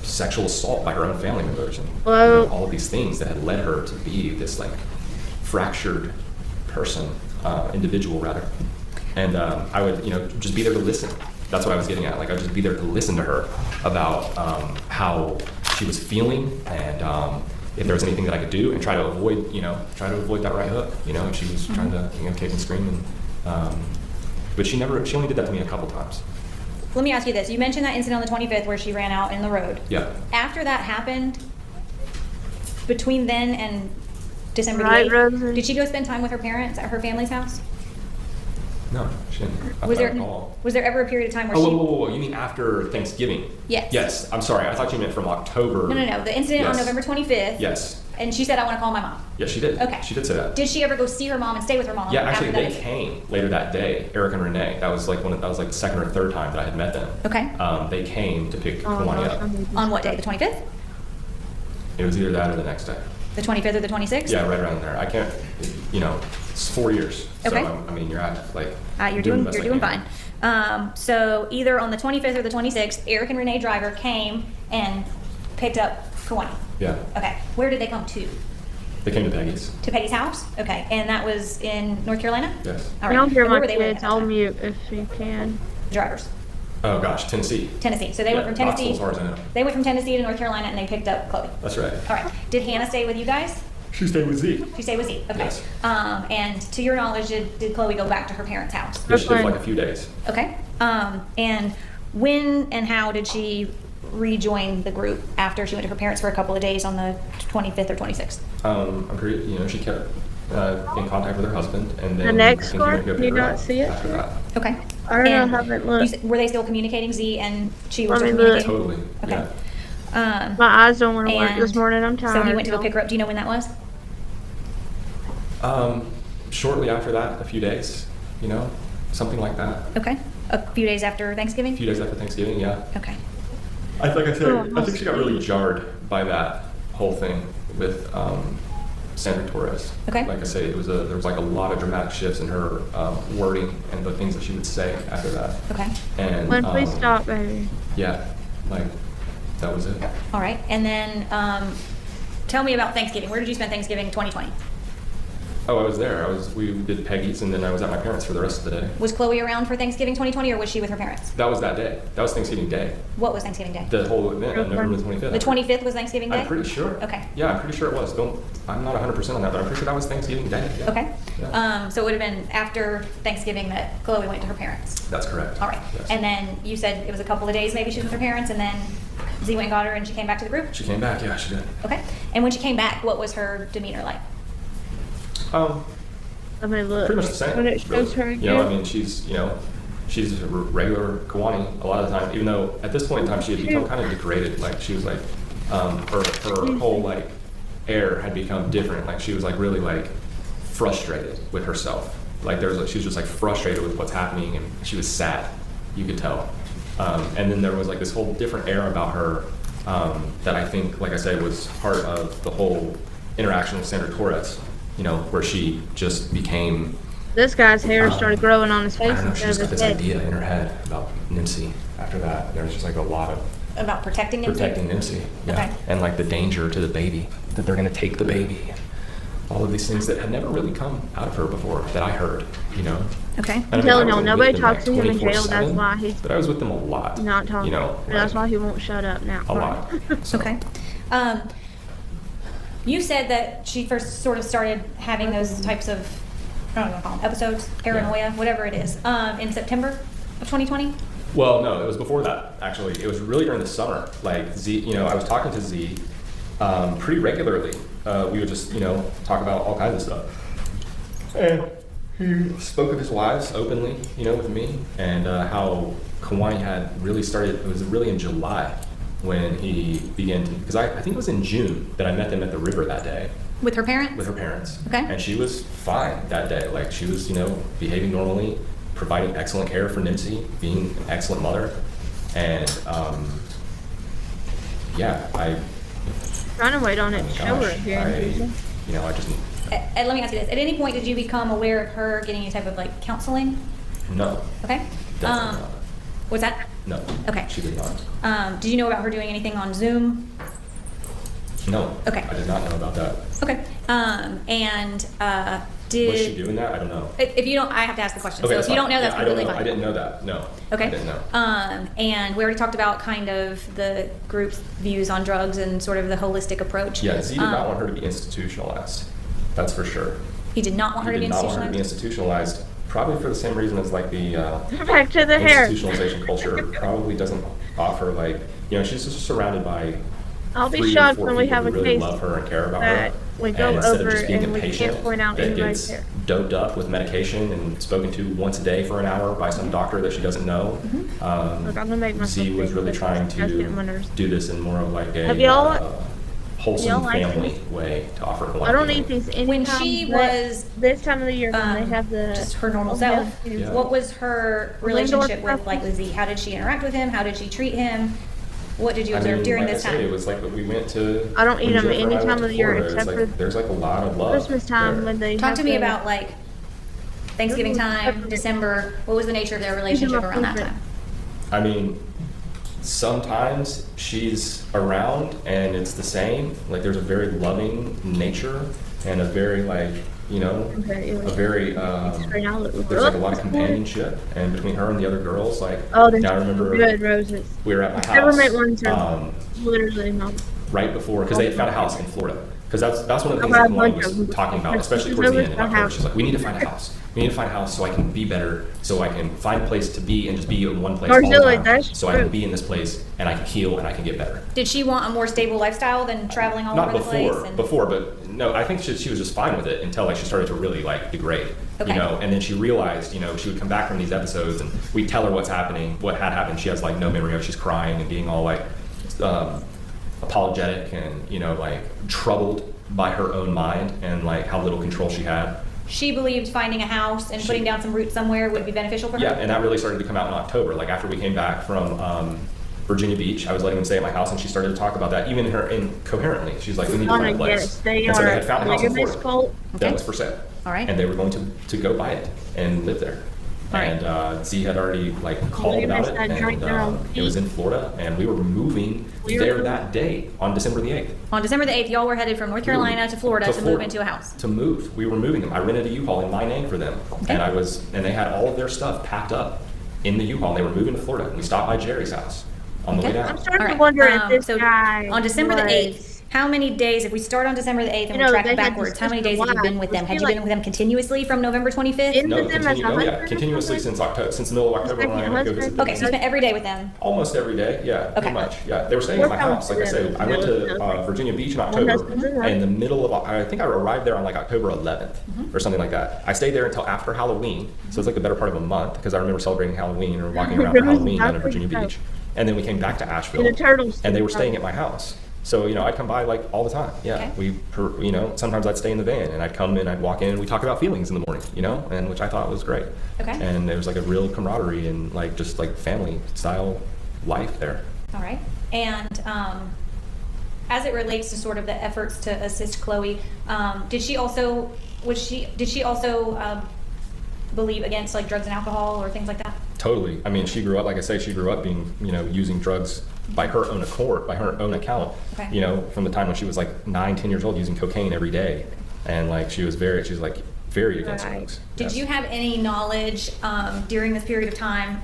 sexual assault by her own family members and all of these things that had led her to be this like fractured person, individual rather. And I would, just be there to listen. That's what I was getting at. Like, I'd just be there to listen to her about how she was feeling and if there was anything that I could do and try to avoid, that right hook, if she was trying to, kick and scream. And, but she only did that to me a couple times. Let me ask you this. You mentioned that incident on the 25th where she ran out in the road. Yeah. After that happened, between then and December Right, the 8th, Rosie? did she go spend time with her parents at her family's house? No, she didn't. Was there, recall. was there ever a period of time where Oh, she... whoa. You mean after Thanksgiving? Yes. Yes. I'm sorry. I thought you meant from October. No. The incident on Yes. November 25th. Yes. And she said, I want to call my mom. Yes, she did. Okay. She did say that. Did she ever go see her mom and stay with her mom? Yeah, actually, after they that? came later that day. Eric and Renee. That was like the second or third time that I had met them. Okay. They came to pick Oh, Kawani gosh, up. On what day? The 25th? It was either that or the next day. The 25th or the 26th? Yeah, right around there. I can't. It's 4 years. Okay. So I mean, you're at like. You're doing doing the best I fine. can. So either on the 25th or the 26th, Eric and Renee Driver came and picked up Kawani. Yeah. Okay. Where did they come to? They came to Peggy's. To Peggy's house? Okay. And that was in North Carolina? Yes. All I don't hear And where my were they living kids. at that I'll time? mute if you can. Drivers. Oh gosh, Tennessee. Tennessee. So they went from Knoxville, Tennessee. as far as I know. They went from Tennessee to North Carolina and they picked up Chloe. That's right. All right. Did Hannah stay with you guys? She stayed with Z. She stayed with you. Okay. Yes. And to your knowledge, did Chloe go back to her parents' house? Yeah, she did for fine. like a few days. Okay. And when and how did she rejoin the group after she went to her parents for a couple of days on the 25th or 26th? I'm pretty. She kept in contact with her husband, and then The next I think he scar? went to go Do you pick her not up see it? after that. Okay. I don't know, And haven't you looked. were they still communicating? Z and she were Let still me look. communicating? Totally. Okay. Yeah. My eyes don't want to work And this morning. I'm tired. So you went to go y'all. pick her up. Do you know when that was? Shortly after that, a few days, something like that. Okay. A few days after A Thanksgiving? few days after Thanksgiving, yeah. Okay. I think Oh, I think she got really jarred by that whole thing with Sandra Torres. Okay. Like I say, there was like a lot of dramatic shifts in her wording and the things that she would say after that. Okay. And When please stop, baby. yeah, like that was it. All right. And then tell me about Thanksgiving. Where did you spend Thanksgiving 2020? Oh, I was there. We did Peggy's, and then I was at my parents' for the rest of the day. Was Chloe around for Thanksgiving 2020, or was she with her parents? That was that day. That was Thanksgiving Day. What was Thanksgiving Day? The whole event on November 25th. The 25th was Thanksgiving Day? I'm pretty sure. Okay. Yeah, I'm pretty sure it was. I'm not 100% on that, but I'm pretty sure that was Thanksgiving Day. Yeah. Okay. Yeah. So it would have been after Thanksgiving that Chloe went to her parents. That's correct. All right. Yes. And then you said it was a couple of days maybe she was with her parents, and then Z went and got her and she came back to the group? She came back. Yeah, she did. Okay. And when she came back, what was her demeanor like? I mean, look. Pretty much the same. When it shows really. her You know, I again. mean, she's a regular Kiwani a lot of the time, even though at this point in time she had become kind of degraded. Like she was like, her whole like air had become different. Like she was like really like frustrated with herself. Like she was just like frustrated with what's happening, and she was sad. You could tell. And then there was like this whole different air about her that I think, like I said, was part of the whole interaction with Sandra Torres. You know, where she just became. This guy's hair started growing on his I face don't know, she instead just of got his this head. idea in her head about Nimsy. After that, there was just like a lot of About protecting him? protecting Nimsy. Yeah. Okay. And like the danger to the baby, that they're going to take the baby. All of these things that had never really come out of her before that I heard, you know. Okay. And I mean, telling I y'all, wasn't nobody with them, talks to him in jail, 24/7, that's why he's But I was with them a lot. not talking. You know. That's like, why he won't shut up now. a lot. So, Okay. You said that she first sort of started having those types of, I don't know what to call them, episodes, paranoia, whatever it is, in September of 2020? Well, no, it was before that, actually. It was really during the summer. Like, Z, you know, I was talking to Z pretty regularly. We would just, you know, talk about all kinds of stuff. And he spoke of his wives openly, you know, with me, and how Kiwani had really started, it was really in July when he began to, because I think it was in June that I met them at the river that day. With her parents? With her parents. Okay. And she was fine that day. Like, she was, you know, behaving normally, providing excellent care for Nimsy, being an excellent mother. And, yeah, Trying to wait on it to show her again. you know, I just, Let me ask you this. At any point, did you become aware of her getting any type of like counseling? no, Okay. definitely not. What's that? No. Okay. She did not. Did you know about her doing anything on Zoom? No. Okay. I did not know about that. Okay. Did Was she doing that? I don't know. If you don't, I have to ask the question. Okay, So that's if you fine. don't know, that's Yeah, I don't completely know. fine. I didn't know that. No. Okay. I didn't know. And we already talked about kind of the group's views on drugs and sort of the holistic approach. Yeah, Z did not want her to be institutionalized. That's for sure. He did not want her to He be did not want her to be institutionalized. institutionalized, probably for the same reason as like the Back to the hair. institutionalization culture probably doesn't offer like, you know, she's just surrounded by I'll be 3 or shocked 4 when we people have who a really case love her and care about that her. we go and instead over of just being and a we can't patient point out that anybody's gets hair. doped up with medication and spoken to once a day for an hour by some doctor that she doesn't know. Look, I'm gonna make myself Z was big, really but trying that's getting my to nerves. do this in more of like a Have y'all- wholesome y'all like family these? way to offer her. I don't eat these anytime. When she but was, this time of the year when they have the just her normal Oh, self, Yeah. what was her relationship with like Lizzie? How did she interact with him? How did she treat him? What did you observe during like this I said, it time? was like we went to. I don't eat when them Jennifer and I any went time to of the year Florida, it's except like, for there's like a lot of love. Christmas time there. when they Talk have to me the- about like Thanksgiving time, December. What was the nature of their relationship around that time? I mean, sometimes she's around and it's the same. Like there's a very loving nature and a very like, you know, Okay, a very straight out of the there's like a lot of book. companionship and between her and the other girls. Like Oh, they're now I remember good roses. we were at my house. Government ones are literally not. Right before, because they had found a house in Florida. Because that's one of the things About that a Lauren bunch of was them. talking about, especially There's towards the always end of a October. house. She's like, we need to find a house. We need to find a house so I can be better, so I can find a place to be and just be in one place all the Marcella, time. that's So I can true. be in this place and I can heal and I can get better. Did she want a more stable lifestyle than traveling all Not over the place? before, but no, I think she was just fine with it until like she started to really like degrade. Okay. You know, and then she realized, you know, she would come back from these episodes and we'd tell her what's happening, what had happened. She has like no memory of. She's crying and being all like apologetic and, you know, like troubled by her own mind and like how little control she had. She believed finding a house and putting down some roots somewhere would be beneficial for her? Yeah, and that really started to come out in October. Like after we came back from Virginia Beach, I was letting them stay at my house, and she started to talk about that, even her incoherently. She's like, "We need to find a place." Yes, they and so they are had found a house in bigamous Florida cult. that Okay. was for sale. All right. And they were going to go buy it and live there. Right. And Z had already like called you about missed it, that drink and now. it was in Florida, and we were moving there that day on December the 8th. On December the 8th, y'all were headed from North Carolina to Florida to move into a house. To move. We were moving them. I rented a U-Haul in my name for them. Okay. And they had all of their stuff packed up in the U-Haul. They were moving to Florida. We stopped by Jerry's house on the way Okay. down. I'm starting All to right. wonder if this So guy on December the was- 8th, how many days, if we start on December the 8th and You we know, track they had backwards, how many days discussed have you a been lot. with them? I Had feel you been with them continuously from November 25th? In- No, with them as a husband? continuously since October, since the middle of October when I Second go visit husband? them. Okay, so you spent every day with them. Almost every day, yeah, Okay. pretty much, yeah. They were staying at my house, like I said. I went to Virginia Beach in October, husband and wife. and in the middle of, I think I arrived there on like October 11th or something like that. I stayed there until after Halloween, so it's like the better part of a month, because I remember celebrating Halloween or walking around for Halloween down in Virginia Beach. And then we came back to Asheville, And the turtles and they were too. staying at my house. So, I'd come by like all the time, yeah. Okay. Sometimes I'd stay in the van, and I'd come and I'd walk in and we'd talk about feelings in the morning, and which I thought was great. Okay. And there was like a real camaraderie and like just like family style life there. All right. And as it relates to sort of the efforts to assist Chloe, did she also believe against like drugs and alcohol or things like that? Totally. I mean, she grew up, like I say, she grew up being, using drugs by her own accord, by her own account. Okay. From the time when she was like 9, 10 years old, using cocaine every day. And like she's very against Right. drugs. Did Yes. you have any knowledge during this period of time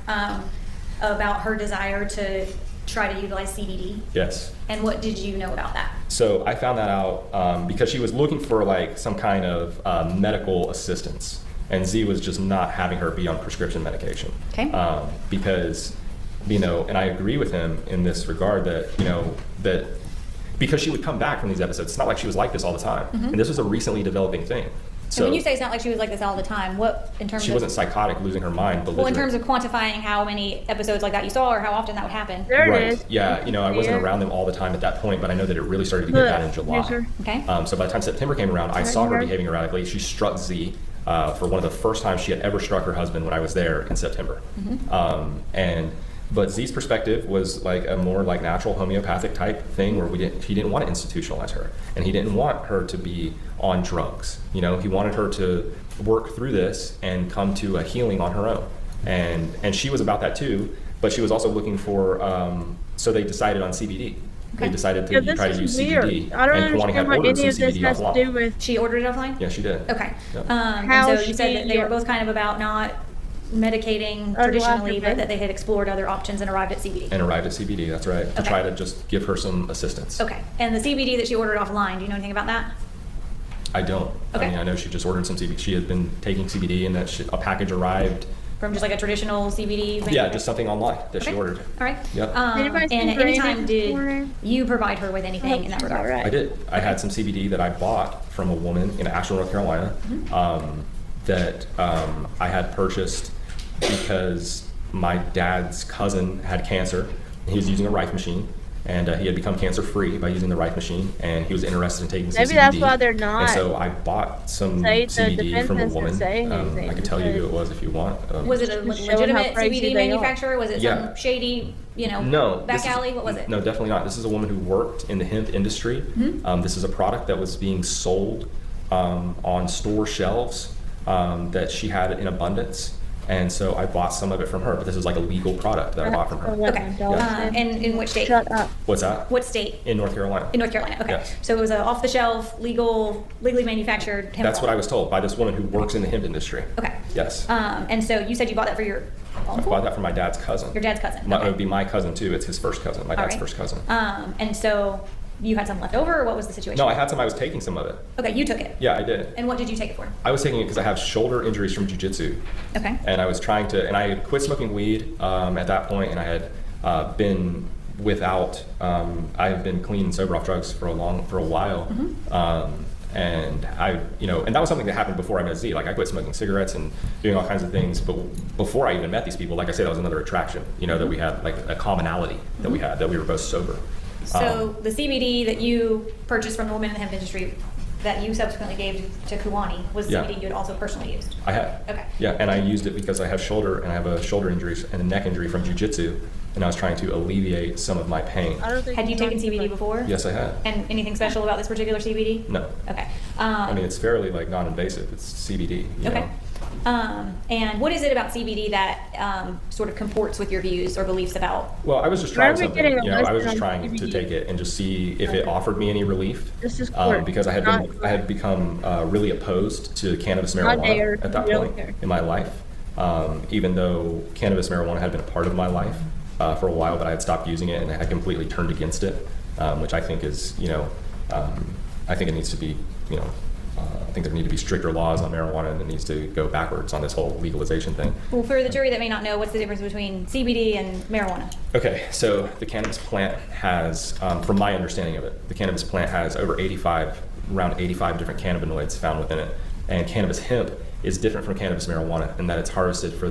about her desire to try to utilize CBD? Yes. And what did you know about that? So I found that out because she was looking for like some kind of medical assistance, and Z was just not having her be on prescription medication. Okay. Because, and I agree with him in this regard that, that because she would come back from these episodes, it's not like she was like this all the time, and this was a recently developing thing. So when you say it's not like she was like this all the time, what in terms she of wasn't psychotic, losing her mind, well, in belligerent. terms of quantifying how many episodes like that you saw or how often that would happen? There Right. it is. Yeah, I wasn't Here. around them all the time at that point, but I know that it really started to get Look, bad in July. here's her. Okay. So by the time September came around, I saw her here. behaving erratically. She struck Z for one of the first times she had ever struck her husband when I was there in September. But Z's perspective was like a more like natural homeopathic type thing where he didn't want to institutionalize her, and he didn't want her to be on drugs. He wanted her to work through this and come to a healing on her own. And she was about that too, but she was also looking for, so they decided on CBD. They decided to Yeah, this try to is use weird. CBD, I don't and Kwani had understand what ordered any some of this CBD has to offline. do with. She ordered it offline? Yeah, she did. Okay. Yep. And How so you said that they were she- both kind of about not medicating Or traditionally, lack of but that they had explored other options and arrived at CBD. And arrived at CBD, that's right, to Okay. try to just give her some assistance. Okay. And the CBD that she ordered offline, do you know anything about that? I don't. Okay. I mean, I know she just ordered some CBD. She had been taking CBD, and that a package arrived. From just like a traditional CBD? Yeah, just something online that she Okay. ordered. All right. Yep. Anybody And seen at any Brandon time, this did morning? you provide her with anything in that regard? Right. I did. I had some CBD that I bought from a woman in Asheville, North Carolina, that I had purchased because my dad's cousin had cancer. He was using a Rife machine, and he had become cancer-free by using the Rife machine, and he was interested in taking some Maybe CBD. that's why they're not- And so I bought some Say the CBD defense from a doesn't woman. say anything I can tell you who it because- was if you want. Was it a Just showing legitimate how crazy CBD they are. manufacturer? Was it Yeah. some shady, No. back this is- alley? What was it? No, definitely not. This is a woman who worked in the hemp industry. This is a product that was being sold on store shelves that she had in abundance. And so I bought some of it from her, but this is like a legal product that I bought from her. Okay. And in which state? Shut up. What's that? What state? In North Carolina. In North Carolina. Okay. Yes. So it was a off-the-shelf, legally manufactured hemp. That's what I was told by this woman who works in the hemp industry. Okay. Yes. And so you said you bought that for your I uncle? bought that from my dad's cousin. Your dad's cousin. It Okay. would be my cousin too. It's his first cousin, my All dad's right. first cousin. And so you had some left over, or what was the situation? No, I had some. I was taking some of it. Okay, you took it. Yeah, I did. And what did you take it for? I was taking it because I have shoulder injuries from jujitsu. Okay. And I was trying to, and I had quit smoking weed at that point, and I had been without. I had been clean and sober off drugs for a while, and and that was something that happened before I met Z. Like I quit smoking cigarettes and doing all kinds of things, but before I even met these people, like I said, that was another attraction. That we had like a commonality that we had, that we were both sober. So the CBD that you purchased from the woman in the hemp industry that you subsequently gave to Kuwani was Yeah. CBD you had also personally used? I had. Okay. Yeah, and I used it because I have a shoulder injuries and a neck injury from jujitsu, and I was trying to alleviate some of my pain. I don't think Had you he's taken on CBD the- before? Yes, I had. And anything special about this particular CBD? No. Okay. I mean, it's fairly like non-invasive. It's CBD. You Okay. know? And what is it about CBD that sort of comports with your views or beliefs about? Well, I was just Why trying are we something. getting a You know, I was lesson just on trying to CBD? take it and just see if it offered me any relief. This is court. Because I had become really opposed to cannabis Not marijuana there. at that We don't point care. in my life. Even though cannabis marijuana had been a part of my life for a while, but I had stopped using it and I had completely turned against it, which I think is, I think it needs to be, I think there need to be stricter laws on marijuana, and it needs to go backwards on this whole legalization thing. Well, for the jury that may not know, what's the difference between CBD and marijuana? Okay, so the cannabis plant has, from my understanding of it, the cannabis plant has around 85 different cannabinoids found within it. And cannabis hemp is different from cannabis marijuana in that it's harvested for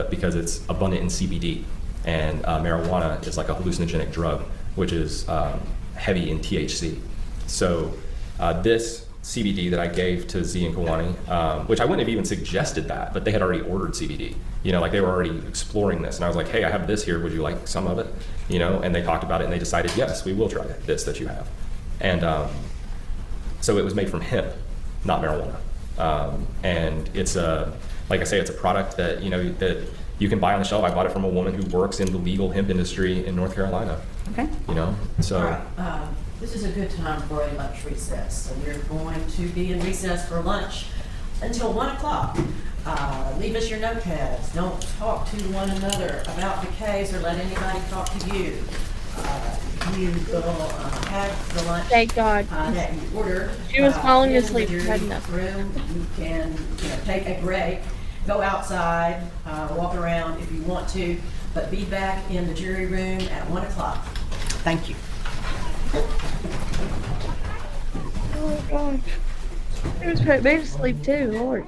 because it's abundant in CBD. And marijuana is like a hallucinogenic drug, which is heavy in THC. So this CBD that I gave to Z and Kawani, which I wouldn't have even suggested that, but they had already ordered CBD. Like they were already exploring this, and I was like, "Hey, I have this here. Would you like some of it?" And they talked about it, and they decided, "Yes, we will try this that you have." And so it was made from hemp, not marijuana, and it's like I say, it's a product that that you can buy on the shelf. I bought it from a woman who works in the legal hemp industry in North Carolina. Okay. So. All right, this is a good time for a lunch recess. So we're going to be in recess for lunch until 1 o'clock. Leave us your notepads. Don't talk to one another about the case or let anybody talk to you. You will have the lunch Thank God. that you ordered. She was falling in asleep, the had jury enough. room. You can take a break, go outside, walk around if you want to, but be back in the jury room at 1 o'clock. Thank you. Oh my God. He was putting me to sleep too, Lord.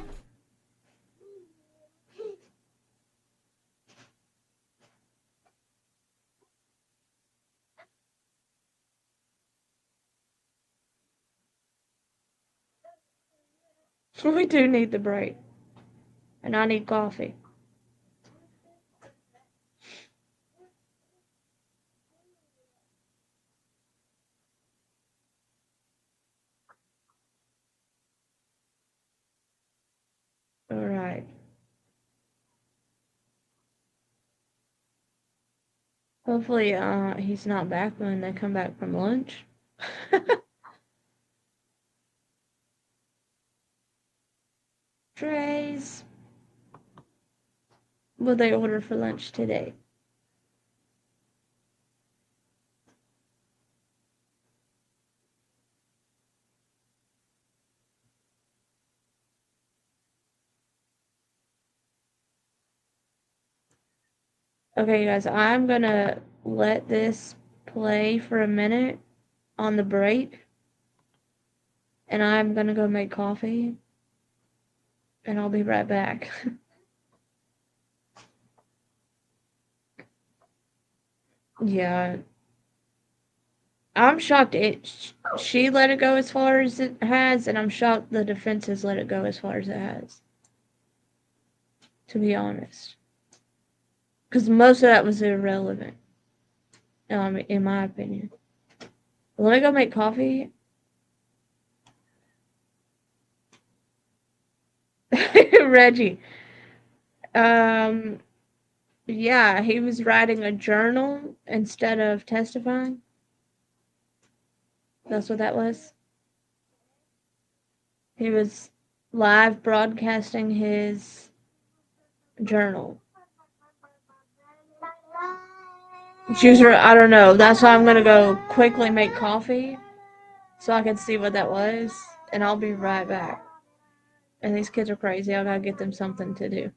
We do need the break. And I need coffee. All right. Hopefully, he's not back when they come back from lunch. Trays. What they order for lunch today? Okay, guys, I'm gonna let this play for a minute on the break. And I'm gonna go make coffee. And I'll be right back. Yeah. I'm shocked she let it go as far as it has, and I'm shocked the defense has let it go as far as it has. To be honest. Because most of that was irrelevant. In my opinion. Let me go make coffee. Reggie. Yeah, he was writing a journal instead of testifying. That's what that was. He was live broadcasting his journal. I don't know. That's why I'm gonna go quickly make coffee so I can see what that was, and I'll be right back. And these kids are crazy. I gotta get them something to do.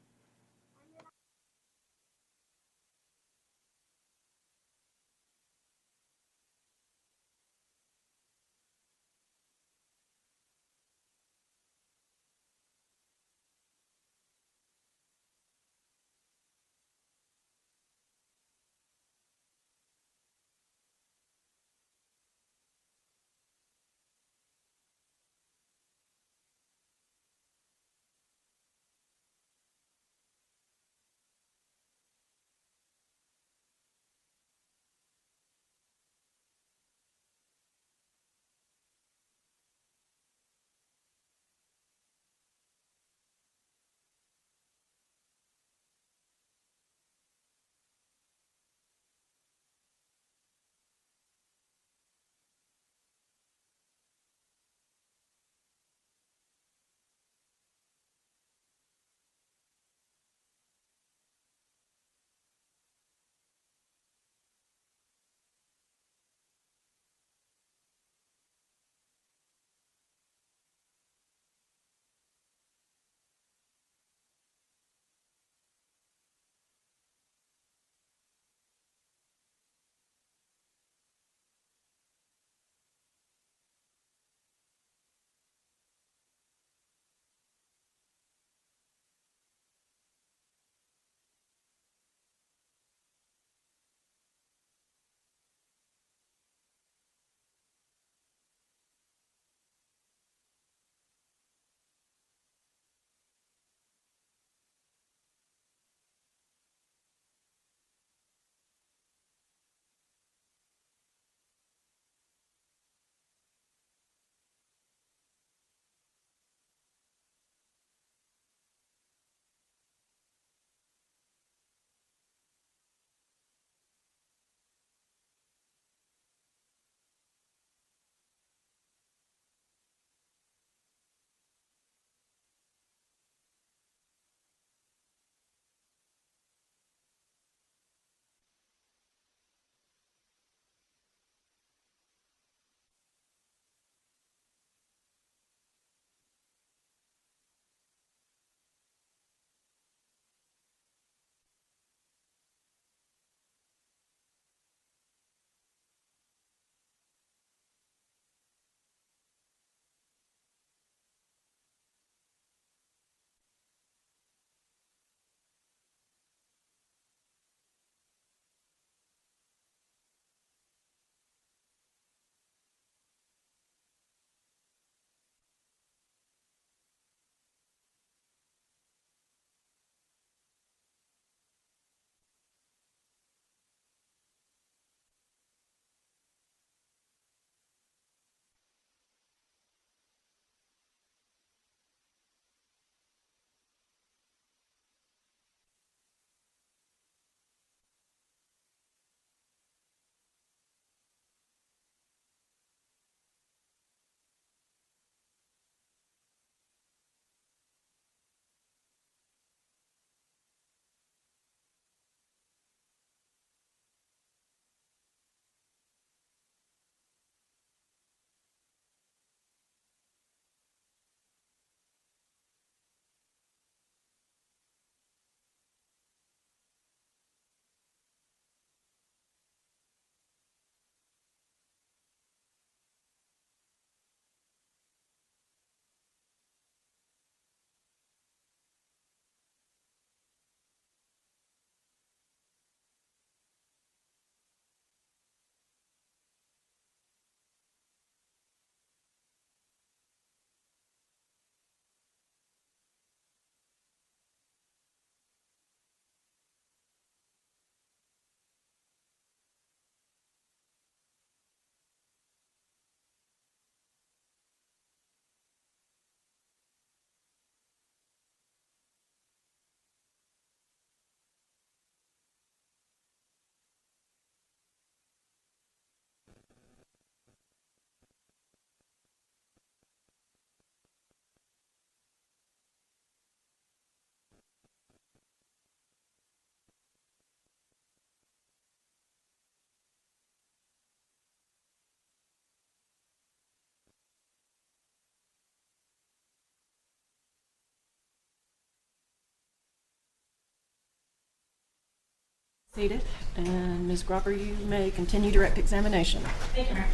Seated. And Ms. Gropper, you may continue direct examination. Thank you, Mayor.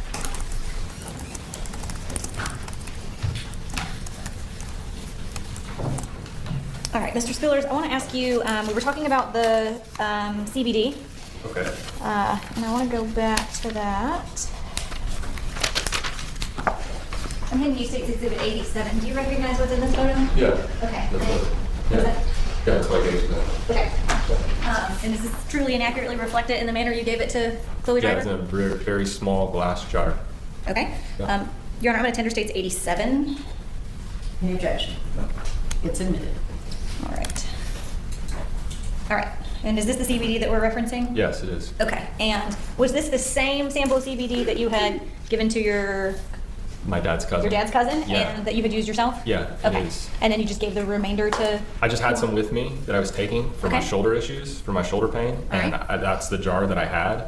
All right, Mr. Spillers, I want to ask you, we were talking about the CBD, Okay. and I want to go back to that. I'm handing you State Exhibit 87. Do you recognize what's in this photo? Yeah. Okay. That's it. Is that- Yeah, it's like 8%. Okay. And is this truly and accurately reflected in the manner you gave it to Chloe Yeah, Driver? it's in a very, very small glass jar. Okay. Yeah. Your Honor, I'm going to tender States 87. Any objection? It's admitted. All right. All right. And is this the CBD that we're referencing? Yes, it is. Okay. And was this the same sample of CBD that you had given to your My dad's cousin. cousin Yeah. and that you had used yourself? Yeah, it Okay. is. And then you just gave the remainder to? I just had some with me that I was taking for my Okay. shoulder issues, for my shoulder pain, All and right. that's the jar that I had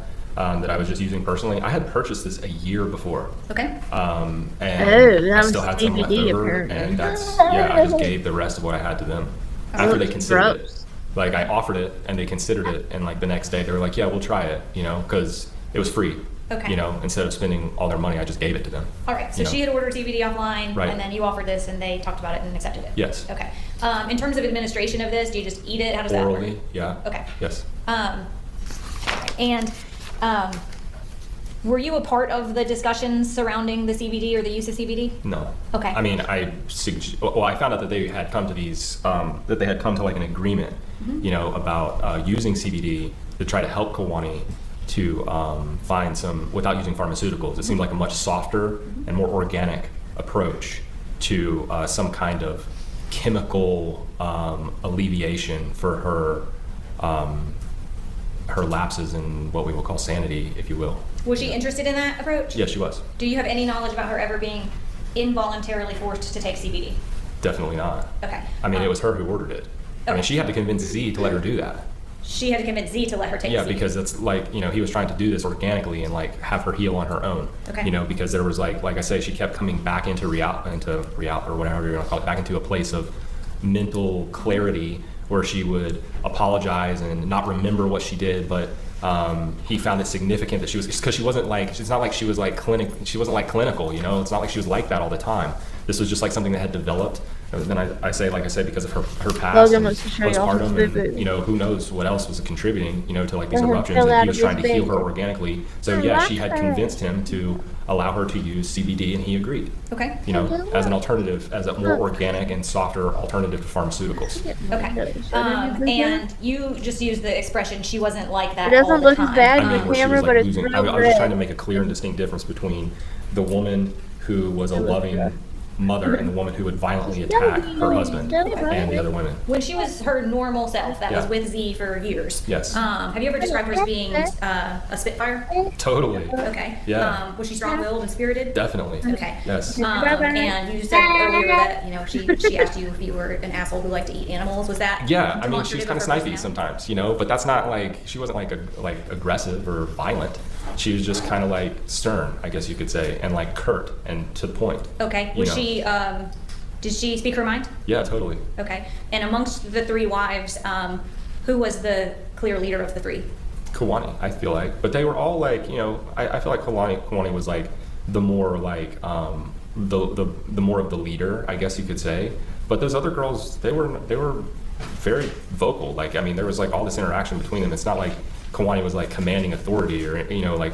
that I was just using personally. I had purchased this a year before, Okay. and Oh, that I was still had some left CBD over, apparently. and I just gave the rest of what I had to them after they Looks considered it. gross. Like I offered it, and they considered it, and like the next day they were like, "Yeah, we'll try it," because it was free. Okay. Instead of spending all their money, I just gave it to them. All right. So You know. she had ordered CBD offline, Right. and then you offered this, and they talked about it and accepted it. Yes. Okay. In terms of administration of this, do you just eat it? How does that work? Orally, yeah. Okay. Yes. And were you a part of the discussions surrounding the CBD or the use of CBD? No. Okay. I mean, I found out that they had come to these, that they had come to like an agreement, about using CBD to try to help Kiwani to find some, without using pharmaceuticals. It seemed like a much softer and more organic approach to some kind of chemical alleviation for her lapses in what we will call sanity, if you will. Was she interested in that approach? Yes, she was. Do you have any knowledge about her ever being involuntarily forced to take CBD? Definitely not. Okay. I mean, it was her who ordered it. I mean, Okay. she had to convince Z to let her do that. She had to convince Z to let her take Yeah, CBD. because it's like, he was trying to do this organically and like have her heal on her own. Okay. Because there was like I say, she kept coming back into real or whatever you're gonna call it, back into a place of mental clarity where she would apologize and not remember what she did, but he found it significant that she was, because she wasn't like, it's not like she was like she wasn't like clinical, it's not like she was like that all the time. This was just like something that had developed. And then I say because of her past Logan and wants to show you all his postpartum, boo-boo. and who knows what else was contributing, to like these Let him eruptions, fill and out he was his trying to heal thing. her organically. So yeah, she had convinced him to allow her to use CBD, and he agreed. Okay. As an alternative, as a more organic and softer alternative to pharmaceuticals. Okay. And you just used the expression "she wasn't like that." It doesn't all the look as time. bad I in mean, the where she camera, was but like it's losing. real I was just trying to red. make a clear and distinct difference between the woman who was a loving mother and the woman who would violently attack her husband and the other women. When she was her normal self, that was Yeah. with Z for years. Yes. Have you ever described her as being a Spitfire? Totally. Okay. Yeah. Was she strong-willed and spirited? Definitely. Okay. Yes. And you said earlier that she asked you if you were an asshole who liked to eat animals. Was that? Yeah, I mean, demonstrative she's kind of her snipey personality? sometimes, but that's not like, she wasn't like aggressive or violent. She was just kind of like stern, I guess you could say, and like curt and to the point. Okay. Was she? Did she speak her mind? Yeah, totally. Okay. And amongst the three wives, who was the clear leader of the three? Kiwani, I feel like, but they were all like, I feel like Kiwani was like the more like the more of the leader, I guess you could say. But those other girls, they were very vocal. Like, I mean, there was like all this interaction between them. It's not like Kiwani was like commanding authority or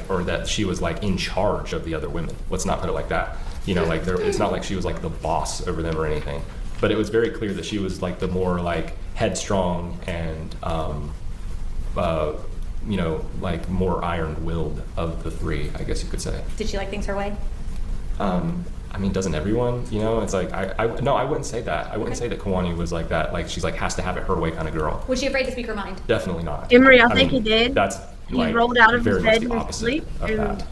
or that she was like in charge of the other women. Let's not put it like that. It's not like she was like the boss over them or anything. But it was very clear that she was like the more like headstrong and like more iron-willed of the three, I guess you could say. Did she like things her way? I mean, doesn't everyone? It's like no, I wouldn't say that. I wouldn't say that Kiwani was like that. Like she's like has to have it her way kind of girl. Was she afraid to speak her mind? Definitely not. Emery, I think he did. That's He like rolled out of very his much bed the in his opposite sleep of and that.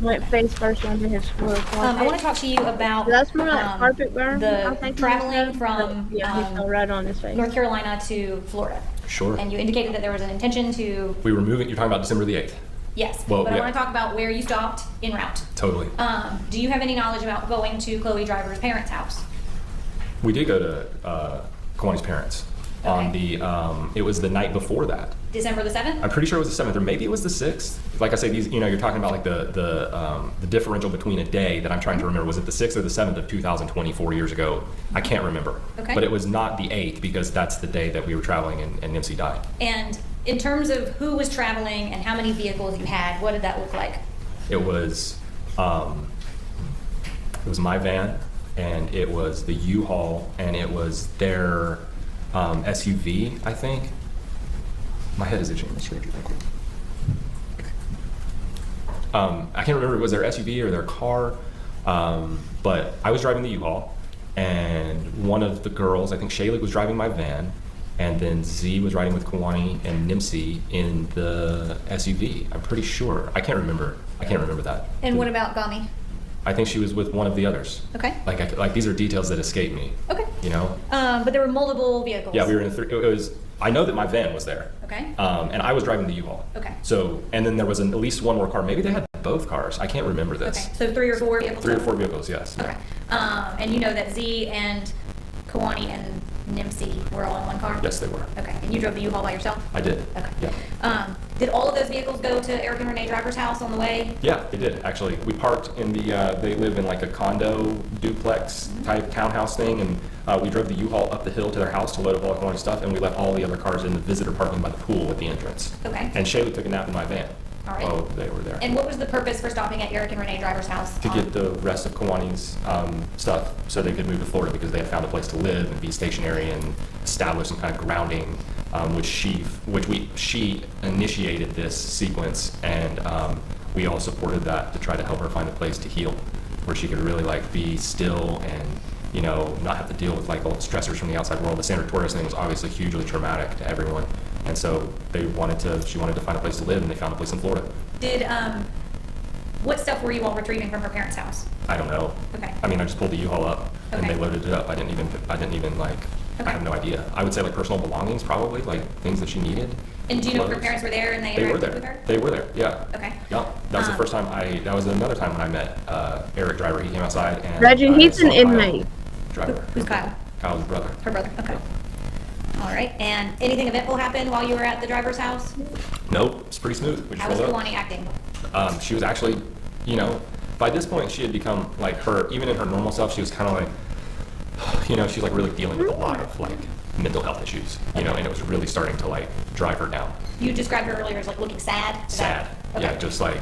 went face first under his floor. I want to talk to you about That's more like carpet burn. I the think traveling from yeah, he fell right on his face. North Carolina to Florida. Sure. And you indicated that there was an intention to. We were moving. You're talking about December the 8th. Yes. Well, but I yeah. want to talk about where you stopped en route. Totally. Do you have any knowledge about going to Chloe Driver's parents' house? We did go to Kiwani's parents. on Okay. it was the night before that. December the 7th? I'm pretty sure it was the 7th, or maybe it was the 6th. Like I say, these, you're talking about like the differential between a day that I'm trying to remember. Was it the 6th or the 7th of 2020, 4 years ago? I can't remember. Okay. But it was not the 8th, because that's the day that we were traveling and Nimsy died. And in terms of who was traveling and how many vehicles you had, what did that look like? It was my van, and it was the U-Haul, and it was their SUV, I think. My head is itching. I can't remember if it was their SUV or their car, but I was driving the U-Haul, and one of the girls, I think Shaylee, was driving my van, and then Z was riding with Kawani and Nimsy in the SUV. I'm pretty sure. I can't remember that. And what about Gami? I think she was with one of the others. Okay. Like these are details that escape me. Okay. You know? But there were multiple vehicles. Yeah, we were in it was. I know that my van was there. Okay. And I was driving the U-Haul. Okay. So, and then there was at least one more car. Maybe they had both cars. I can't remember this. Okay. So 3 or 4 vehicles. 3 or 4 vehicles, yes. Okay. And you know that Z and Kawani and Nimsy were all in one car? Yes, they were. Okay. And you drove the U-Haul by yourself? I did. Okay. Yeah. Did all of those vehicles go to Eric and Renee Driver's house on the way? Yeah, they did, actually. We parked in the, they live in like a condo duplex type townhouse thing, and we drove the U-Haul up the hill to their house to load up all Kawani's stuff, and we left all the other cars in the visitor parking by the pool at the entrance. Okay. And Shaylee took a nap in my van. All right. while they were there. And what was the purpose for stopping at Eric and Renee Driver's house? To get the rest of Kawani's stuff so they could move to Florida, because they had found a place to live and be stationary and establish some kind of grounding, which she initiated this sequence, and we all supported that to try to help her find a place to heal, where she could really like be still and not have to deal with like all the stressors from the outside world. The Sandra Torres thing was obviously hugely traumatic to everyone, and so she wanted to find a place to live, and they found a place in Florida. Did what stuff were you all retrieving from her parents' house? I don't know. Okay. I mean, I just pulled the U-Haul up and Okay. they loaded it up. I didn't even like. Okay. I have no idea. I would say like personal belongings, probably like things that she needed. And do you know if her Clothes. parents were there and they They were interacted there. with her? They were there. Yeah. Okay. Yeah. That was the first time That was another time when I met Eric Driver. He came outside and. Reggie, I he's saw an Kyle inmate. Driver. Who's Kyle? Kyle's brother. Her brother. Okay. All right. And anything eventful happened while you were at the driver's house? Nope. It's pretty smooth. We just How was rolled up. Kawani acting? She was actually, by this point she had become like her, even in her normal self, she was kind of like, she's like really dealing with a lot of like mental health issues, and it was really starting to like drive her down. You described her earlier as like looking sad. Is Sad. that- Yeah, okay. just like,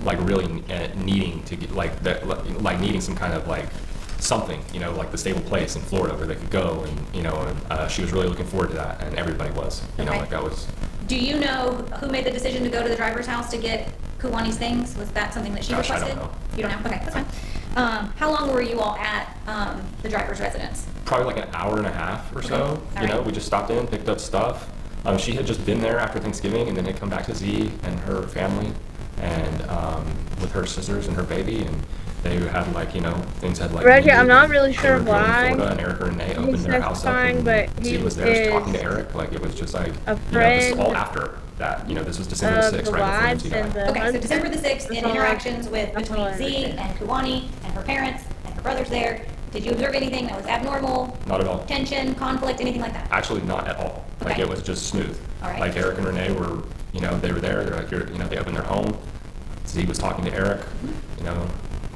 like really needing to get like that, like needing some kind of like something, like the stable place in Florida where they could go, and she was really looking forward to that, and everybody was, Okay. like that was. Do you know who made the decision to go to the driver's house to get Kawani's things? Was that something that she Gosh, I requested? don't know. You don't know? Okay, that's fine. How long were you all at the driver's residence? Probably like an hour and a half or so. Okay. All right. We just stopped in, picked up stuff. She had just been there after Thanksgiving, and then had come back to Z and her family, and with her sisters and her baby, and they had like, things had like. Reggie, ended, I'm not and really they sure were going to why Florida, and Eric and Renee opened their house up, testifying, and but Z he was there just talking to is Eric. Like it was just like, a this is all friend after that. This was December of 6th, the right before wives Nimsy and died. the Okay, so December the 6th, That's in all I- interactions with that's all I between Z understand. and Kawani and her parents and her brothers there, did you observe anything that was abnormal? Not at all. Tension, conflict, anything like that? Actually, not at all. Like Okay. it was just smooth. All right. Like Eric and Renee were, they were there. They're like, they opened their home. Z was talking to Eric.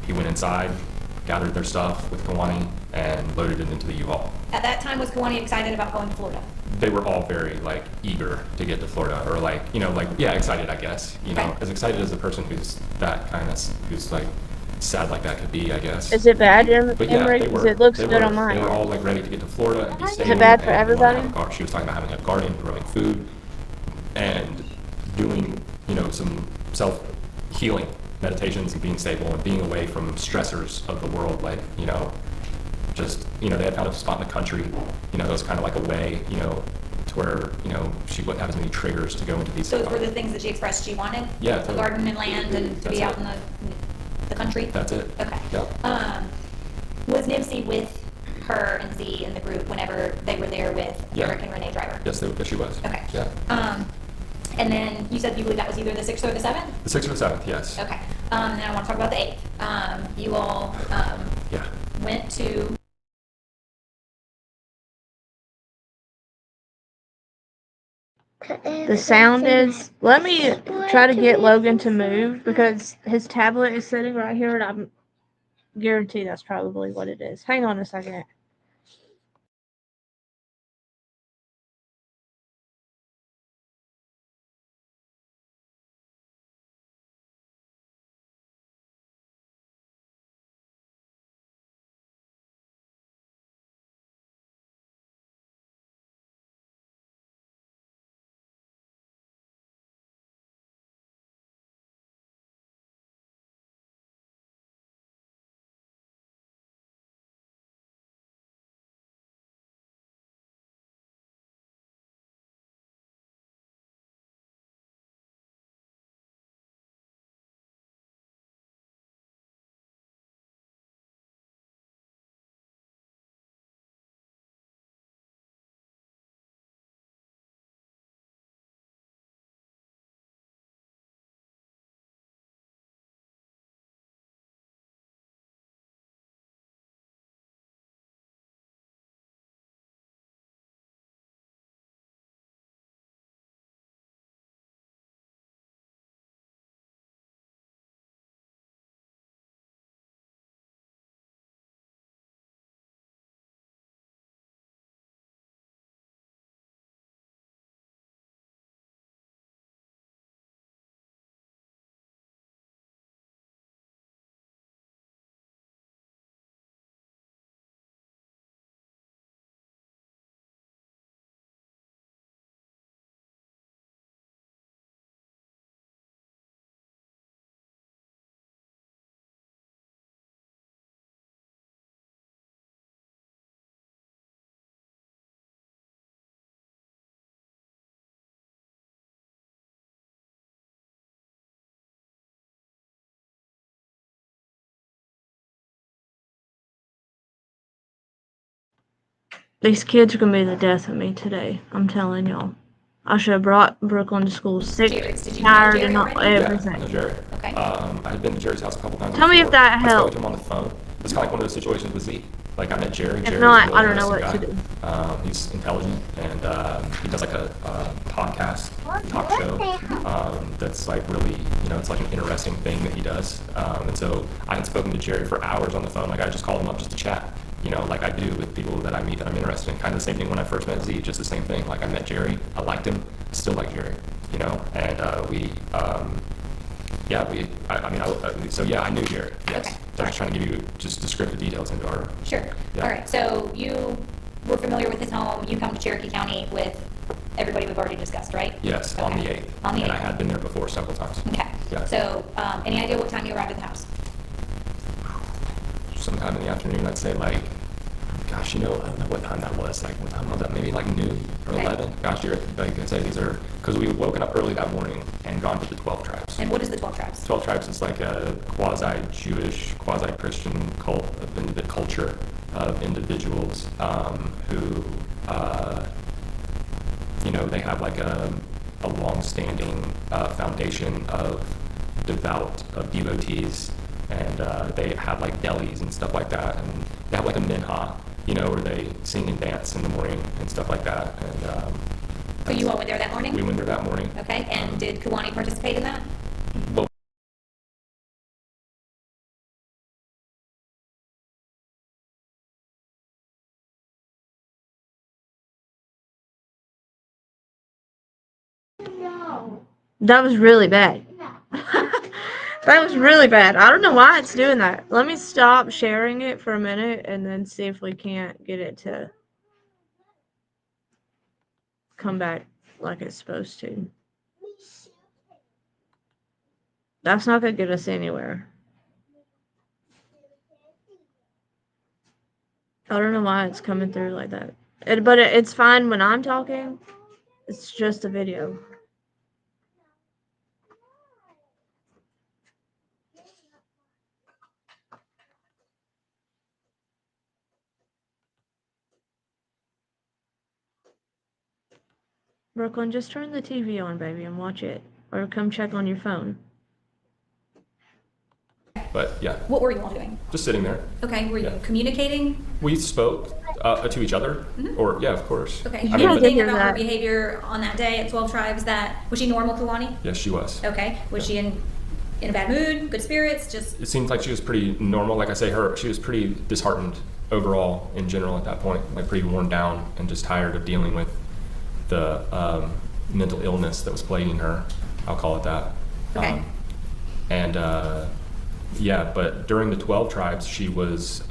He went inside, gathered their stuff with Kawani, and loaded it into the U-Haul. At that time, was Kawani excited about going to Florida? They were all very like eager to get to Florida, or like, excited, I guess. Okay. As excited as a person who's that kind of, who's like sad like that could be, I guess. Is it bad, But yeah, Emery? they Because were. it looks they good were, on mine. They were all like ready to get to Florida and be stable. bad for and they wanted to everybody? have a gar- She was talking about having a garden, growing food, and doing, some self-healing meditations and being stable and being away from stressors of the world, like, just, they had found a spot in the country, that was kind of like a way, to where, she wouldn't have as many triggers to go into these. Those were the things that she expressed she wanted? Yeah, A totally. garden and land and to That's be out it. in the country? That's it. Okay. Yeah. Was Nimsy with her and Z in the group whenever they were there with Yeah. Eric and Renee Driver? Yes, she was. Okay. Yeah. And then you said you believe that was either the 6th or the 7th? The 6th or the 7th, yes. Okay. And then I want to talk about the 8th. You all Yeah. went to the sound is. Let me try to get Logan to move because his tablet is sitting right here, and I'm guaranteed that's probably what it is. Hang on a second. These kids are gonna be the death of me today. I'm telling y'all. I should have brought Brooklyn to school sick, Did you know tired, Jerry and all, already? Yeah, I everything. know Jerry. Okay. I had been to Jerry's house a couple times. Tell me if before. that I spoke helped. to him on the phone. It's kind of like one of those situations with Z. Like I met Jerry. If Jerry's not, a really I don't know interesting what to guy. do. He's intelligent and he does like a podcast talk show that's like really, it's like an interesting thing that he does. And so I had spoken to Jerry for hours on the phone. Like I just called him up just to chat. Like I do with people that I meet that I'm interested in. Kind of the same thing when I first met Z, just the same thing. Like I met Jerry, I liked him, I still like Jerry, and I knew Jerry, yes. Okay. So I was trying to give you just descriptive details into our, Sure. Yeah. All right. So you were familiar with his home. You come to Cherokee County with everybody we've already discussed, right? yes, on the 8th. On the And I 8th. had been there before several times. Okay. Yeah. So, any idea what time you arrived at the house? Sometime in the afternoon, I'd say like, gosh, I don't know what time that was. Like, what time was that? Maybe like noon or Okay. 11. Gosh, like I say, these are, because we woken up early that morning and gone to the 12 tribes. And what is the 12 tribes? 12 tribes is like a quasi-Jewish, quasi-Christian culture of individuals who, they have like a long-standing foundation of devotees, and they have like delis and stuff like that, and they have like a minha, where they sing and dance in the morning and stuff like that. And So you all went there that morning? we went there that morning. Okay. And did Kiwani participate in that? Well, No. That was really bad. That was really bad. I don't know why it's doing that. Let me stop sharing it for a minute and then see if we can't get it to come back like it's supposed to. That's not gonna get us anywhere. I don't know why it's coming through like that. But it's fine when I'm talking. It's just a video. Brooklyn, just turn the TV on, baby, and watch it. Or come check on your phone. but yeah, What were you all doing? just sitting there. Okay. Were you Yeah. communicating? We spoke To each other? Or, yeah, of course. Okay. I Did mean, you Yeah, but- did think hear about her that. behavior on that day at 12 Tribes that, was she normal, Kawani? yes, she was. Okay. Was she in a bad mood, good spirits, just, It seemed like she was pretty normal. Like I say, she was pretty disheartened overall in general at that point, like pretty worn down and just tired of dealing with the mental illness that was plaguing her. I'll call it that. Okay. Yeah, but during the 12 Tribes, she was,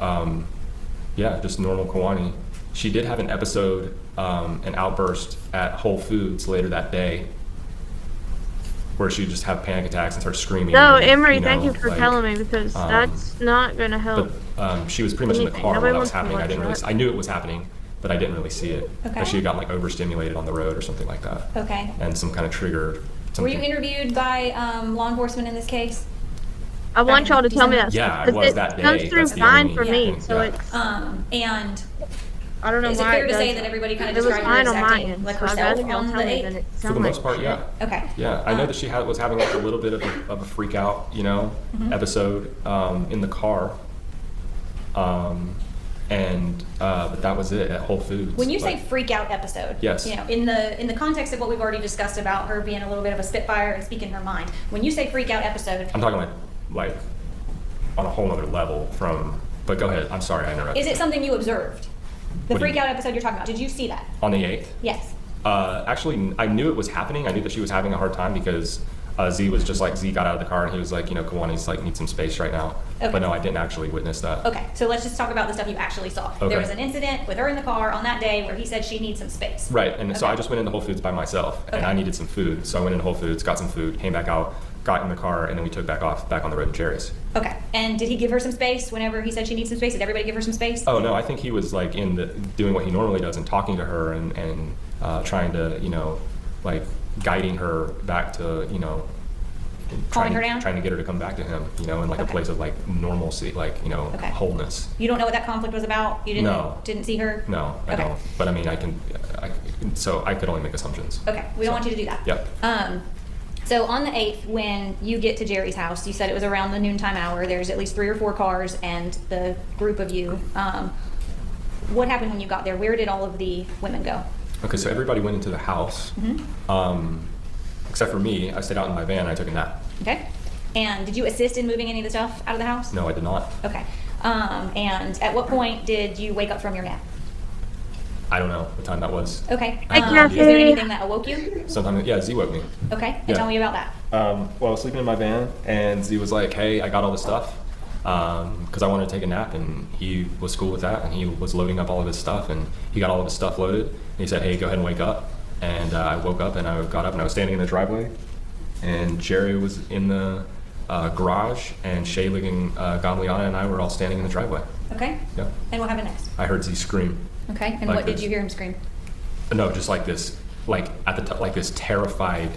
just normal Kawani. She did have an episode, an outburst at Whole Foods later that day, where she'd just have panic attacks and start screaming. No, and, Emery, thank you for like, telling me because that's not going to help. But she was pretty much in the Anything. car Nobody while that was wants to happening. I watch didn't really. that. I knew it was happening, but I didn't really see it. Okay. Like she had gotten like overstimulated on the road or something like that. okay. And some kind of trigger. Were something. you interviewed by law enforcement in this case? I want y'all to tell me that. Yeah, stuff, I 'cause was it that day. comes through That's the fine only for me, thing, so yeah. it's. And I don't know is it why fair to does say that. that everybody kind of It was described her fine as on my acting end, like so I'd herself rather y'all on tell the me than 8th? it For sound the like most part, shit. yeah. Okay. Yeah, I know that she was having like a little bit of a freak out, Mm-hmm. episode in the car. But that was it at Whole Foods. When you say Like, freak out episode, Yes. you know, in the context of what we've already discussed about her being a little bit of a spitfire and speaking her mind, when you say freak out episode, I'm talking like on a whole other level from. But go ahead. I'm sorry, I interrupted. is it something you observed? The What do you freak out episode you're talking about, did you see that? On the 8th? Yes. Actually, I knew it was happening. I knew that she was having a hard time because Z was just like, Z got out of the car and he was like, Kawani's like needs some space right now. Okay. But no, I didn't actually witness that. Okay, so let's just talk about the stuff you actually saw. Okay. There was an incident with her in the car on that day where he said she needs some space. Right, and so Okay. I just went into Whole Foods by myself and Okay. I needed some food. So I went into Whole Foods, got some food, came back out, got in the car, and then we took back on the road to Jerry's. Okay, and did he give her some space whenever he said she needs some space? Did everybody give her some space? Oh no, I think he was like doing what he normally does and talking to her and trying to, like guiding her back to, Calming her down? trying to get her to come back to him, in like a Okay. place of like normalcy, like, Okay. wholeness. You don't know what that conflict was about? You No. didn't see her? No, I Okay. don't. But I mean, so I could only make assumptions. Okay, we don't So, want you to do that. Yep. So on the 8th, when you get to Jerry's house, you said it was around the noontime hour. There's at least 3 or 4 cars and the group of you. What happened when you got there? Where did all of the women go? Okay, so everybody went into the house, except for me. I stayed out in my van and I took a nap. Okay. And did you assist in moving any of the stuff out of the house? No, I did not. Okay. And at what point did you wake up from your nap? I don't know what time that was. Okay. Hi, Is there Kathy. anything that awoke you? Sometime, yeah, Z woke me. Okay. And Yeah. tell me about that. Well, I was sleeping in my van, and Z was like, "Hey, I got all this stuff," because I wanted to take a nap, and he was cool with that, and he was loading up all of his stuff, and he got all of his stuff loaded, and he said, "Hey, go ahead and wake up," and I woke up, and I got up, and I was standing in the driveway, and Jerry was in the garage, and Shaylee and Gamliana and I were all standing in the driveway. Okay. Yeah, And what happened next? I heard Z scream. Okay. And Like what did this. you hear him scream? No, just like this, like at the like this terrified,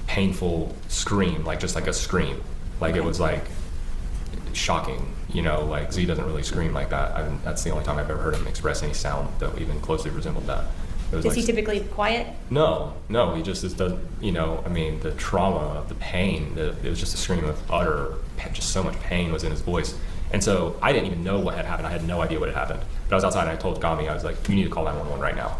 painful scream, like just like a scream, like it was like shocking. Like Z doesn't really scream like that. That's the only time I've ever heard him express any sound that even closely resembled that. It was Is like, he typically quiet? No, he just doesn't. I mean, the trauma, the pain, it was just a scream of utter, just so much pain was in his voice. And so I didn't even know what had happened. I had no idea what had happened. But I was outside and I told Gami, I was like, "You need to call 911 right now."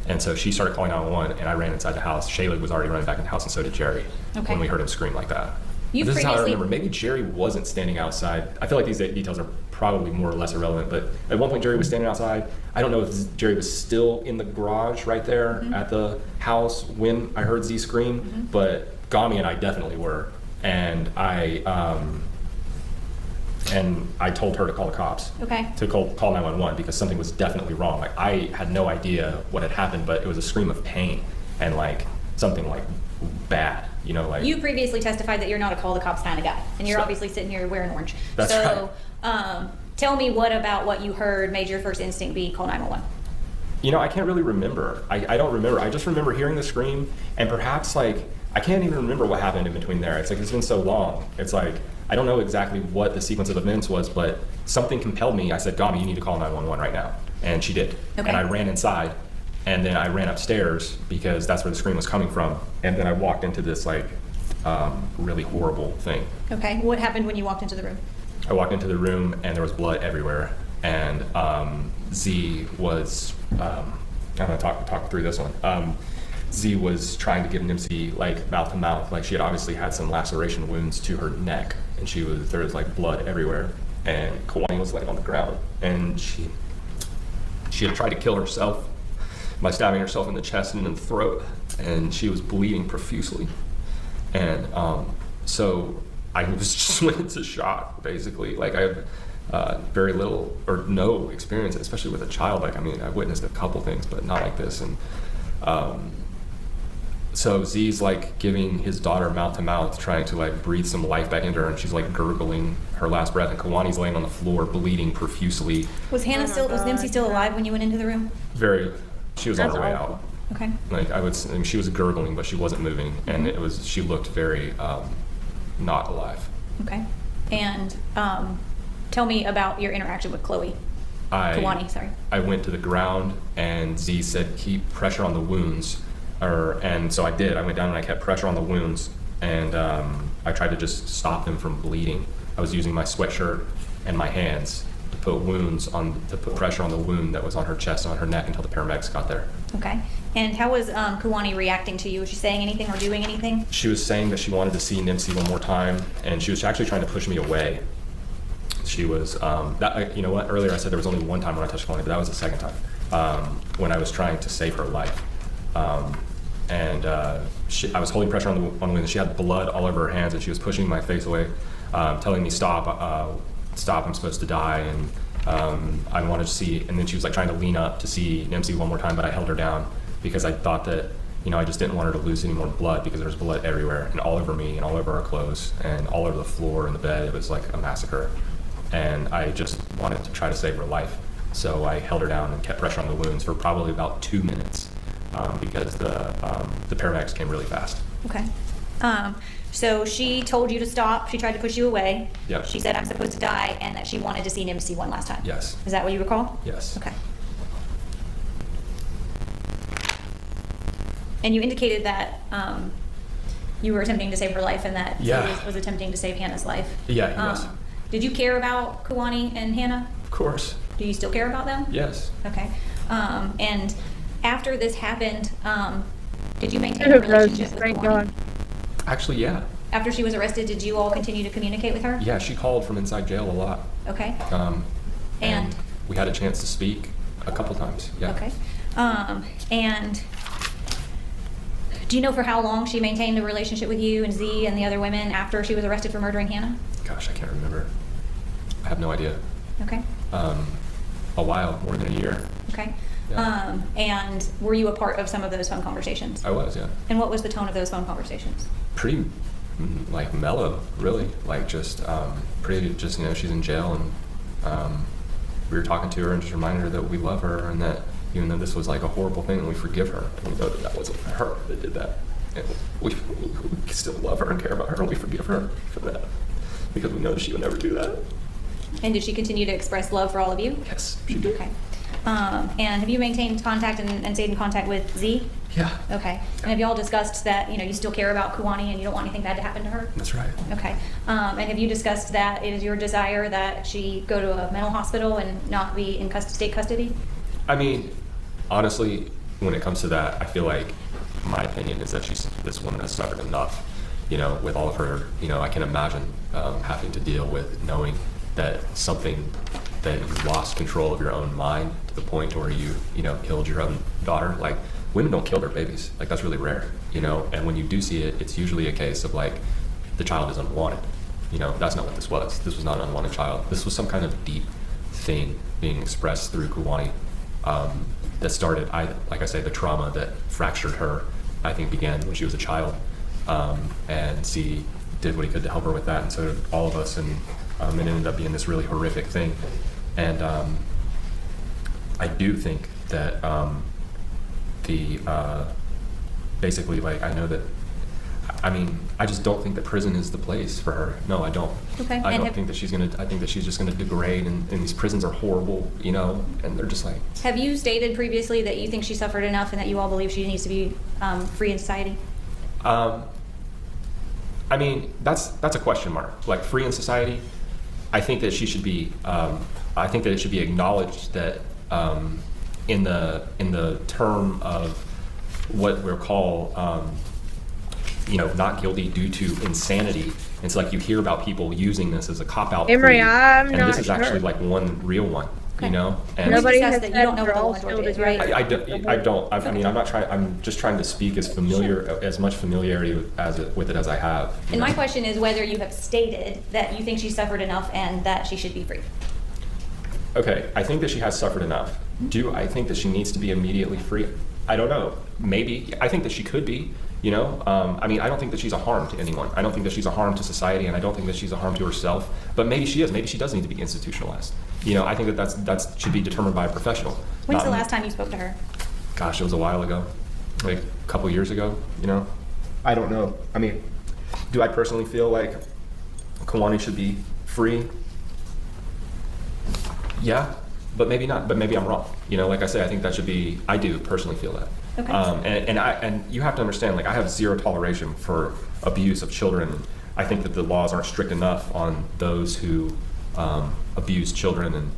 And so she started calling 911 and I ran inside the house. Shayla was already running back in the house and so did Jerry Okay. when we heard him scream like that. You This is how I previously- remember. Maybe Jerry wasn't standing outside. I feel like these details are probably more or less irrelevant, but at one point Jerry was standing outside. I don't know if Jerry was still in the garage right there Mm-hmm. at the house when I heard Z scream, but Gami and I definitely were. And I told her to call the cops. Okay. To call 911 because something was definitely wrong. Like I had no idea what had happened, but it was a scream of pain and like something like bad, like You previously testified that you're not a call the cops kind of guy, and you're So- obviously sitting here wearing orange. That's so, tell me what about what you heard made your first instinct be call 911? I can't really remember. I don't remember. I just remember hearing the scream and perhaps like I can't even remember what happened in between there. It's like it's been so long. It's like I don't know exactly what the sequence of events was, but something compelled me. I said, "Gami, you need to call 911 right now," and she did. Okay. And I ran inside, and then I ran upstairs because that's where the scream was coming from. And then I walked into this like really horrible thing. Okay. What happened when you walked into the room? I walked into the room and there was blood everywhere. and Z was I'm gonna talk through this one. Z was trying to give Nimsy like mouth to mouth, like she had obviously had some laceration wounds to her neck, and there was like blood everywhere, and Kawani was laying on the ground, and she had tried to kill herself by stabbing herself in the chest and in the throat, and she was bleeding profusely, and so I was just went into shock basically. Like I have very little or no experience, especially with a child. Like I mean, I witnessed a couple things, but not like this, and so Z's like giving his daughter mouth to mouth, trying to like breathe some life back into her, and she's like gurgling her last breath, and Kawani's laying on the floor bleeding profusely. Was was Nimsy still alive when you went into the room? She was on That's her way awful. out. Okay. Like I mean, she was gurgling, but she wasn't moving, and she looked very not alive. Okay. And tell me about your interaction with Kawani, sorry. I went to the ground, and Z said keep pressure on the wounds, and so I did. I went down and I kept pressure on the wounds, and I tried to just stop them from bleeding. I was using my sweatshirt and my hands to put pressure on the wound that was on her chest and on her neck until the paramedics got there. Okay. And how was Kawani reacting to you? Was she saying anything or doing anything? She was saying that she wanted to see Nimsy one more time, and she was actually trying to push me away. She was, you know what, earlier I said there was only one time when I touched Kawani, but that was the second time, when I was trying to save her life. I was holding pressure on the wound, and she had blood all over her hands, and she was pushing my face away, telling me, stop, I'm supposed to die, and I wanted to see, and then she was like trying to lean up to see Nimsy one more time, but I held her down because I thought that, you know, I just didn't want her to lose any more blood, because there was blood everywhere, and all over me, and all over our clothes, and all over the floor and the bed. It was like a massacre, and I just wanted to try to save her life. So I held her down and kept pressure on the wounds for probably about 2 minutes, because the paramedics came really fast. Okay. So she told you to stop. She tried to push you away. Yep. She said, I'm supposed to die, and that she wanted to see Nimsy one last time. Yes. Is that what you recall? Yes. Okay. And you indicated that you were attempting to save her life, and that Yeah. he was attempting to save Hannah's life. Yeah, he was. Did you care about Kawani and Hannah? Of course. Do you still care about them? Yes. Okay. And after this happened, did you maintain a relationship with Thank Kawani? God. Actually, yeah. After she was arrested, did you all continue to communicate with her? Yeah, she called from inside jail a lot. Okay. And we had a chance to speak a couple times. Yeah. Okay. And do you know for how long she maintained a relationship with you and Z and the other women after she was arrested for murdering Hannah? Gosh, I can't remember. I have no idea. Okay. A while, more than a year. Okay. Yeah. And were you a part of some of those phone conversations? I was, yeah. And what was the tone of those phone conversations? Pretty, like, mellow, really. Like, just, pretty, just, you know, she's in jail, and we were talking to her and just reminded her that we love her, and that even though this was, like, a horrible thing, we forgive her. And we know that wasn't her that did that. And we still love her and care about her, and we forgive her for that. Because we know that she would never do that. And did she continue to express love for all of you? Yes, she did. Okay. And have you maintained contact and stayed in contact with Z? Yeah. Okay. And have you all discussed that, you know, you still care about Kawani and you don't want anything bad to happen to her? That's right. Okay. And have you discussed that it is your desire that she go to a mental hospital and not be in state custody? I mean, honestly, when it comes to that, I feel like my opinion is that this woman has suffered enough, you know, with all of her, you know, I can imagine having to deal with knowing that something that you lost control of your own mind to the point where you know, killed your own daughter. Like, women don't kill their babies. Like, that's really rare, you know, and when you do see it, it's usually a case of like, the child is unwanted. You know, that's not what this was. This was not an unwanted child. This was some kind of deep thing being expressed through Kawani that started, like I say, the trauma that fractured her, I think, began when she was a child. And C did what he could to help her with that, and so did all of us, and it ended up being this really horrific thing. And I do think that basically, like, I know that, I mean, I just don't think that prison is the place for her. No, I don't. Okay. I don't think that I think that she's just gonna degrade, and these prisons are horrible, you know, and they're just like. Have you stated previously that you think she suffered enough and that you all believe she needs to be free in society? I mean, that's a question mark. Like, free in society, I think that she should be. I think that it should be acknowledged that in the term of what we'll call, not guilty due to insanity. It's like you hear about people using this as a cop-out Emery, plea, I'm and not this is sure. actually like one real one, And Nobody discussed has that you said don't know we're what the all Waldorf still is, together. right? I don't. I mean, I'm not trying. I'm just trying to speak as much familiarity with it as I have. you And my know? question is whether you have stated that you think she suffered enough and that she should be free. Okay, I think that she has suffered enough. Do I think that she needs to be immediately free? I don't know. Maybe. I think that she could be. I mean, I don't think that she's a harm to anyone. I don't think that she's a harm to society, and I don't think that she's a harm to herself. But maybe she is. Maybe she does need to be institutionalized. I think that should be determined by a professional. When's not the me. last time you spoke to her? Gosh, it was a while ago, like a couple years ago. I don't know. I mean, do I personally feel like Kawani should be free? Yeah, but maybe not. But maybe I'm wrong. Like I say, I think that should be. I do personally feel that. Okay. And you have to understand, like, I have zero toleration for abuse of children. I think that the laws aren't strict enough on those who abuse children and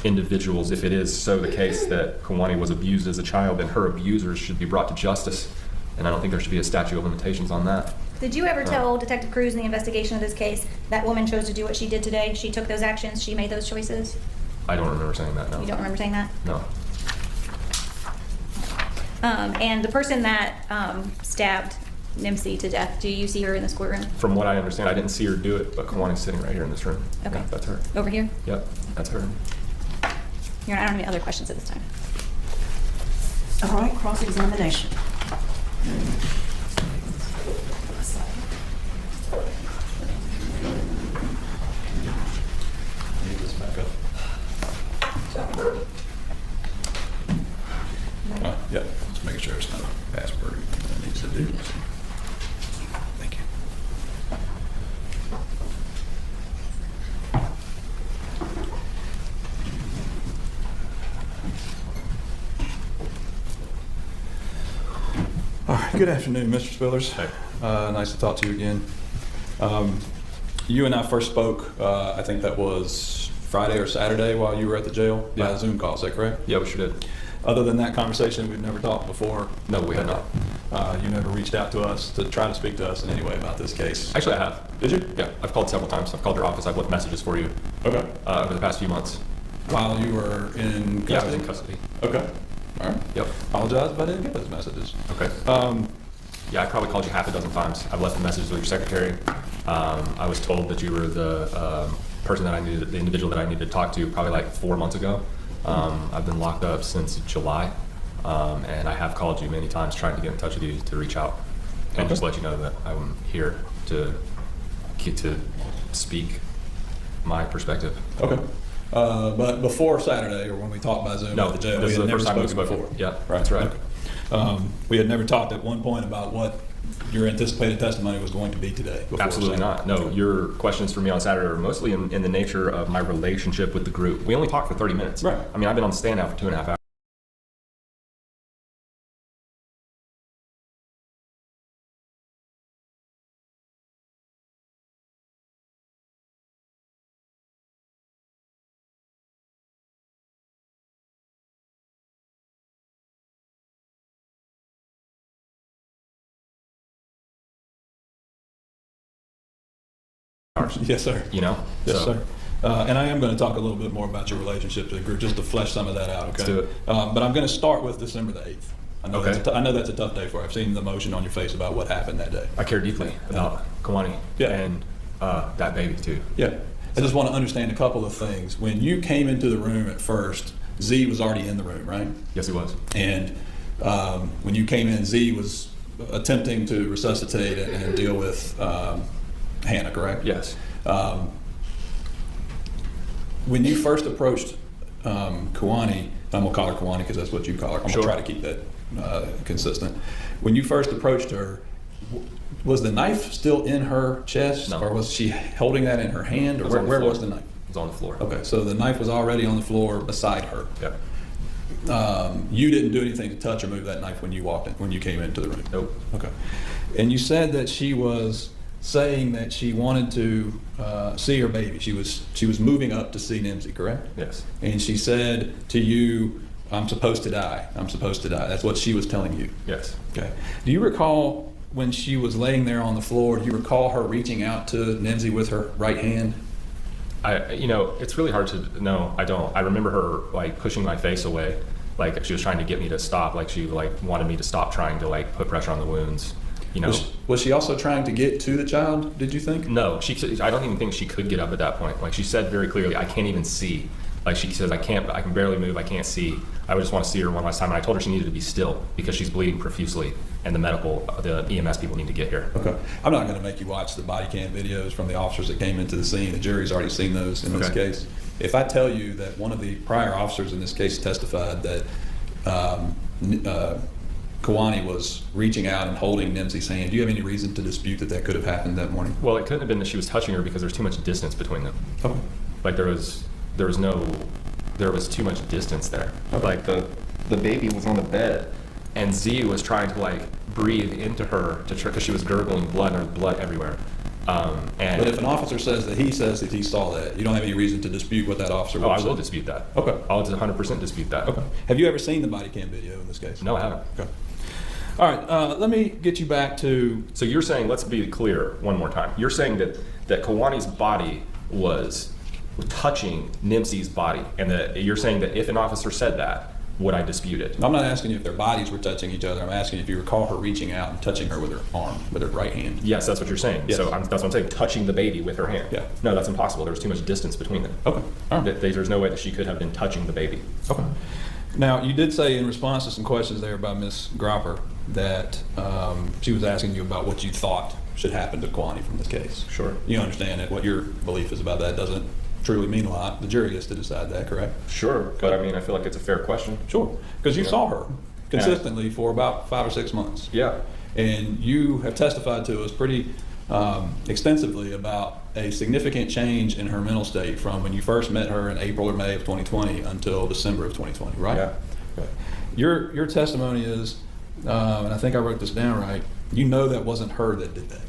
individuals. If it is so the case that Kawani was abused as a child, then her abusers should be brought to justice. And I don't think there should be a statute of limitations on that. Did you ever tell Detective Cruz in the investigation of this case that woman chose to do what she did today? She took those actions, she made those choices? I don't remember saying that, no. You don't remember saying that? No. And the person that stabbed Nimsi to death, do you see her in this courtroom? From what I understand, I didn't see her do it, but Kawani's sitting right here in this room. Okay. Yeah, that's her. Over here? Yep, that's her. I don't have any other questions at this time. All right, cross-examination. Yeah, just making sure it's not a password that needs to do. Thank you. All right, good afternoon, Mr. Spillers. Hey. Nice to talk to you again. You and I first spoke, I think that was Friday or Saturday while you were at the jail by Yeah. a Zoom call, is that correct? Yeah, we sure did. Other than that conversation, we've never talked before. No, we have not. You never reached out to us to try to speak to us in any way about this case. Actually, I have. Did you? Yeah, I've called several times. I've called your office. I've left messages for you Okay. over the past few months. While you were in custody? Yeah, I was in custody. Okay. All right. Yep. Apologize if I didn't get those messages. Okay. Yeah, I probably called you half a dozen times. I've left messages with your secretary. I was told that you were the person that I needed, the individual that I needed to talk to probably like 4 months ago. I've been locked up since July, and I have called you many times trying to get in touch with you to reach out and Okay. just let you know that I'm here to speak my perspective. Okay. But before Saturday, or when we talked by Zoom No, at the jail, this we is had the never first time we've spoken spoken. before. Yeah, that's right. Okay. We had never talked at one point about what your anticipated testimony was going to be today. before Absolutely Saturday. not. No, your questions for me on Saturday are mostly in the nature of my relationship with the group. We only talked for 30 minutes. Right. I mean, I've been on the stand now for 2.5 hours. Yes, sir. Yes, Yes, So, sir. And I am going to talk a little bit more about your relationship to the group, just to flesh some of that out, okay? Let's do it. But I'm going to start with December the 8th. I know, Okay. I know that's a tough day for you. I've seen the emotion on your face about what happened that day. I care deeply about Kawani Yeah. and that baby too. Yeah. I just want to understand a couple of things. When you came into the room at first, Z was already in the room, right? Yes, he was. And when you came in, Z was attempting to resuscitate and deal with Hannah, correct? Yes. When you first approached Kawani, I'm gonna call her Kawani because that's what you call her. I'm Sure. gonna try to keep that consistent. When you first approached her, was the knife still in her chest, No. or was she holding that in her hand, or It was where, on the where floor. was the knife? It was on the floor. Okay, so the knife was already on the floor beside her. Yeah. You didn't do anything to touch or move that knife when you walked in, when you came into the room. Nope. Okay. And you said that she was saying that she wanted to see her baby. She was moving up to see Nimsy, correct? Yes. And she said to you, "I'm supposed to die. I'm supposed to die." That's what she was telling you. Yes. Okay. Do you recall when she was laying there on the floor? Do you recall her reaching out to Nimsy with her right hand? It's really hard to know. I don't. I remember her like pushing my face away, like she was trying to get me to stop, like she like wanted me to stop trying to like put pressure on the wounds. Was she also trying to get to the child, did you think? No, I don't even think she could get up at that point. Like she said very clearly, I can't even see. Like she says, I can barely move, I can't see. I would just want to see her one last time. And I told her she needed to be still because she's bleeding profusely and the EMS people need to get here. Okay. I'm not going to make you watch the body cam videos from the officers that came into the scene. The jury's already seen those in this case. If I tell you that one of the prior officers in this case testified that Kawani was reaching out and holding Nimsy's hand, do you have any reason to dispute that could have happened that morning? Well, it couldn't have been that she was touching her because there's too much distance between them. Okay. Like there was too much distance there. Okay. Like the baby was on the bed and Z was trying to like breathe into her because she was gurgling blood and there was blood everywhere. And But if an officer says that he saw that, you don't have any reason to dispute what that officer would I have will said? dispute that. Okay. I'll 100% dispute that. Okay. Have you ever seen the body cam video in this case? No, I haven't. Okay. All right. Let me get you back to. So you're saying, let's be clear one more time. You're saying that Kawani's body was touching Nimsy's body, and that you're saying that if an officer said that, would I dispute it? I'm not asking you if their bodies were touching each other. I'm asking if you recall her reaching out and touching her with her arm, with her right hand. Yes, that's what you're saying. Yes. So that's what I'm saying, touching the baby with her hand. Yeah. No, that's impossible. There was too much distance between them. Okay. All right. There's no way that she could have been touching the baby. Okay. Now, you did say in response to some questions there by Ms. Gropper that she was asking you about what you thought should happen to Kawani from this case. Sure. You understand that what your belief is about that doesn't truly mean a lot. The jury gets to decide that, correct? Sure, but I mean, I feel like it's a fair question. Sure. Because you saw her consistently for about 5 or 6 months. Yeah. And you have testified to us pretty extensively about a significant change in her mental state from when you first met her in April or May of 2020 until December of 2020, right? Yeah. Okay. Your testimony is, and I think I wrote this down right, you know that wasn't her that did that.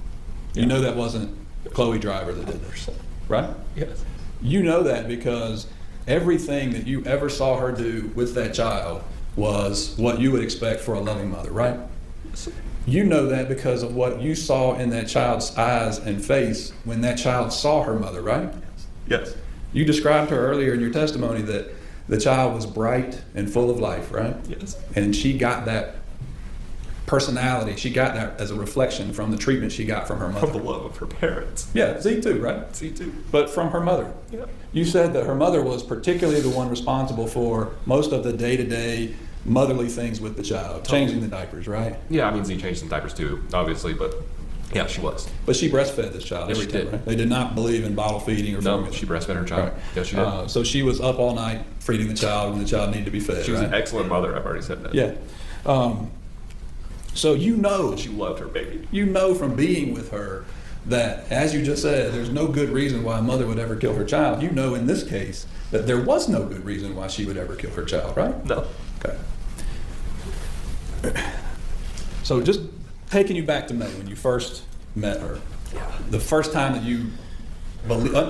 You know that wasn't Chloe Driver that did that, right? Yes. You know that because everything that you ever saw her do with that child was what you would expect for a loving mother, right? You know that because of what you saw in that child's eyes and face when that child saw her mother, right? Yes. You described her earlier in your testimony that the child was bright and full of life, right? Yes. And she got that personality, she got that as a reflection from the treatment she got from her mother. From the love of her parents. Yeah, Z too, right? See too. But from her mother. Yeah. You said that her mother was particularly the one responsible for most of the day-to-day motherly things with the child, changing the diapers, right? Yeah, I mean, Z changed some diapers too, obviously, but yeah, she was. But she breastfed this child Yes, every she time, did. right? They did not believe in bottle feeding or No, formula. she breastfed her child. Right. Yes, she did. So she was up all night feeding the child when the child needed to be fed, She was right? an excellent mother, I've already said that. Yeah. So you know She loved her baby. you know from being with her that, as you just said, there's no good reason why a mother would ever kill her child. You know in this case that there was no good reason why she would ever kill her child, right? No. Okay. So just taking you back to May when you first met her, the first time that you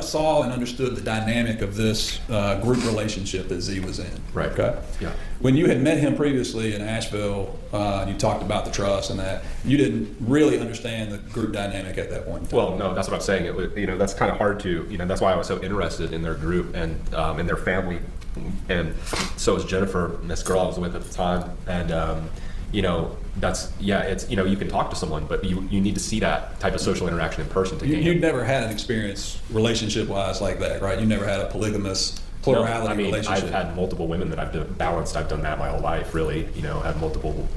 saw and understood the dynamic of this group relationship that Z was in. Right. Okay. Yeah. When you had met him previously in Asheville, and you talked about the trust and that, you didn't really understand the group dynamic at that point in time. Well, no, that's what I'm saying. That's kind of hard to, that's why I was so interested in their group and in their family. And so was Jennifer, this girl I was with at the time. And, it's, you can talk to someone, but you need to see that type of social interaction in person to gain You'd it. never had an experience relationship-wise like that, right? You never had a polygamous plurality relationship. I've had multiple women that I've balanced. I've done that my whole life, really. Had multiple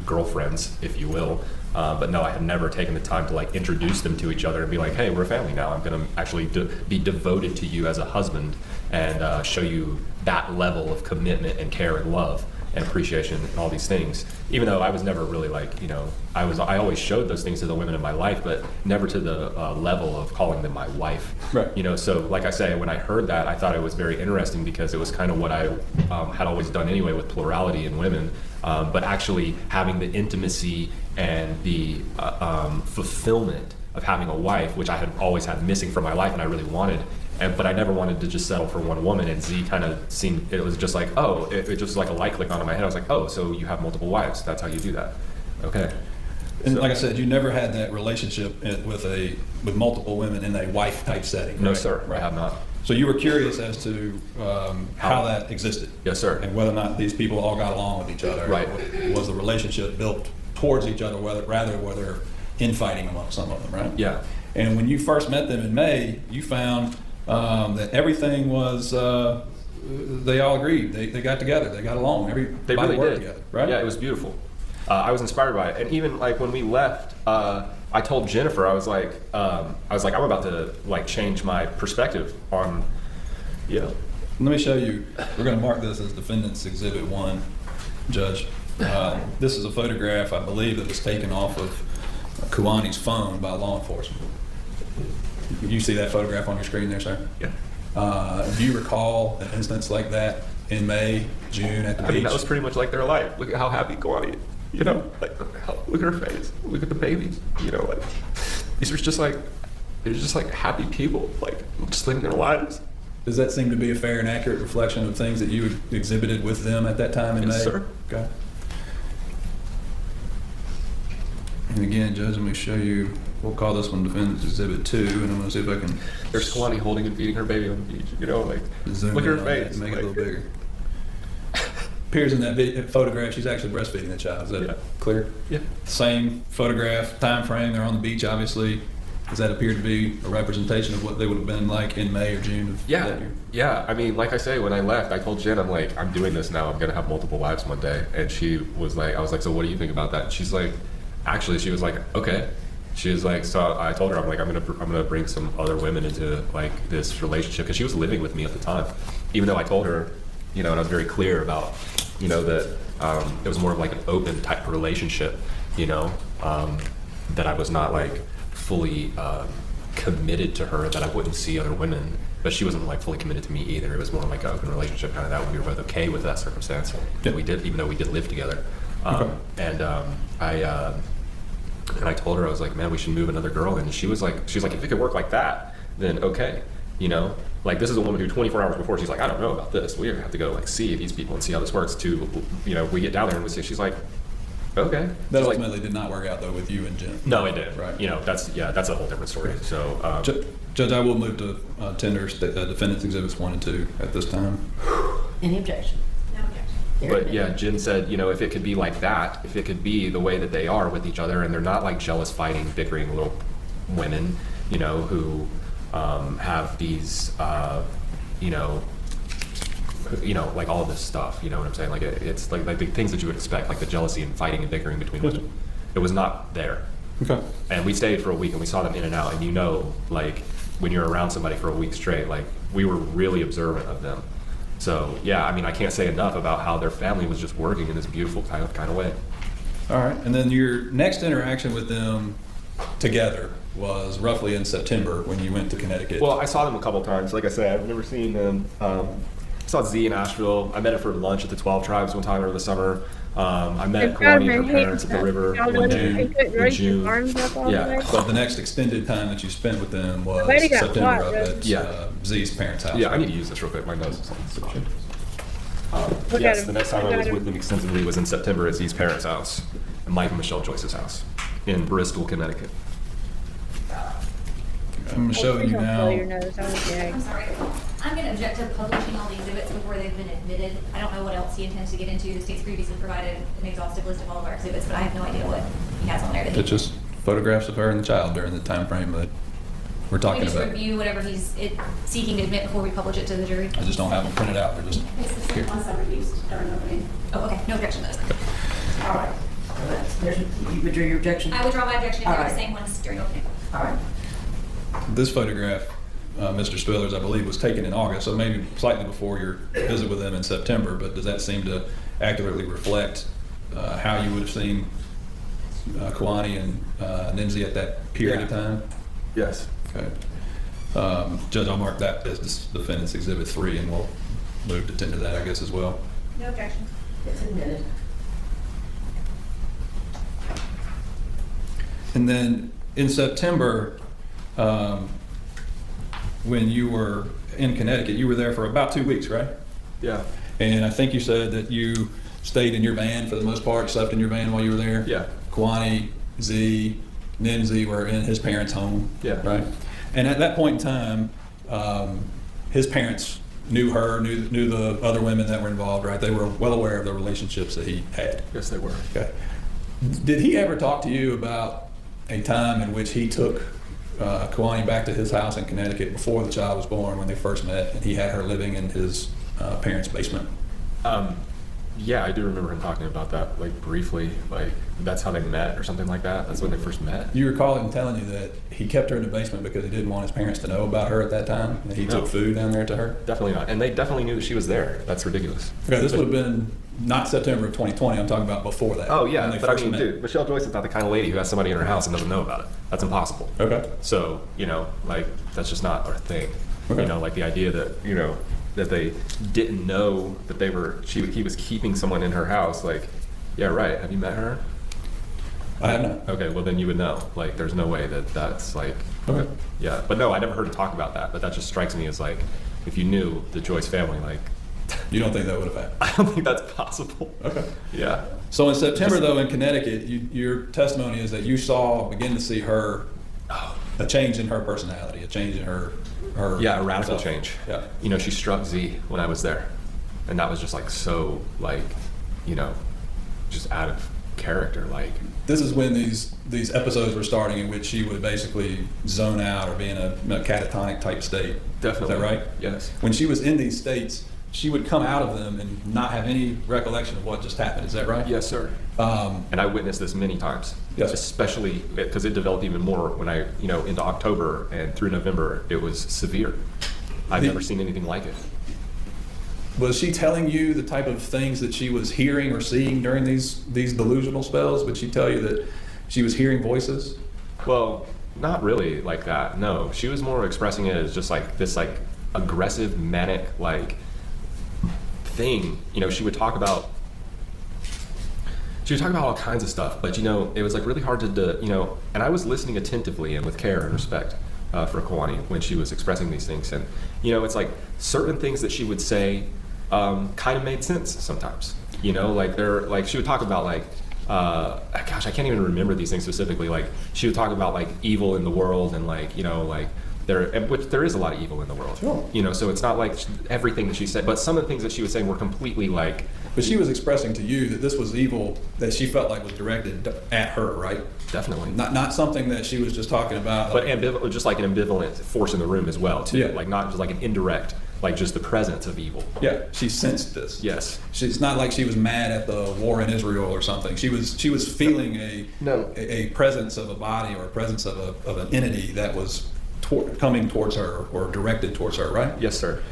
girlfriends, if you will. But no, I have never taken the time to introduce them to each other and be like, hey, we're a family now. I'm going to actually be devoted to you as a husband and show you that level of commitment and care and love and appreciation and all these things. Even though I was never really I always showed those things to the women in my life, but never to the level of calling them my wife. Right. So like I say, when I heard that, I thought it was very interesting because it was kind of what I had always done anyway with plurality in women, but actually having the intimacy and the fulfillment of having a wife, which I had always had missing from my life and I really wanted. But I never wanted to just settle for one woman. And Z kind of seemed, it was just like, oh, it just like a light click on in my head. I was like, oh, so you have multiple wives. That's how you do that. Okay. And like I said, you never had that relationship with multiple women in a wife type setting. No, right? sir. Right. I have not. So you were curious as to how that existed. Yes, sir. And whether or not these people all got along with each other. Right. Was the relationship built towards each other, rather were infighting among some of them, right? Yeah. And when you first met them in May, you found that everything was, they all agreed. They got together. They got along. They really worked did. together, right? Yeah, it was beautiful. I was inspired by it. And even like when we left, I told Jennifer, I was like, I'm about to like change my perspective on, yeah. Let me show you. We're going to mark this as Defendant's Exhibit 1, Judge. This is a photograph, I believe, that was taken off of Kuani's phone by law enforcement. You see that photograph on your screen there, sir? Yeah. Do you recall an instance like that in May, June at the beach? I mean, that was pretty much like their life. Look at how happy Kuani is. You know, like look at her face. Look at the babies. You know, like these were just like happy people, like just living their lives. Does that seem to be a fair and accurate reflection of things that you exhibited with them at that time in May? Yes, sir. Okay. And again, Judge, let me show you. We'll call this one Defendant's Exhibit 2, and I'm going to see if I can There's Kuani holding and feeding her baby on the beach. You know, like zoom look at in her on that face. and make like, it a little bigger. Appears in that photograph, she's actually breastfeeding the child. Is that Yeah. clear? Yeah. Same photograph, time frame. They're on the beach, obviously. Does that appear to be a representation of what they would have been like in May or June of Yeah, that year? yeah. I mean, like I say, when I left, I told Jen, I'm like, I'm doing this now. I'm gonna have multiple wives one day. And she was like, I was like, so what do you think about that? And she's like, actually, she was like, okay. She was like, so I told her, I'm like, I'm gonna bring some other women into like this relationship because she was living with me at the time. Even though I told her, you know, and I was very clear about, you know, that it was more of like an open type of relationship, you know, that I was not like fully committed to her, that I wouldn't see other women, but she wasn't like fully committed to me either. It was more like an open relationship, kind of that. We were both okay with that circumstance. Yeah. We did, even though we did live together. Okay. And I told her, I was like, man, we should move another girl in. And she was like, if it could work like that, then okay, you know. Like this is a woman who 24 hours before, she's like, I don't know about this. We have to go like see these people and see how this works. To, you know, we get down there and we see. She's like, okay. That She's like, ultimately did not work out though with you and Jen. no, it did. Right. You know, that's a whole different story. So, Judge, I will move to tender Defendant's Exhibits 1 and 2 at this time. Any objection? No objection. but yeah, Jen said, you know, if it could be like that, if it could be the way that they are with each other, and they're not like jealous, fighting, bickering little women, you know, who have these, you know, like all of this stuff, you know what I'm saying? Like it's like the things that you would expect, like the jealousy and fighting and bickering between women. It was not there. Okay. And we stayed for a week and we saw them in and out, and you know, like when you're around somebody for a week straight, like we were really observant of them. So yeah, I mean, I can't say enough about how their family was just working in this beautiful kind of way. All right. And then your next interaction with them together was roughly in September when you went to Connecticut. Well, I saw them a couple times. Like I said, I've never seen them. I saw Z in Asheville. I met her for lunch at the 12 Tribes one time over the summer. I met Kuani and her parents at the river in June. Yeah. But the next extended time that you spent with them was Lady got September hot, up at Z's parents' house. Yeah, I need to use this real quick. My nose is on the subject. Look Yes, at him. the next time Look I at was him. with them extensively was in September at Z's parents' house, and Mike and Michelle Joyce's house in Bristol, Connecticut. I'm going to show you now. I'm sorry. I'm going to object to publishing all the exhibits before they've been admitted. I don't know what else he intends to get into. The state's previously provided an exhaustive list of all of our exhibits, but I have no idea what he has on there. That It's just photographs of her and the child during the time frame that we're we talking just about. review whatever he's seeking to admit before we publish it to the jury. I just don't have them printed out. They're just here. Oh, okay. No objection to those. All right. You withdrew your objection? I withdraw my objection if All they're the right. same ones during opening. All right. This photograph, Mr. Spillers, I believe, was taken in August, so maybe slightly before your visit with them in September, but does that seem to accurately reflect how you would have seen Kuani and Ninzi at that period of time? Yes. Okay. Judge, I'll mark that as this Defendant's Exhibit 3, and we'll move to tender that, I guess, as well. No objection. It's admitted. And then in September, when you were in Connecticut, you were there for about 2 weeks, right? Yeah. And I think you said that you stayed in your van for the most part, slept in your van while you were there. Yeah. Kwani, Z, Ninzi were in his parents' home. Yeah. Right. And at that point in time, his parents knew her, knew the other women that were involved, right? They were well aware of the relationships that he had. Yes, they were. Okay. Did he ever talk to you about a time in which he took Kwani back to his house in Connecticut before the child was born, when they first met, and he had her living in his parents' basement? Yeah, I do remember him talking about that, like briefly. Like that's how they met or something like that. That's when they first met. You recall him telling you that he kept her in the basement because he didn't want his parents to know about her at that time, and he No. took food down there to her? Definitely not. And they definitely knew that she was there. That's ridiculous. Okay, this would have been not September of 2020. I'm talking about before that. Oh when yeah, they but I first mean, met. dude, Michelle Joyce is not the kind of lady who has somebody in her house and doesn't know about it. That's impossible. Okay. So, you know, like, that's just not our thing. Okay. You know, like the idea that, you know, that they didn't know that he was keeping someone in her house, like, yeah, right. Have you met her? I have not. Okay, well then you would know. Like, there's no way that that's like, Okay. yeah. But no, I never heard him talk about that. But that just strikes me as like, if you knew the Joyce family, like, You don't think that would have happened? I don't think that's possible. Okay. Yeah. So in September, though, in Connecticut, your testimony is that you begin to see her, a change in her personality, a change in her. Yeah, a radical self. change. Yeah. You know, she struck Z when I was there. And that was just like so, like, you know, just out of character. Like, This is when these episodes were starting in which she would basically zone out or be in a catatonic type state. definitely. Is that right? Yes. When she was in these states, she would come out of them and not have any recollection of what just happened. Is that right? Yes, sir. And I witnessed this many times. Yes. Especially because it developed even more when I, you know, into October and through November, it was severe. I've never seen anything like it. Was she telling you the type of things that she was hearing or seeing during these delusional spells? Would she tell you that she was hearing voices? Well, not really like that. No, she was more expressing it as just like this, like aggressive, manic, like thing. You know, she would talk about all kinds of stuff, but you know, it was like really hard to, you know. And I was listening attentively and with care and respect for Kwani when she was expressing these things, and you know, it's like certain things that she would say kind of made sense sometimes. You know, like she would talk about like. Gosh, I can't even remember these things specifically. Like she would talk about like evil in the world and like, you know, like which there is a lot of evil in the world. Sure. You know, so it's not like everything that she said, but some of the things that she was saying were completely like. But she was expressing to you that this was evil that she felt like was directed at her, right? Definitely. Not something that she was just talking about. But just like an ambivalent force in the room as well, too. Yeah. Like not just like an indirect, like just the presence of evil. Yeah, she sensed this. Yes. It's not like she was mad at the war in Israel or something. She was feeling a presence of a body or a presence of an entity that was coming towards her or directed towards her, right? Yes, sir.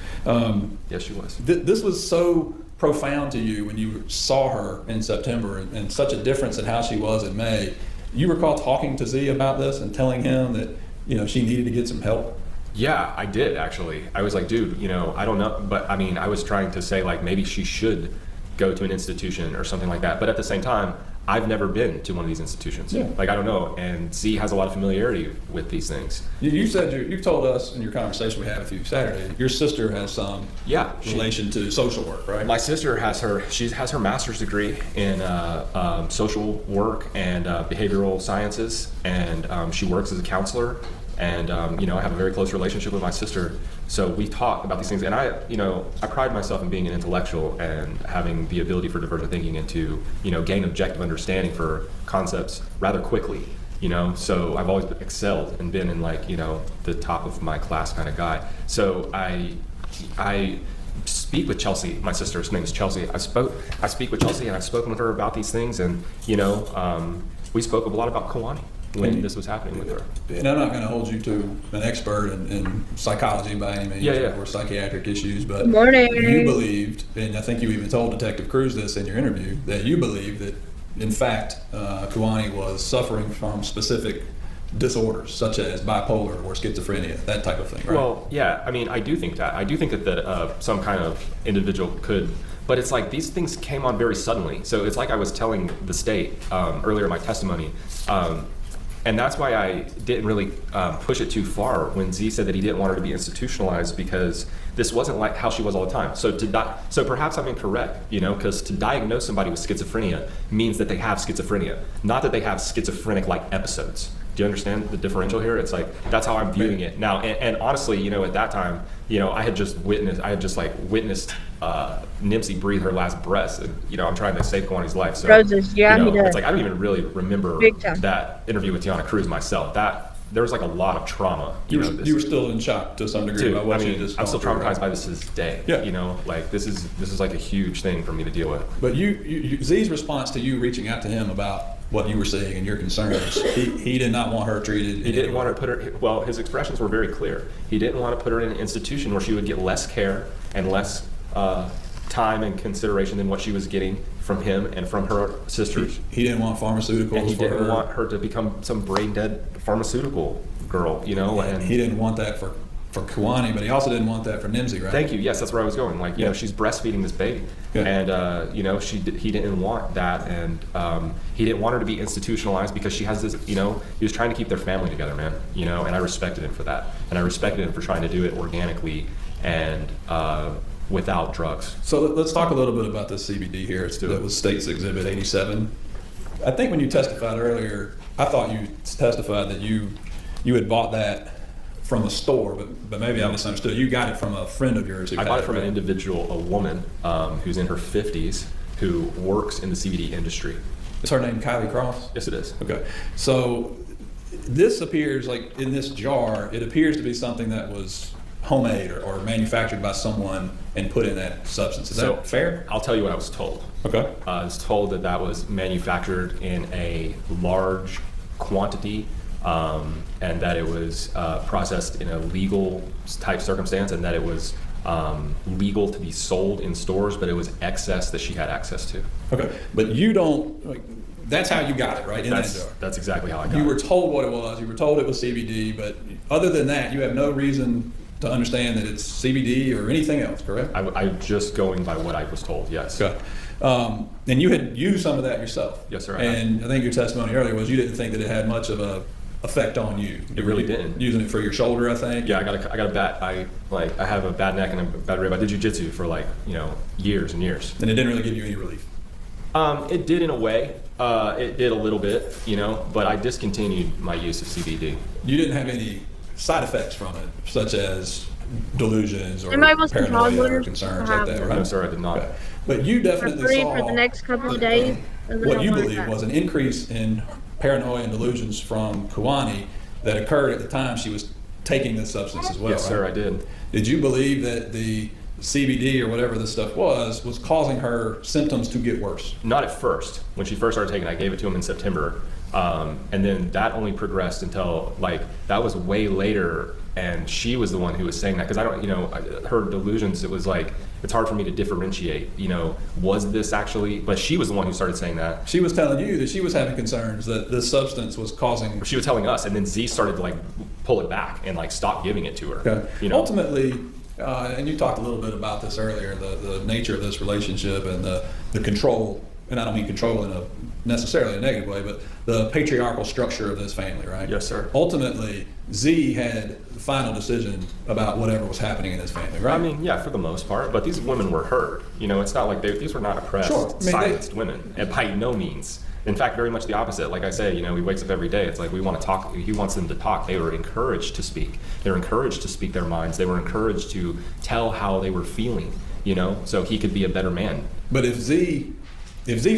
Yes, she was. This was so profound to you when you saw her in September and such a difference in how she was in May. You recall talking to Z about this and telling him that, you know, she needed to get some help? Yeah, I did actually. I was like, dude, you know, I don't know, but I mean, I was trying to say like maybe she should go to an institution or something like that. But at the same time, I've never been to one of these institutions. Yeah. Like I don't know, and Z has a lot of familiarity with these things. You said you've told us in your conversation we had with you Saturday, your sister has some relation to social work, right? My sister has her master's degree in social work and behavioral sciences, and she works as a counselor. And you know, I have a very close relationship with my sister, so we talk about these things. And I pride myself in being an intellectual and having the ability for divergent thinking and to, you know, gain objective understanding for concepts rather quickly. You know, so I've always excelled and been in like, you know, the top of my class kind of guy. So I speak with Chelsea. My sister's name is Chelsea. I speak with Chelsea, and I've spoken with her about these things, and you know, we spoke a lot about Kwani when this was happening with her. And I'm not going to hold you to an expert in psychology by any means or psychiatric issues, but Good morning. You believed, and I think you even told Detective Cruz this in your interview, that you believe that, in fact, Kwani was suffering from specific disorders such as bipolar or schizophrenia, that type of thing, right? Well, yeah, I mean, I do think that. I do think that some kind of individual could, but it's like these things came on very suddenly. So it's like I was telling the state earlier in my testimony, And that's why I didn't really push it too far when Z said that he didn't want her to be institutionalized, because this wasn't like how she was all the time. So so perhaps I'm incorrect, you know, because to diagnose somebody with schizophrenia means that they have schizophrenia, not that they have schizophrenic-like episodes. Do you understand the differential here? It's like, that's how I'm viewing it now. And honestly, you know, at that time, you know, I had just witnessed Nimsy breathe her last breaths. And, you know, I'm trying to save Kwani's life. So, Roses, yeah, you know, he does. it's like, I don't even really remember Big time. that interview with Tiana Cruz myself. There was like a lot of trauma. You know, were still in shock to some degree Dude, about what I you mean, just I'm still gone through, traumatized right? by this to this day. Yeah. You know, like this is like a huge thing for me to deal with. But Z's response to you reaching out to him about what you were seeing and your concerns, he did not want her treated. He didn't want to put her, well, his expressions were very clear. He didn't want to put her in an institution where she would get less care and less time and consideration than what she was getting from him and from her sisters. He didn't want pharmaceuticals And he for didn't her. want her to become some brain dead pharmaceutical girl, you know? And He didn't want that for Kwani, but he also didn't want that for Nimsy, right? thank you. Yes, that's where I was going. Like, you know, she's breastfeeding this baby, Yeah. and you know, he didn't want that, and he didn't want her to be institutionalized because she has this. You know, he was trying to keep their family together, man. You know, and I respected him for that, and I respected him for trying to do it organically and without drugs. So let's talk a little bit about this CBD here. That was State's Exhibit 87. I think when you testified earlier, I thought you testified that you had bought that from a store, but maybe I misunderstood. You got it from a friend of yours. I bought it from an individual, a woman who's in her 50s, who works in the CBD industry. Is her name Kylie Cross? Yes, it is. Okay. So this appears like in this jar, it appears to be something that was homemade or manufactured by someone and put in that substance. Is that fair? I'll tell you what I was told. Okay. I was told that that was manufactured in a large quantity, and that it was processed in a legal type circumstance, and that it was legal to be sold in stores, but it was excess that she had access to. Okay. But you don't, like, that's how you got it, right? In that jar. That's exactly how I got You it. were told what it was. You were told it was CBD, but other than that, you have no reason to understand that it's CBD or anything else, correct? I'm just going by what I was told, yes. Okay. And you had used some of that yourself. Yes, sir, I had. And I think your testimony earlier was you didn't think that it had much of a effect on you. It really didn't. Using it for your shoulder, I think. Yeah, I got a bad, I have a bad neck and a bad rib. I did jujitsu for years and years. And it didn't really give you any relief. It did in a way. It did a little bit, but I discontinued my use of CBD. You didn't have any side effects from it, such as delusions or Anybody wants some paranoia or toddlers? concerns like that, right? No, sir, I did not. Okay. But you For definitely free saw for the next couple of days. and then what I'll you learn believe that. was an increase in paranoia and delusions from Kwani that occurred at the time she was taking this substance as well. Yes, sir, right? I did. Did you believe that the CBD or whatever this stuff was causing her symptoms to get worse? Not at first. When she first started taking it, I gave it to him in September. And then that only progressed until, that was way later, and she was the one who was saying that. Because I don't, her delusions, it was it's hard for me to differentiate, was this actually, but she was the one who started saying that. She was telling you that she was having concerns that this substance was causing. She was telling us, and then Z started to pull it back and stop giving it to her. Okay. Ultimately, and you talked a little bit about this earlier, the nature of this relationship and the control, and I don't mean control in necessarily a negative way, but the patriarchal structure of this family, right? Yes, sir. Ultimately, Z had the final decision about whatever was happening in this family, right? I mean, yeah, for the most part, but these women were heard. It's not like these were not oppressed, Sure. I mean, silenced women, and by no means. In fact, very much the opposite. Like I say, he wakes up every day. It's like we want to talk. He wants them to talk. They were encouraged to speak. They were encouraged to speak their minds. They were encouraged to tell how they were feeling. So he could be a better man. But if Z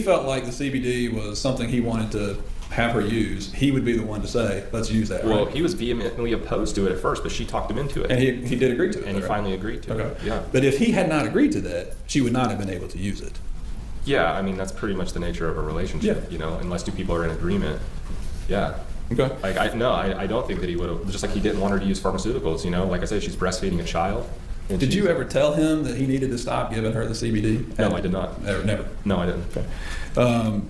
felt like the CBD was something he wanted to have her use, he would be the one to say, let's use that, Well, right? he was vehemently opposed to it at first, but she talked him into it. And he did agree to it. And he right? finally agreed to Okay. it. Yeah. But if he had not agreed to that, she would not have been able to use it. Yeah, I mean, that's pretty much the nature of a relationship, unless two people are in agreement. Yeah. Okay. I don't think that he would have, just like he didn't want her to use pharmaceuticals, like I said, she's breastfeeding a child. and Did you she's- ever tell him that he needed to stop giving her the CBD? No, I did not. Never. No, I didn't. Okay.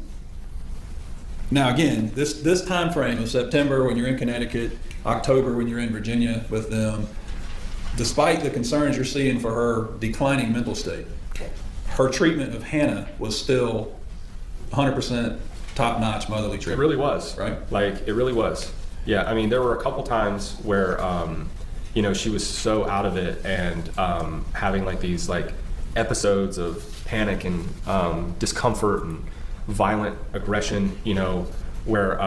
Now again, this time frame of September when you're in Connecticut, October when you're in Virginia with them, despite the concerns you're seeing for her declining mental state, her treatment of Hannah was still 100% top-notch motherly It trip. really was. Right. Like, it really was. Yeah, I mean, there were a couple times where, you know, she was so out of it and having like these like episodes of panic and discomfort and violent aggression, you know, where,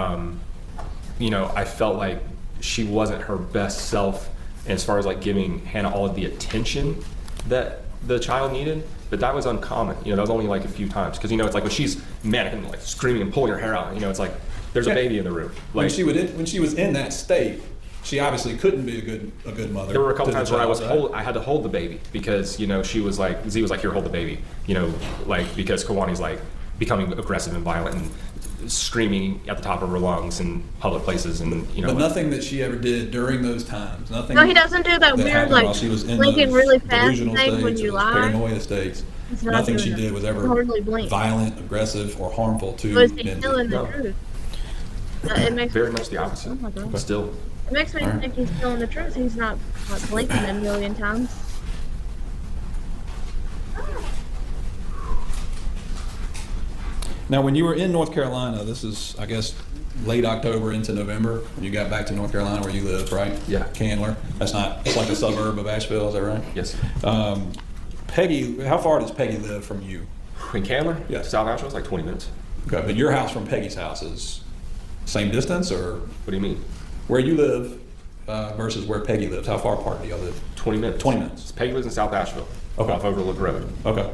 you know, I felt like she wasn't her best self as far as like giving Hannah all of the attention that the child needed. But that was uncommon. You know, that was only like a few times. Because, you know, it's like when she's manic and like screaming and pulling her hair out, you know, it's like there's a baby in the room. When Like, when she was in that state, she obviously couldn't be a good mother. there were a couple to the times where child, right? I had to hold the baby because, you know, she was like, Z was like, here, hold the baby. You know, like, because Kawani's like becoming aggressive and violent and screaming at the top of her lungs in public places and, you know. But like- nothing that she ever did during those times. Nothing. No, he doesn't do that weird, happened like, while she was in blinking those really fast delusional thing when states you or those lie. paranoia states. He's not Nothing doing she that. did was He ever hardly blinked. violent, aggressive, or harmful to Was he Mindy. telling the No. truth? It makes Very me much the opposite. Oh my God. Still. It makes me Alright. think he's telling the truth. He's not like blinking a million times. Now, when you were in North Carolina, this is, I guess, late October into November, you got back to North Carolina where you live, right? Yeah. Candler. It's like a suburb of Asheville, is that right? Yes. Peggy, how far does Peggy live from you? In Candler? Yes. South Asheville is like 20 minutes. Okay, but your house from Peggy's house is same distance, or What do you mean? where you live versus where Peggy lives? How far apart do y'all live? 20 minutes. 20 minutes. Peggy lives in South Asheville. Okay. Off Overlook Road. Okay,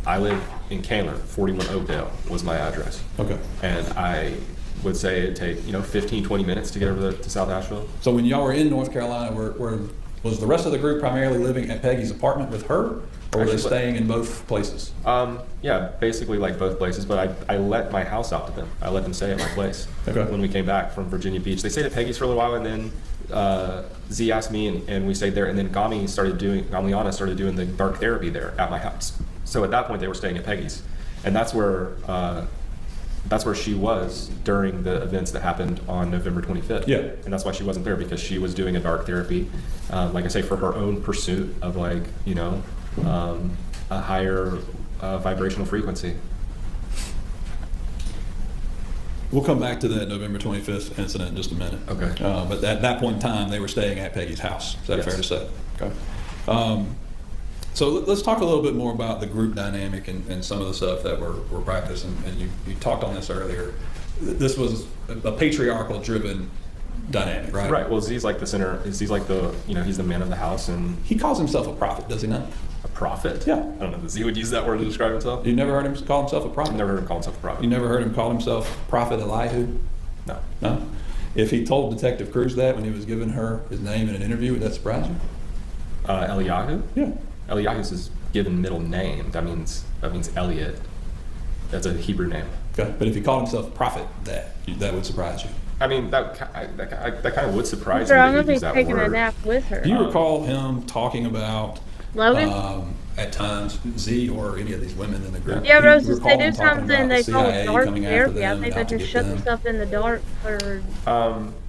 I live in Candler. 41 Oakdale was my address. okay. And I would say it'd take, 15, 20 minutes to get over to South Asheville. So when y'all were in North Carolina, was the rest of the group primarily living at Peggy's apartment with her, or were they Actually, staying in both places? Yeah, basically like both places, but I let my house out to them. I let them stay at my place. Okay. When we came back from Virginia Beach. They stayed at Peggy's for a little while, and then Z asked me, and we stayed there, and then Gamiana started doing the dark therapy there at my house. So at that point, they were staying at Peggy's. And that's where she was during the events that happened on November 25th. Yeah. And that's why she wasn't there, because she was doing a dark therapy, like I say, for her own pursuit of a higher vibrational frequency. We'll come back to that November 25th incident in just a minute. Okay. But at that point in time, they were staying at Peggy's house. Is that Yes. fair to say? Okay. So let's talk a little bit more about the group dynamic and some of the stuff that we're practicing. And you talked on this earlier. This was a patriarchal driven dynamic, right? Right. Well, Z's like the center. He's like the, he's the man of the house and He calls himself a prophet, does he not? a prophet. Yeah. I don't know if Z would use that word to describe himself. You never heard him call himself a prophet? I've never heard him call himself a prophet. You never heard him call himself Prophet Elihu? No. No? If he told Detective Cruz that when he was giving her his name in an interview, would that surprise you? Eliyahu? Yeah. Eliyahu's his given middle name. That means Elliot. That's a Hebrew name. Okay. But if he called himself prophet, that would surprise you. I mean, that kind of would surprise Sure, me I'm that gonna he be used that taking a word. nap with her. Do you recall him talking about Logan? at times Z or any of these women in the group? Yeah, Do you Roses, recall they do him talking something about they the call CIA dark coming after therapy. I them think and out they to just get shut them? themselves in the dark for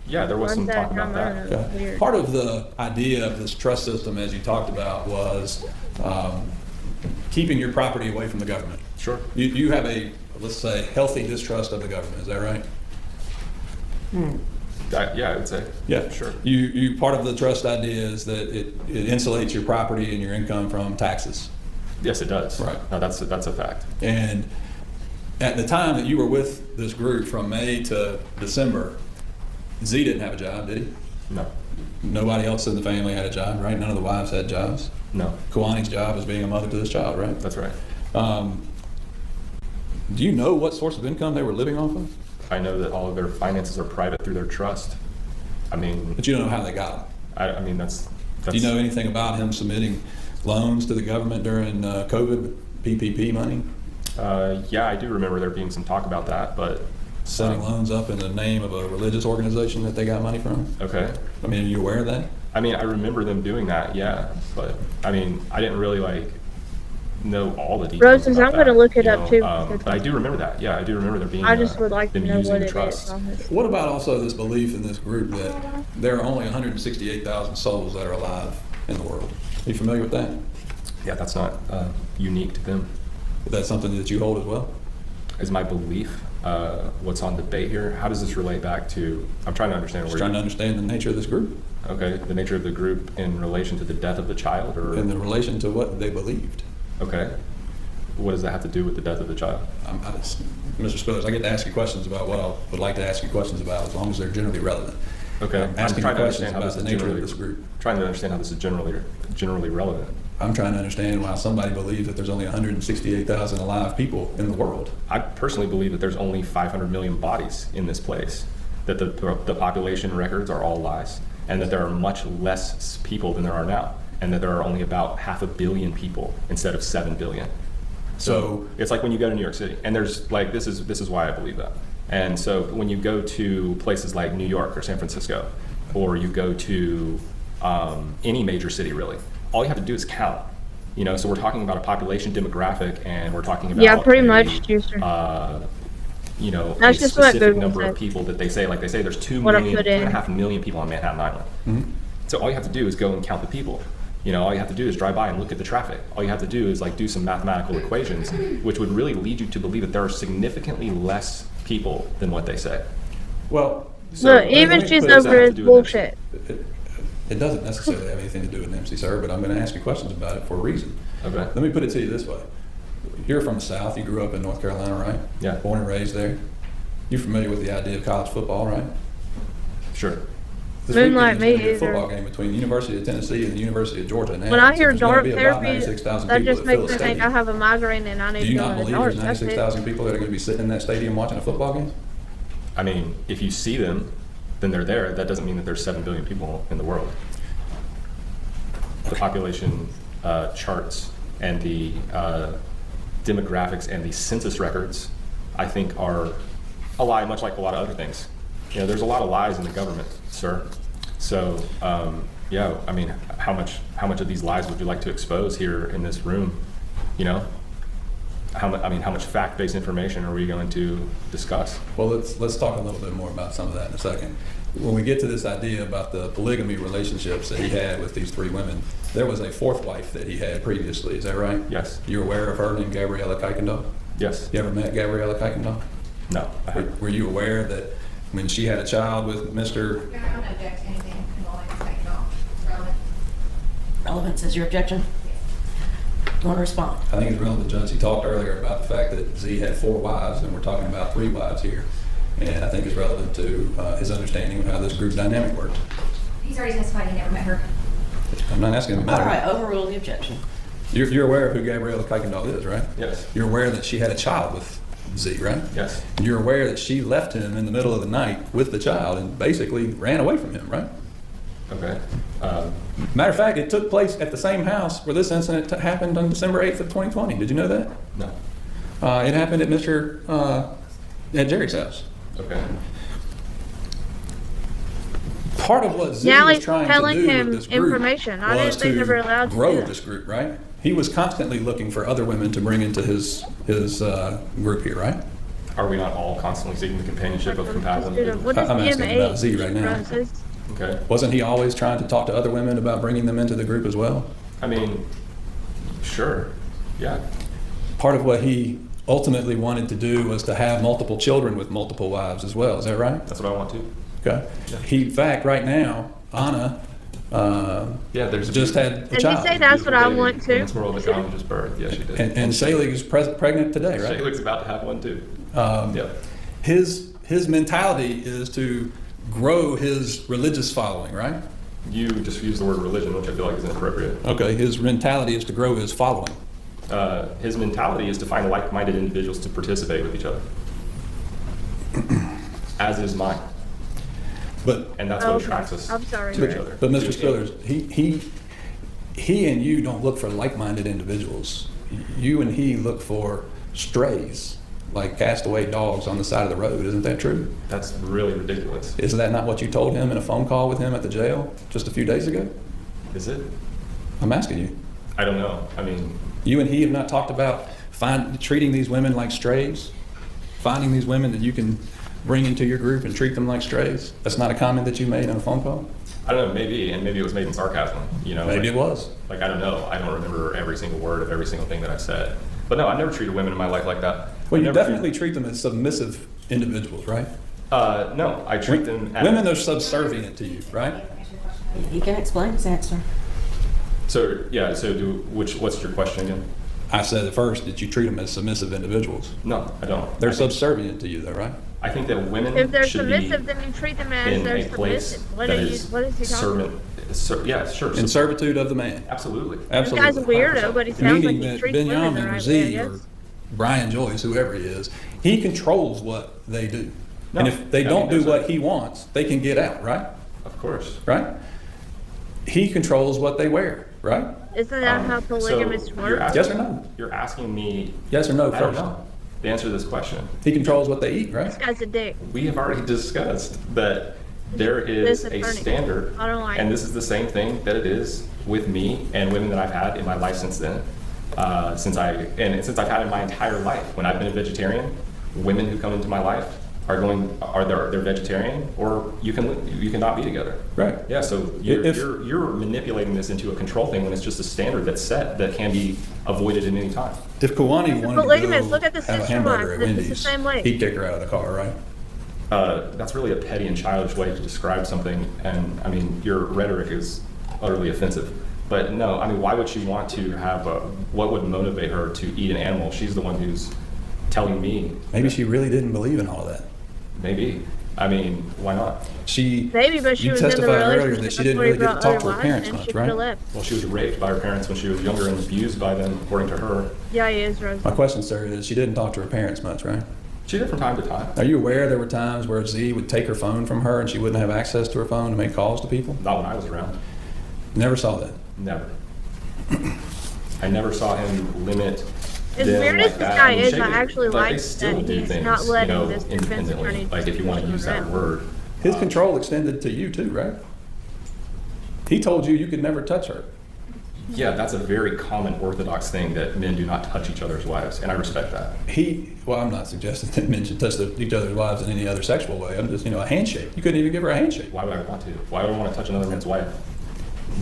Yeah, there was some runs talk at a about time. I that. don't know. Okay. Weird. Part of the idea of this trust system, as you talked about, was keeping your property away from the government. Sure. You have a, let's say, healthy distrust of the government. Is that right? Yeah, I would say. Yeah. Sure. You part of the trust idea is that it insulates your property and your income from taxes. Yes, it does. Right. No, that's a fact. And at the time that you were with this group from May to December, Z didn't have a job, did he? No. Nobody else in the family had a job, right? None of the wives had jobs. No. Kawani's job was being a mother to this child, right? That's right. Do you know what source of income they were living off of? I know that all of their finances are private through their trust. I mean, But you don't know how they got them. I mean that's. Do you know anything about him submitting loans to the government during COVID with PPP money? Yeah, I do remember there being some talk about that, but. Setting loans up in the name of a religious organization that they got money from? Okay. I mean, are you aware of that? I mean, I remember them doing that, yeah, but I mean, I didn't really know all the details. Roses, about I'm gonna that, look it you up, know, too. But I do remember that. Yeah, I do remember there being. I just would like to them know using what the it is. trust. honestly. What about also this belief in this group that there are only 168,000 souls that are alive in the world? Are you familiar with that? Yeah, that's not unique to them. Is that something that you hold as well? Is my belief? what's on debate here? How does this relate back to, I'm trying to understand Just where trying to understand the nature of this group okay, the nature of the group in relation to the death of the child, or and the relation to what they believed. okay, what does that have to do with the death of the child? Mr. Spillers, I get to ask you questions about what I would like to ask you questions about, as long as they're generally relevant. Okay, I'm asking you trying to questions understand how about this the is nature of generally this group. trying to understand how this is generally relevant. I'm trying to understand why somebody believes that there's only 168,000 alive people in the world. I personally believe that there's only 500 million bodies in this place, that the population records are all lies, and that there are much less people than there are now, and that there are only about 500 million people instead of 7 billion. So it's like when you go to New York City, and there's like, this is why I believe that. And so when you go to places like New York or San Francisco, or you go to any major city really, all you have to do is count. You know, so we're talking about a population demographic, and we're talking about Yeah, pretty a, much, Juicer. You know, That's a just what specific Google number of said. people that they say, like they say there's 2 What I million, put in. 2.5 million people on Manhattan Island. Mm-hmm. So all you have to do is go and count the people. You know, all you have to do is drive by and look at the traffic. All you have to do is like do some mathematical equations, which would really lead you to believe that there are significantly less people than what they say. Well, So Look, even let me she's put it over to his do with bullshit. it doesn't necessarily have anything to do with MC, sir, but I'm going to ask you questions about it for a reason. Okay. Let me put it to you this way. You're from the South. You grew up in North Carolina, right? Yeah. Born and raised there. You're familiar with the idea of college football, right? Sure. This Moonlight weekend there's gonna me be a either. football game between the University of Tennessee and the University of Georgia. When I hear There's gonna dark be about therapy, 96,000 that people just that fill makes the me think I stadium. have a migraine and I need Do to you go not in the believe dark. there's That's it. 96,000 people that are going to be sitting in that stadium watching a football game? I mean, if you see them, then they're there. That doesn't mean that there's 7 billion people in the world. The population charts and the demographics and the census records, I think, are a lie, much like a lot of other things. You know, there's a lot of lies in the government, sir. So, yeah, I mean, how much of these lies would you like to expose here in this room? You know, how much fact-based information are we going to discuss? Well, let's talk a little bit more about some of that in a second. When we get to this idea about the polygamy relationships that he had with these 3 women, there was a 4th wife that he had previously. Is that right? Yes. You're aware of her named Gabriella Kuykendall? Yes. You ever met Gabriella Kuykendall? No. I haven't. Were you aware that when she had a child with Mr. I don't object to anything involving technical relevant. Relevance is your objection? You want to respond? I think it's relevant, Judge. He talked earlier about the fact that Z had 4 wives, and we're talking about 3 wives here. And I think it's relevant to his understanding of how this group dynamic worked. He's already testified he never met her. I'm not asking him All about right, it. overrule the objection. You're aware of who Gabriella Kuykendall is, right? Yes. You're aware that she had a child with Z, right? Yes. You're aware that she left him in the middle of the night with the child and basically ran away from him, right? Okay. Matter of fact, it took place at the same house where this incident happened on December 8th of 2020. Did you know that? No. It happened at Jerry's house. Okay. Part of what Z Now was he's trying to telling do him with this group information. I was didn't think they were allowed to to grow do that. this group, right? He was constantly looking for other women to bring into his group here, right? Are we not all constantly seeking the companionship of compatible Dude, individuals? what is I'm asking DMA? about Z right now. Francis? Okay. Wasn't he always trying to talk to other women about bringing them into the group as well? I mean, sure. Yeah. Part of what he ultimately wanted to do was to have multiple children with multiple wives as well. Is that right? That's what I want to. Okay. He, in fact, right now, Anna Yeah, there's a just had a And you child. say that's what I beautiful want baby to? in this world that John just birthed. Yes, she did. And Shaylee is pregnant today, right? Shayla's about to have one too. Yep. His mentality is to grow his religious following, right? You just used the word religion, which I feel like is inappropriate. Okay, his mentality is to grow his following. His mentality is to find like-minded individuals to participate with each other. As is mine. But And that's what Okay. attracts us I'm sorry, to each Rick. other. But Mr. Spillers, he and you don't look for like-minded individuals. You and he look for strays, like castaway dogs on the side of the road. Isn't that true? That's really ridiculous. Is that not what you told him in a phone call with him at the jail just a few days ago? Is it? I'm asking you. I don't know. I mean, You and he have not talked about treating these women like strays? Finding these women that you can bring into your group and treat them like strays? That's not a comment that you made in a phone call? I don't know, maybe, and maybe it was made in sarcasm, you know? Maybe like- it was. Like, I don't know. I don't remember every single word of every single thing that I've said. But no, I've never treated women in my life like that. Well, you Never- definitely treat them as submissive individuals, right? No, I treat them as. Women are subservient to you, right? He can explain his answer. So, yeah, so what's your question again? I said at first that you treat them as submissive individuals. No, I don't. They're I think- subservient to you, though, right? I think that women If they're should submissive, be then you treat them as in they're a place submissive. What that are you? is What is he talking about? yeah, sure. In servitude of the man. Absolutely. This Absolutely. guy's a weirdo, but he sounds like Meaning he that treats women the Benjamin or right way, I Z guess. or Brian Joyce, whoever he is, he controls what they do. No, And if they I don't mean, do there's what he wants, they can get out, right? Of course. Right? He controls what they wear, right? Isn't that how So polygamists you're work? asking- Yes or no? You're asking me. Yes or no I don't first? know the answer to this question. He controls what they eat, right? This guy's a dick. We have already discussed that there is This a attorney. standard, I don't like and it. this is the same thing that it is with me and women that I've had in my life since then. Since I've had in my entire life. When I've been a vegetarian, women who come into my life they're vegetarian, or you cannot be together. Right. Yeah. So If- you're manipulating this into a control thing when it's just a standard that's set that can be avoided at any time. If Kawani He's a wanted polygamist. to Look go at the have a sister hamburger wife. at It's the Wendy's, same way. he'd kick her out of the car, right? That's really a petty and childish way to describe something, and I mean, your rhetoric is utterly offensive. But no, I mean, why would she want to have what would motivate her to eat an animal? She's the one who's telling me. Maybe she really didn't believe in all of that. Maybe. I mean, why not? Maybe, but she You was in the testified earlier relationship that she didn't before he really get to brought talk other to her wives parents in, much, she right? could've left. Well, she was raped by her parents when she was younger and abused by them, according to her. Yeah, he is, Rose. My question, sir, is she didn't talk to her parents much, right? She did from time to time. Are you aware there were times where Z would take her phone from her and she wouldn't have access to her phone to make calls to people? Not when I was around. Never saw that. Never. I never saw him limit. As them weird like as this that. guy I mean, is, Shady, I actually but like they still that do he's things, not letting you know, this defense independently. attorney Like if you want to use that around. word. His control extended to you too, right? He told you could never touch her. Yeah, that's a very common orthodox thing that men do not touch each other's wives, and I respect that. Well, I'm not suggesting that men should touch each other's wives in any other sexual way. I'm just, a handshake. You couldn't even give her a handshake. Why would I want to? Why would I want to touch another man's wife?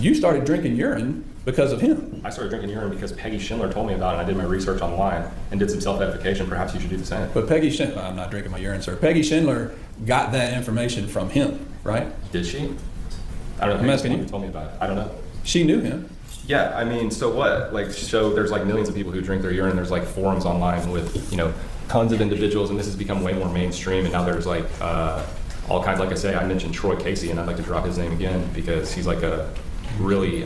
You started drinking urine because of him. I started drinking urine because Peggy Schindler told me about it, and I did my research online and did some self-edification. Perhaps you should do the same. But Peggy Schindler, I'm not drinking my urine, sir. Peggy Schindler got that information from him, right? Did she? I don't know. I'm asking Peggy you. told me about it. I don't know. She knew him. Yeah, I mean, so what? Like, so there's like millions of people who drink their urine. There's like forums online with, tons of individuals, and this has become way more mainstream. And now there's like all kinds. Like I say, I mentioned Troy Casey, and I'd like to drop his name again because he's like a really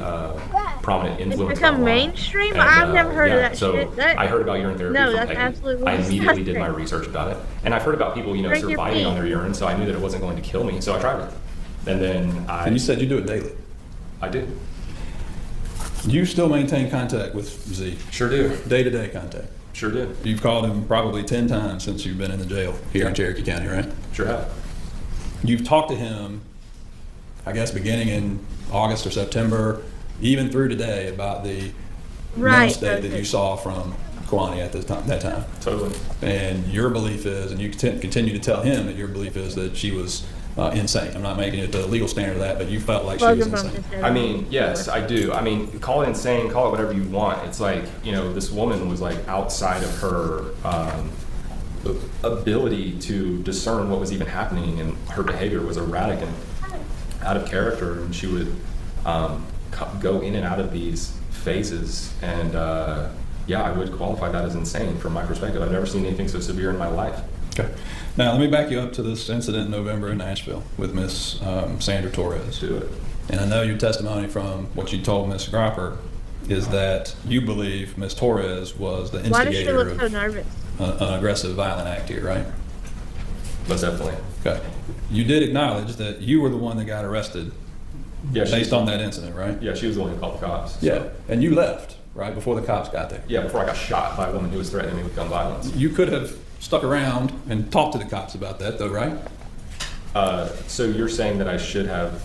prominent influence. become online. mainstream? And, I've never heard of yeah, that so shit. I heard about urine therapy No, from that's Peggy. absolutely I immediately did my disgusting. research about it, and I've heard about people, Drink your surviving on pee. their urine. So I knew that it wasn't going to kill me. So I tried it, and then And you said you do it daily. I did. You still maintain contact with Z, Sure do. day-to-day contact. Sure do. You've called him probably 10 times since you've been in the jail here in Cherokee County, right? Sure have. You've talked to him, I guess, beginning in August or September, even through today, about the mental Right, state that okay. you saw from Kwani at that time. Totally. And your belief is, and you continue to tell him that your belief is that she was insane. I'm not making it the legal standard of that, but you felt like she was Logan from insane. this I mean, yes, I do. I mean, call it insane, call it whatever you want. It's like, this woman was like outside of her ability to discern what was even happening, and her behavior was erratic and out of character, and she would go in and out of these phases. And yeah, I would qualify that as insane from my perspective. I've never seen anything so severe in my life. Okay. Now, let me back you up to this incident in November in Nashville with Miss Sandra Torres. Do it. And I know your testimony from what you told Ms. Gropper is that you believe Ms. Torres was the Why does she instigator look so of nervous? an aggressive, violent act here, right? Most definitely. Okay. You did acknowledge that you were the one that got arrested Yeah, she- based on that incident, right? Yeah, she was the one who called the cops. so- Yeah. And you left, right, before the cops got there. Yeah, before I got shot by a woman who was threatening me with gun violence. You could have stuck around and talked to the cops about that, though, right? So you're saying that I should have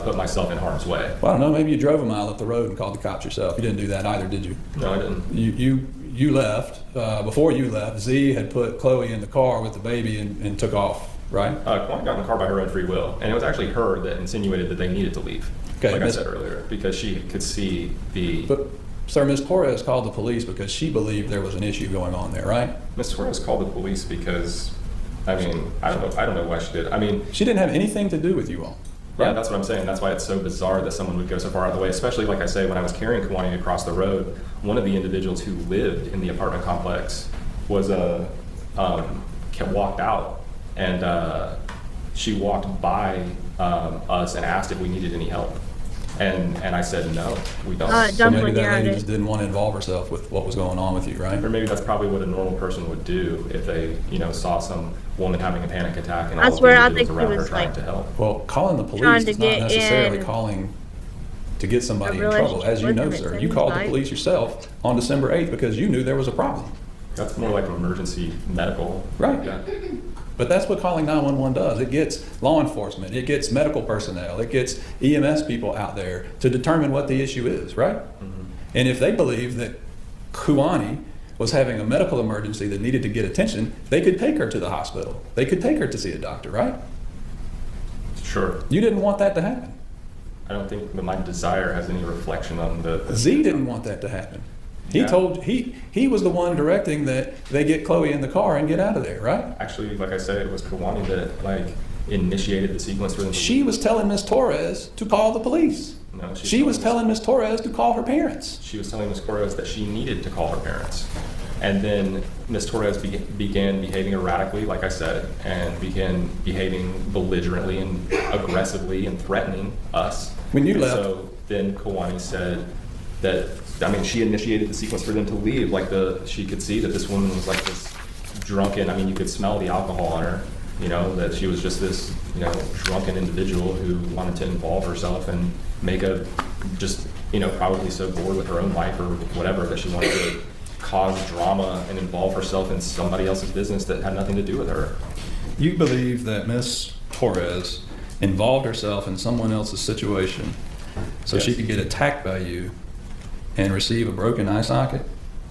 put myself in harm's way? Well, I don't know. Maybe you drove a mile up the road and called the cops yourself. You didn't do that either, did you? No, I didn't. You left. Before you left, Z had put Chloe in the car with the baby and took off, right? Kwani got in the car by her own free will, and it was actually her that insinuated that they needed to leave. Okay, like I Miss- said earlier, because she could see the. But Sir, Ms. Torres called the police because she believed there was an issue going on there, right? Ms. Torres called the police because, I mean, I don't know why she did. I mean, She didn't have anything to do with you all. yeah, that's what I'm saying. That's why it's so bizarre that someone would go so far out of the way, especially, like I say, when I was carrying Kiwani across the road, one of the individuals who lived in the apartment complex was walked out, and she walked by us and asked if we needed any help. And I said, no, we don't. So maybe Dumpling that lady yarn. just didn't want to involve herself with what was going on with you, right? Or maybe that's probably what a normal person would do if they, saw some woman having a panic attack and all I of the swear, I individuals think he around her was, trying like, to help. Well, calling the Trying police to is not get necessarily in calling to get somebody a in trouble. As you know, relationship with sir, him, it you seems called the like. police yourself on December 8th because you knew there was a problem. That's more like emergency medical. Right. Yeah. But that's what calling 911 does. It gets law enforcement, it gets medical personnel, it gets EMS people out there to determine what the issue is, right? Mm-hmm. And if they believe that Kiwani was having a medical emergency that needed to get attention, they could take her to the hospital. They could take her to see a doctor, right? Sure. You didn't want that to happen. I don't think that my desire has any reflection on the. Z didn't want that to happen. Yeah. He was the one directing that they get Chloe in the car and get out of there, right? Actually, like I said, it was Kiwani that initiated the sequence for them. She was telling Miss Torres to call the police. No, She was telling Miss Torres to call her parents. She was telling Ms. Torres that she needed to call her parents. And then Ms. Torres began behaving erratically, like I said, and began behaving belligerently and aggressively and threatening us. When you And left- So then Kiwani said that, she initiated the sequence for them to leave. She could see that this woman was like this drunken, you could smell the alcohol on her, that she was just this, drunken individual who wanted to involve herself and make probably so bored with her own life or whatever that she wanted to cause drama and involve herself in somebody else's business that had nothing to do with her. You believe that Miss Torres involved herself in someone else's situation so she Yes. could get attacked by you and receive a broken eye socket?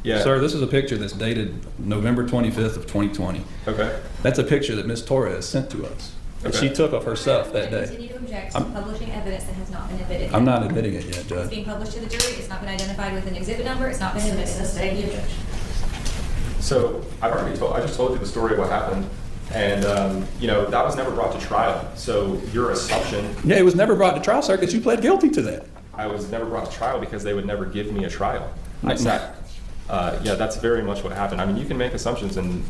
Yeah. Sir, this is a picture that's dated November 25th of 2020. Okay. That's a picture that Miss Torres sent to us. That Okay. she took of herself that day. Continue to object to I'm- publishing evidence that has not been admitted. I'm yet. not admitting it yet, It's Judge. being published to the jury, it's not been identified with an exhibit number, it's not been Submit admitted. to the state objection. So I just told you the story of what happened. And, that was never brought to trial. So your assumption, Yeah, it was never brought to trial, sir, because you pled guilty to that. I was never brought to trial because they would never give me a trial. I No. sat, that's very much what happened. You can make assumptions and,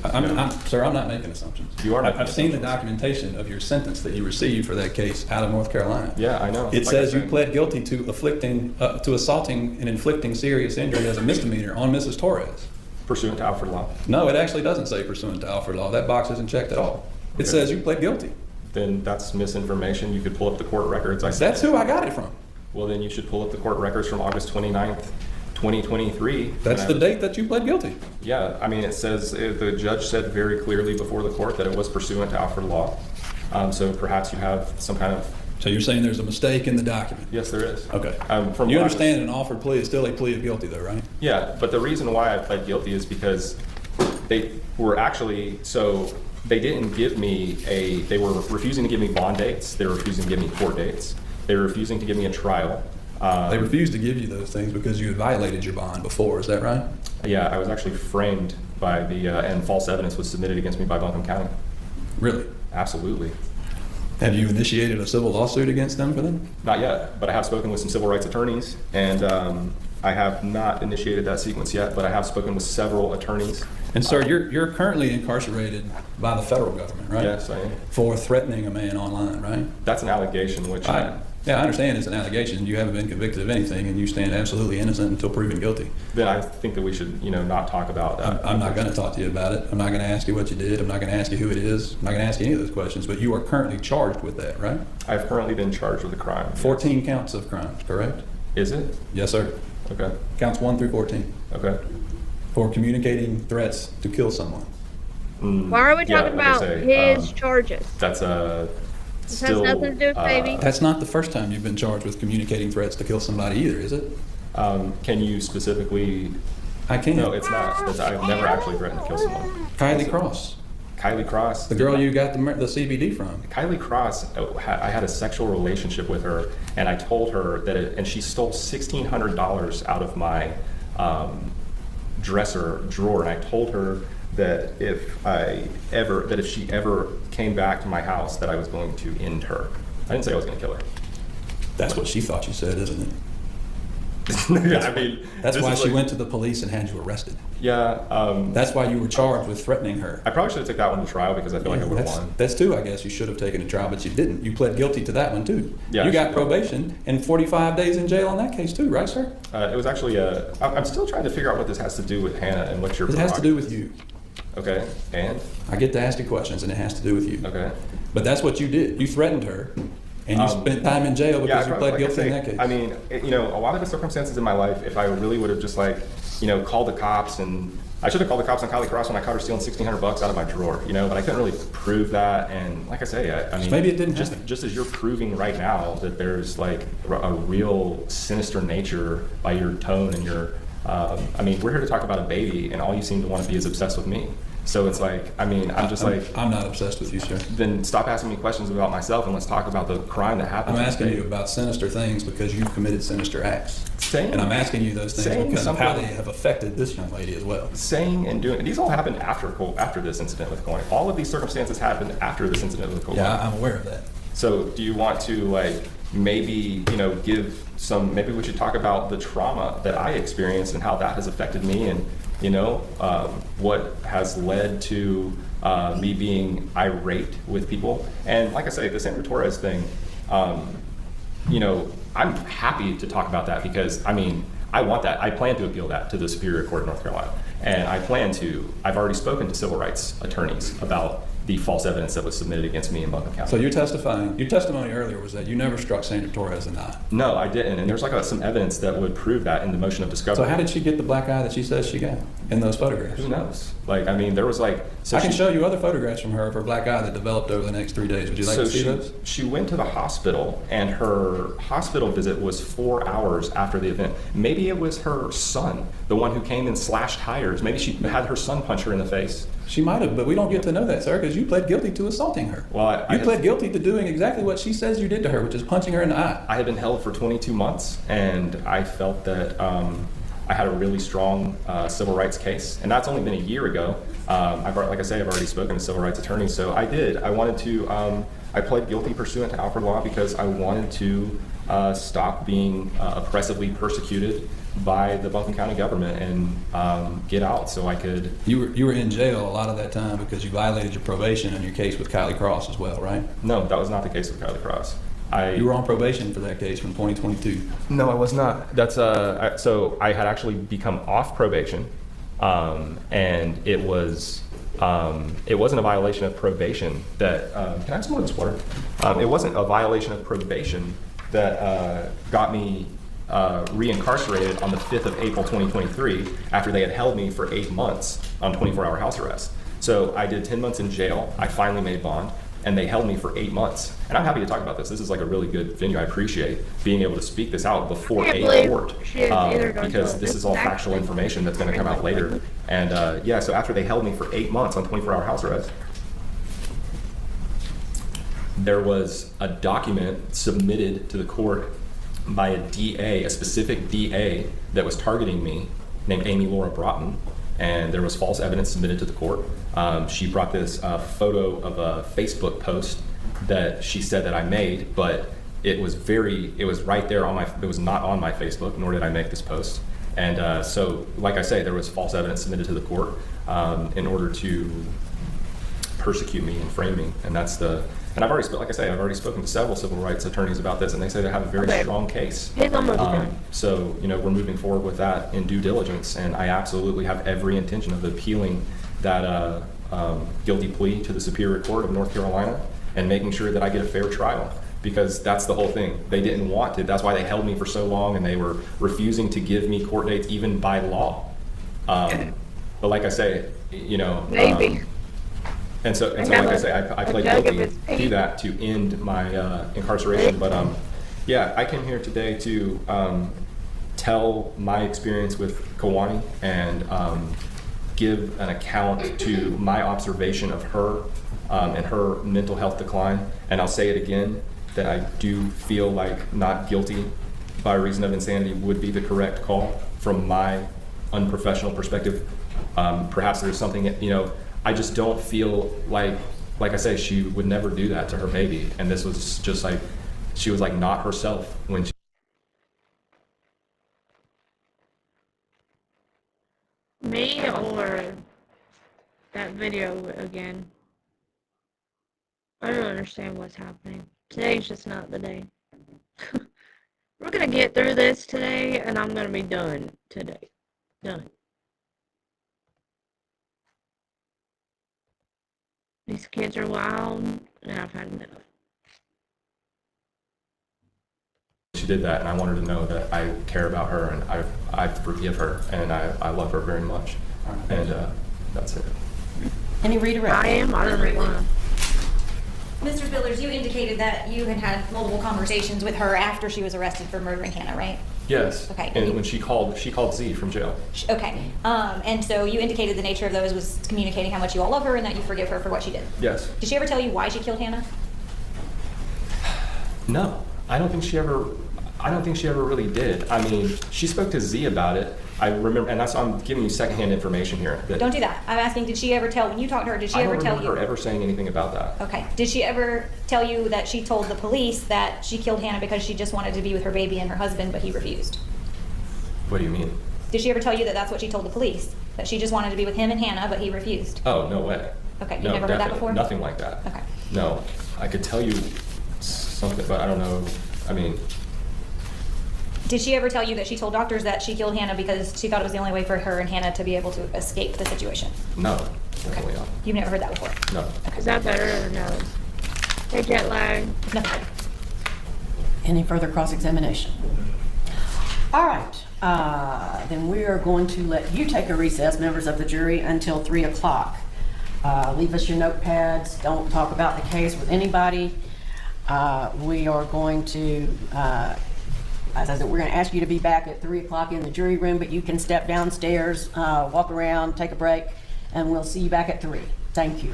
Sir, I'm not making assumptions. You are making I've seen the assumptions. documentation of your sentence that you received for that case out of North Carolina. yeah, I know. It Like I says you said. pled guilty to assaulting and inflicting serious injury as a misdemeanor on Mrs. Torres. Pursuant to Alfred law. No, it actually doesn't say pursuant to Alfred law. That box isn't checked at all. It Okay. says you pled guilty. Then that's misinformation. You could pull up the court records. I said. That's who I got it from. Well, then you should pull up the court records from August 29th, 2023. That's the date that you pled guilty. Yeah, it says, the judge said very clearly before the court that it was pursuant to Alfred law. So perhaps you have some kind of, So you're saying there's a mistake in the document? yes, there is. Okay. From You what I was- understand an offered plea is still a plea of guilty though, right? Yeah, but the reason why I pled guilty is because they were actually, so they didn't give me they were refusing to give me bond dates. They were refusing to give me court dates. They were refusing to give me a trial. They refused to give you those things because you had violated your bond before, is that right? Yeah, I was actually framed by and false evidence was submitted against me by Buncombe County. Really? Absolutely. Have you initiated a civil lawsuit against them for them? Not yet, but I have spoken with some civil rights attorneys, and I have not initiated that sequence yet, but I have spoken with several attorneys. And sir, you're currently incarcerated by the federal government, right? Yes, I am. For threatening a man online, right? That's an allegation, which Yeah, I understand it's an allegation. You haven't been convicted of anything, and you stand absolutely innocent until proven guilty. then I think that we should, not talk about that. I'm not going to talk to you about it. I'm not going to ask you what you did. I'm not going to ask you who it is. I'm not going to ask you any of those questions. But you are currently charged with that, right? I've currently been charged with a crime. 14 counts of crimes, correct? Is it? Yes, sir. Okay. Counts 1 through 14 Okay. for communicating threats to kill someone. Why are we Yeah, talking like I about say, his charges? That's This still. has nothing to do with baby. That's not the first time you've been charged with communicating threats to kill somebody either, is it? Can you specifically? I can't. No, it's not. I've never actually threatened to kill someone. Kylie Cross, Kylie Cross. the girl you got the CBD from. Kylie Cross, I had a sexual relationship with her, and I told her that, and she stole $1,600 out of my dresser drawer, and I told her that if she ever came back to my house, that I was going to end her. I didn't say I was going to kill her. That's what she thought you said, isn't it? Yeah, I mean, That's this why is she like- went to the police and had you arrested. Yeah. That's why you were charged with threatening her. I probably should have took that one to trial because I feel like I would have won. That's two, I guess. You should have taken a trial, but you didn't. You pled guilty to that one, too. Yeah, You I got should. probation and 45 days in jail on that case, too, right, sir? It was actually I'm still trying to figure out what this has to do with Hannah and what your It has to do with you. Okay, and? I get to ask you questions, and it has to do with you. Okay. But that's what you did. You threatened her, and you spent time in jail because you pled like I guilty in that case. I mean, a lot of the circumstances in my life, if I really would have just called the cops, and I should have called the cops on Kylie Cross when I caught her stealing $1,600 out of my drawer, but I couldn't really prove that. And like I say, I mean, Maybe it didn't just happen. just as you're proving right now that there's like a real sinister nature by your tone and your, I mean, we're here to talk about a baby, and all you seem to want to be is obsessed with me. So it's like, I mean, I'm not obsessed with you, sir. then stop asking me questions about myself and let's talk about the crime that happened. I'm to this asking baby. you about sinister things because you've committed sinister acts. Saying- And I'm asking you those saying things because of how something- they have affected this young lady as well. Saying and doing, these all happened after this incident with Kalani. All of these circumstances happened after this incident with Kalani. Yeah, I'm aware of that. So do you want to maybe, give some, maybe we should talk about the trauma that I experienced and how that has affected me, and, what has led to me being irate with people. And like I say, the Sandra Torres thing, I'm happy to talk about that because, I mean, I want that. I plan to appeal that to the Superior Court of North Carolina. And I've already spoken to civil rights attorneys about the false evidence that was submitted against me in Buncombe County. So you're testifying, your testimony earlier was that you never struck Sandra Torres in the eye. No, I didn't. And there's some evidence that would prove that in the motion of discovery. So how did she get the black eye that she says she got in those photographs? Who knows? There was I can show you other photographs from her of her black eye that developed over the next 3 days. Would you like to see those? She went to the hospital, and her hospital visit was 4 hours after the event. Maybe it was her son, the one who came and slashed tires. Maybe she had her son punch her in the face. She might have, but we don't get to know that, sir, because you pled guilty to assaulting her. Well, you pled guilty to doing exactly what she says you did to her, which is punching her in the eye. I had been held for 22 months, and I felt that I had a really strong civil rights case, and that's only been a year ago. I've already spoken to civil rights attorneys, so I did. I pled guilty pursuant to Alfred Law because I wanted to stop being oppressively persecuted by the Buncombe County government and get out so I could. You were in jail a lot of that time because you violated your probation in your case with Kylie Cross as well, right? No, that was not the case with Kylie Cross. You were on probation for that case from 2022. No, I was not. So I had actually become off probation, and it wasn't a violation of probation that. Can I have some more of this water? It wasn't a violation of probation that got me reincarcerated on the 5th of April 2023 after they had held me for 8 months on 24-hour house arrest. So I did 10 months in jail. I finally made bond, and they held me for 8 months. And I'm happy to talk about this. This is a really good venue. I appreciate being able to speak this out before a court because this is all factual information that's going to come out later. And so after they held me for 8 months on 24-hour house arrest, there was a document submitted to the court by a DA, a specific DA that was targeting me, named Amy Laura Broughton, and there was false evidence submitted to the court. She brought this photo of a Facebook post that she said that I made, but it was right there it was not on my Facebook, nor did I make this post. And so, like I say, there was false evidence submitted to the court in order to persecute me and frame me, and that's and I've already spoken to several civil rights attorneys about this, and they say they have a very strong case. So, we're moving forward with that in due diligence, and I absolutely have every intention of appealing that guilty plea to the Superior Court of North Carolina and making sure that I get a fair trial, because that's the whole thing. They didn't want it. That's why they held me for so long, and they were refusing to give me court dates even by law. But like I say, Maybe. And so like I say, I pled guilty to that to end my incarceration. But I came here today to tell my experience with Kawani and give an account to my observation of her and her mental health decline. And I'll say it again, that I do feel like not guilty by reason of insanity would be the correct call from my unprofessional perspective. Perhaps there's something, you know, I just don't feel like I say, she would never do that to her baby. And this was just like, she was like not herself when she. Me or that video again. I don't understand what's happening. Today's just not the day. We're gonna get through this today, and I'm gonna be done today. Done. These kids are wild, and I've had enough. She did that, and I want her to know that I care about her, and I forgive her, and I love her very much. And that's it. Any redirect? I don't know why. Mr. Spillers, you indicated that you had had multiple conversations with her after she was arrested for murdering Hannah, right? Yes. Okay. And when she called Z from jail. Okay. And so you indicated the nature of those was communicating how much you all love her and that you forgive her for what she did. Yes. Did she ever tell you why she killed Hannah? No, I don't think she ever really did. I mean, she spoke to Z about it. I remember, and I'm giving you secondhand information here. Don't do that. I'm asking, did she ever tell, when you talked to her, did she I ever don't tell remember you? her ever saying anything about that. Okay. Did she ever tell you that she told the police that she killed Hannah because she just wanted to be with her baby and her husband, but he refused? What do you mean? Did she ever tell you that that's what she told the police? That she just wanted to be with him and Hannah, but he refused? Oh, no way. Okay, you No, never heard that definitely. before? Nothing like that. Okay. No, I could tell you something, but I don't know. I mean, Did she ever tell you that she told doctors that she killed Hannah because she thought it was the only way for her and Hannah to be able to escape the situation? no, definitely not. You've never heard that before? No. Is that better or no? Hey, jet lag. Nothing. Any further cross-examination? All right, then we are going to let you take a recess, members of the jury, until 3 o'clock. Leave us your notepads. Don't talk about the case with anybody. We are going to, as I said, we're going to ask you to be back at 3 o'clock in the jury room, but you can step downstairs, walk around, take a break, and we'll see you back at 3. Thank you.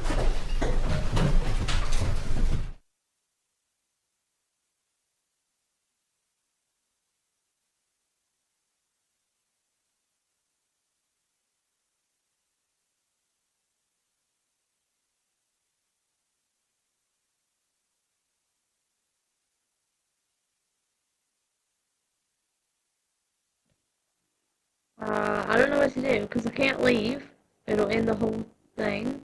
I don't know what to do because I can't leave. It'll end the whole thing.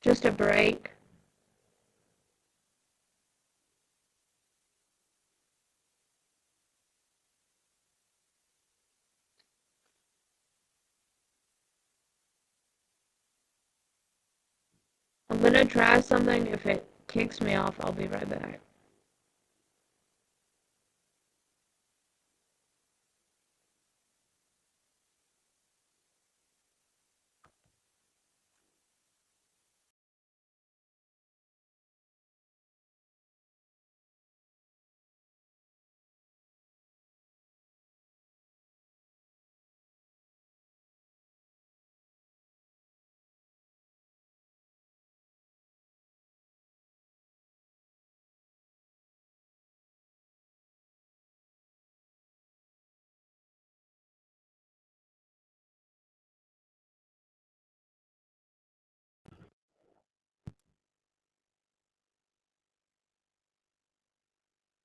Just a break. I'm gonna try something. If it kicks me off, I'll be right back.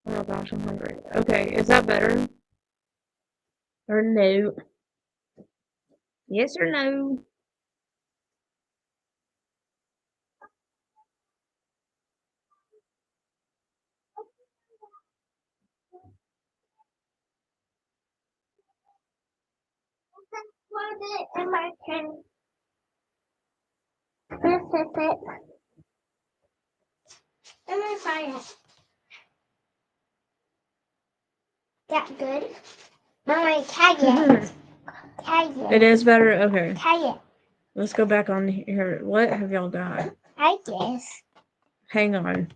Oh gosh, I'm hungry. Okay, is that better? Or no? Yes or no? What is it in my turn? This is it. Let me try it. That good? Mommy, tag it. Tag it. It is better? Okay. Tag it. Let's go back on here. What have y'all got? I guess. Hang on.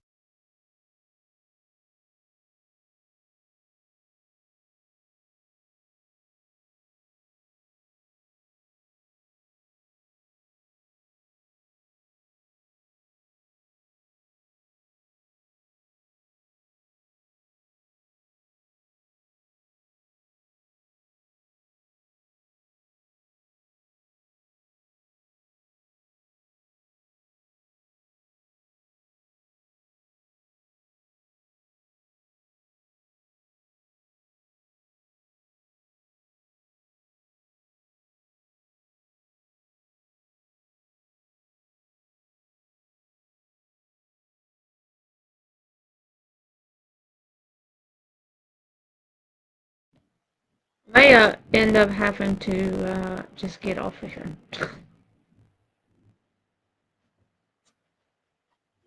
may end up having to just get off of here.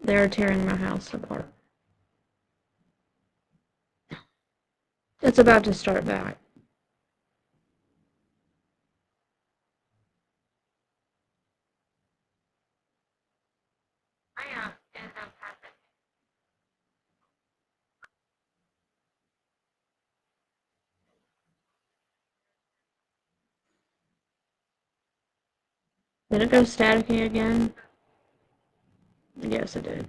They're tearing my house apart. It's about to start back. Did it go staticky again? Yes, it did.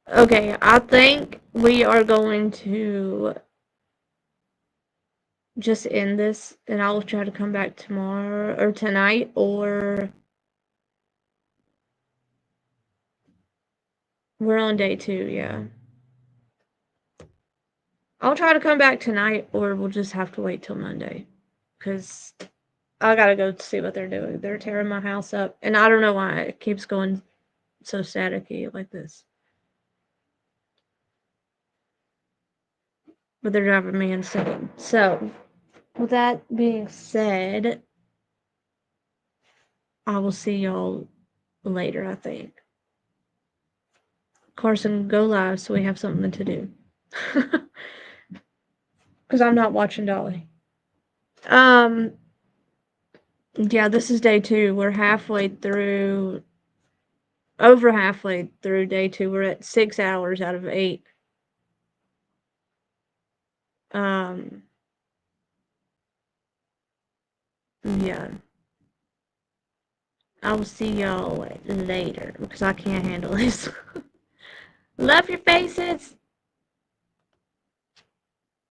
Okay, I think we are going to just end this, and I'll try to come back tomorrow or tonight, or we're on day 2, yeah. I'll try to come back tonight, or we'll just have to wait till Monday, because I gotta go see what they're doing. They're tearing my house up, and I don't know why it keeps going so staticky like this. But they're driving me insane. So, with that being said, I will see y'all later, I think. Carson, go live so we have something to do. Because I'm not watching Dolly. Yeah, this is day 2. We're halfway through, over halfway through day 2. We're at 6 hours out of 8. Yeah. I will see y'all later because I can't handle this. Love your faces.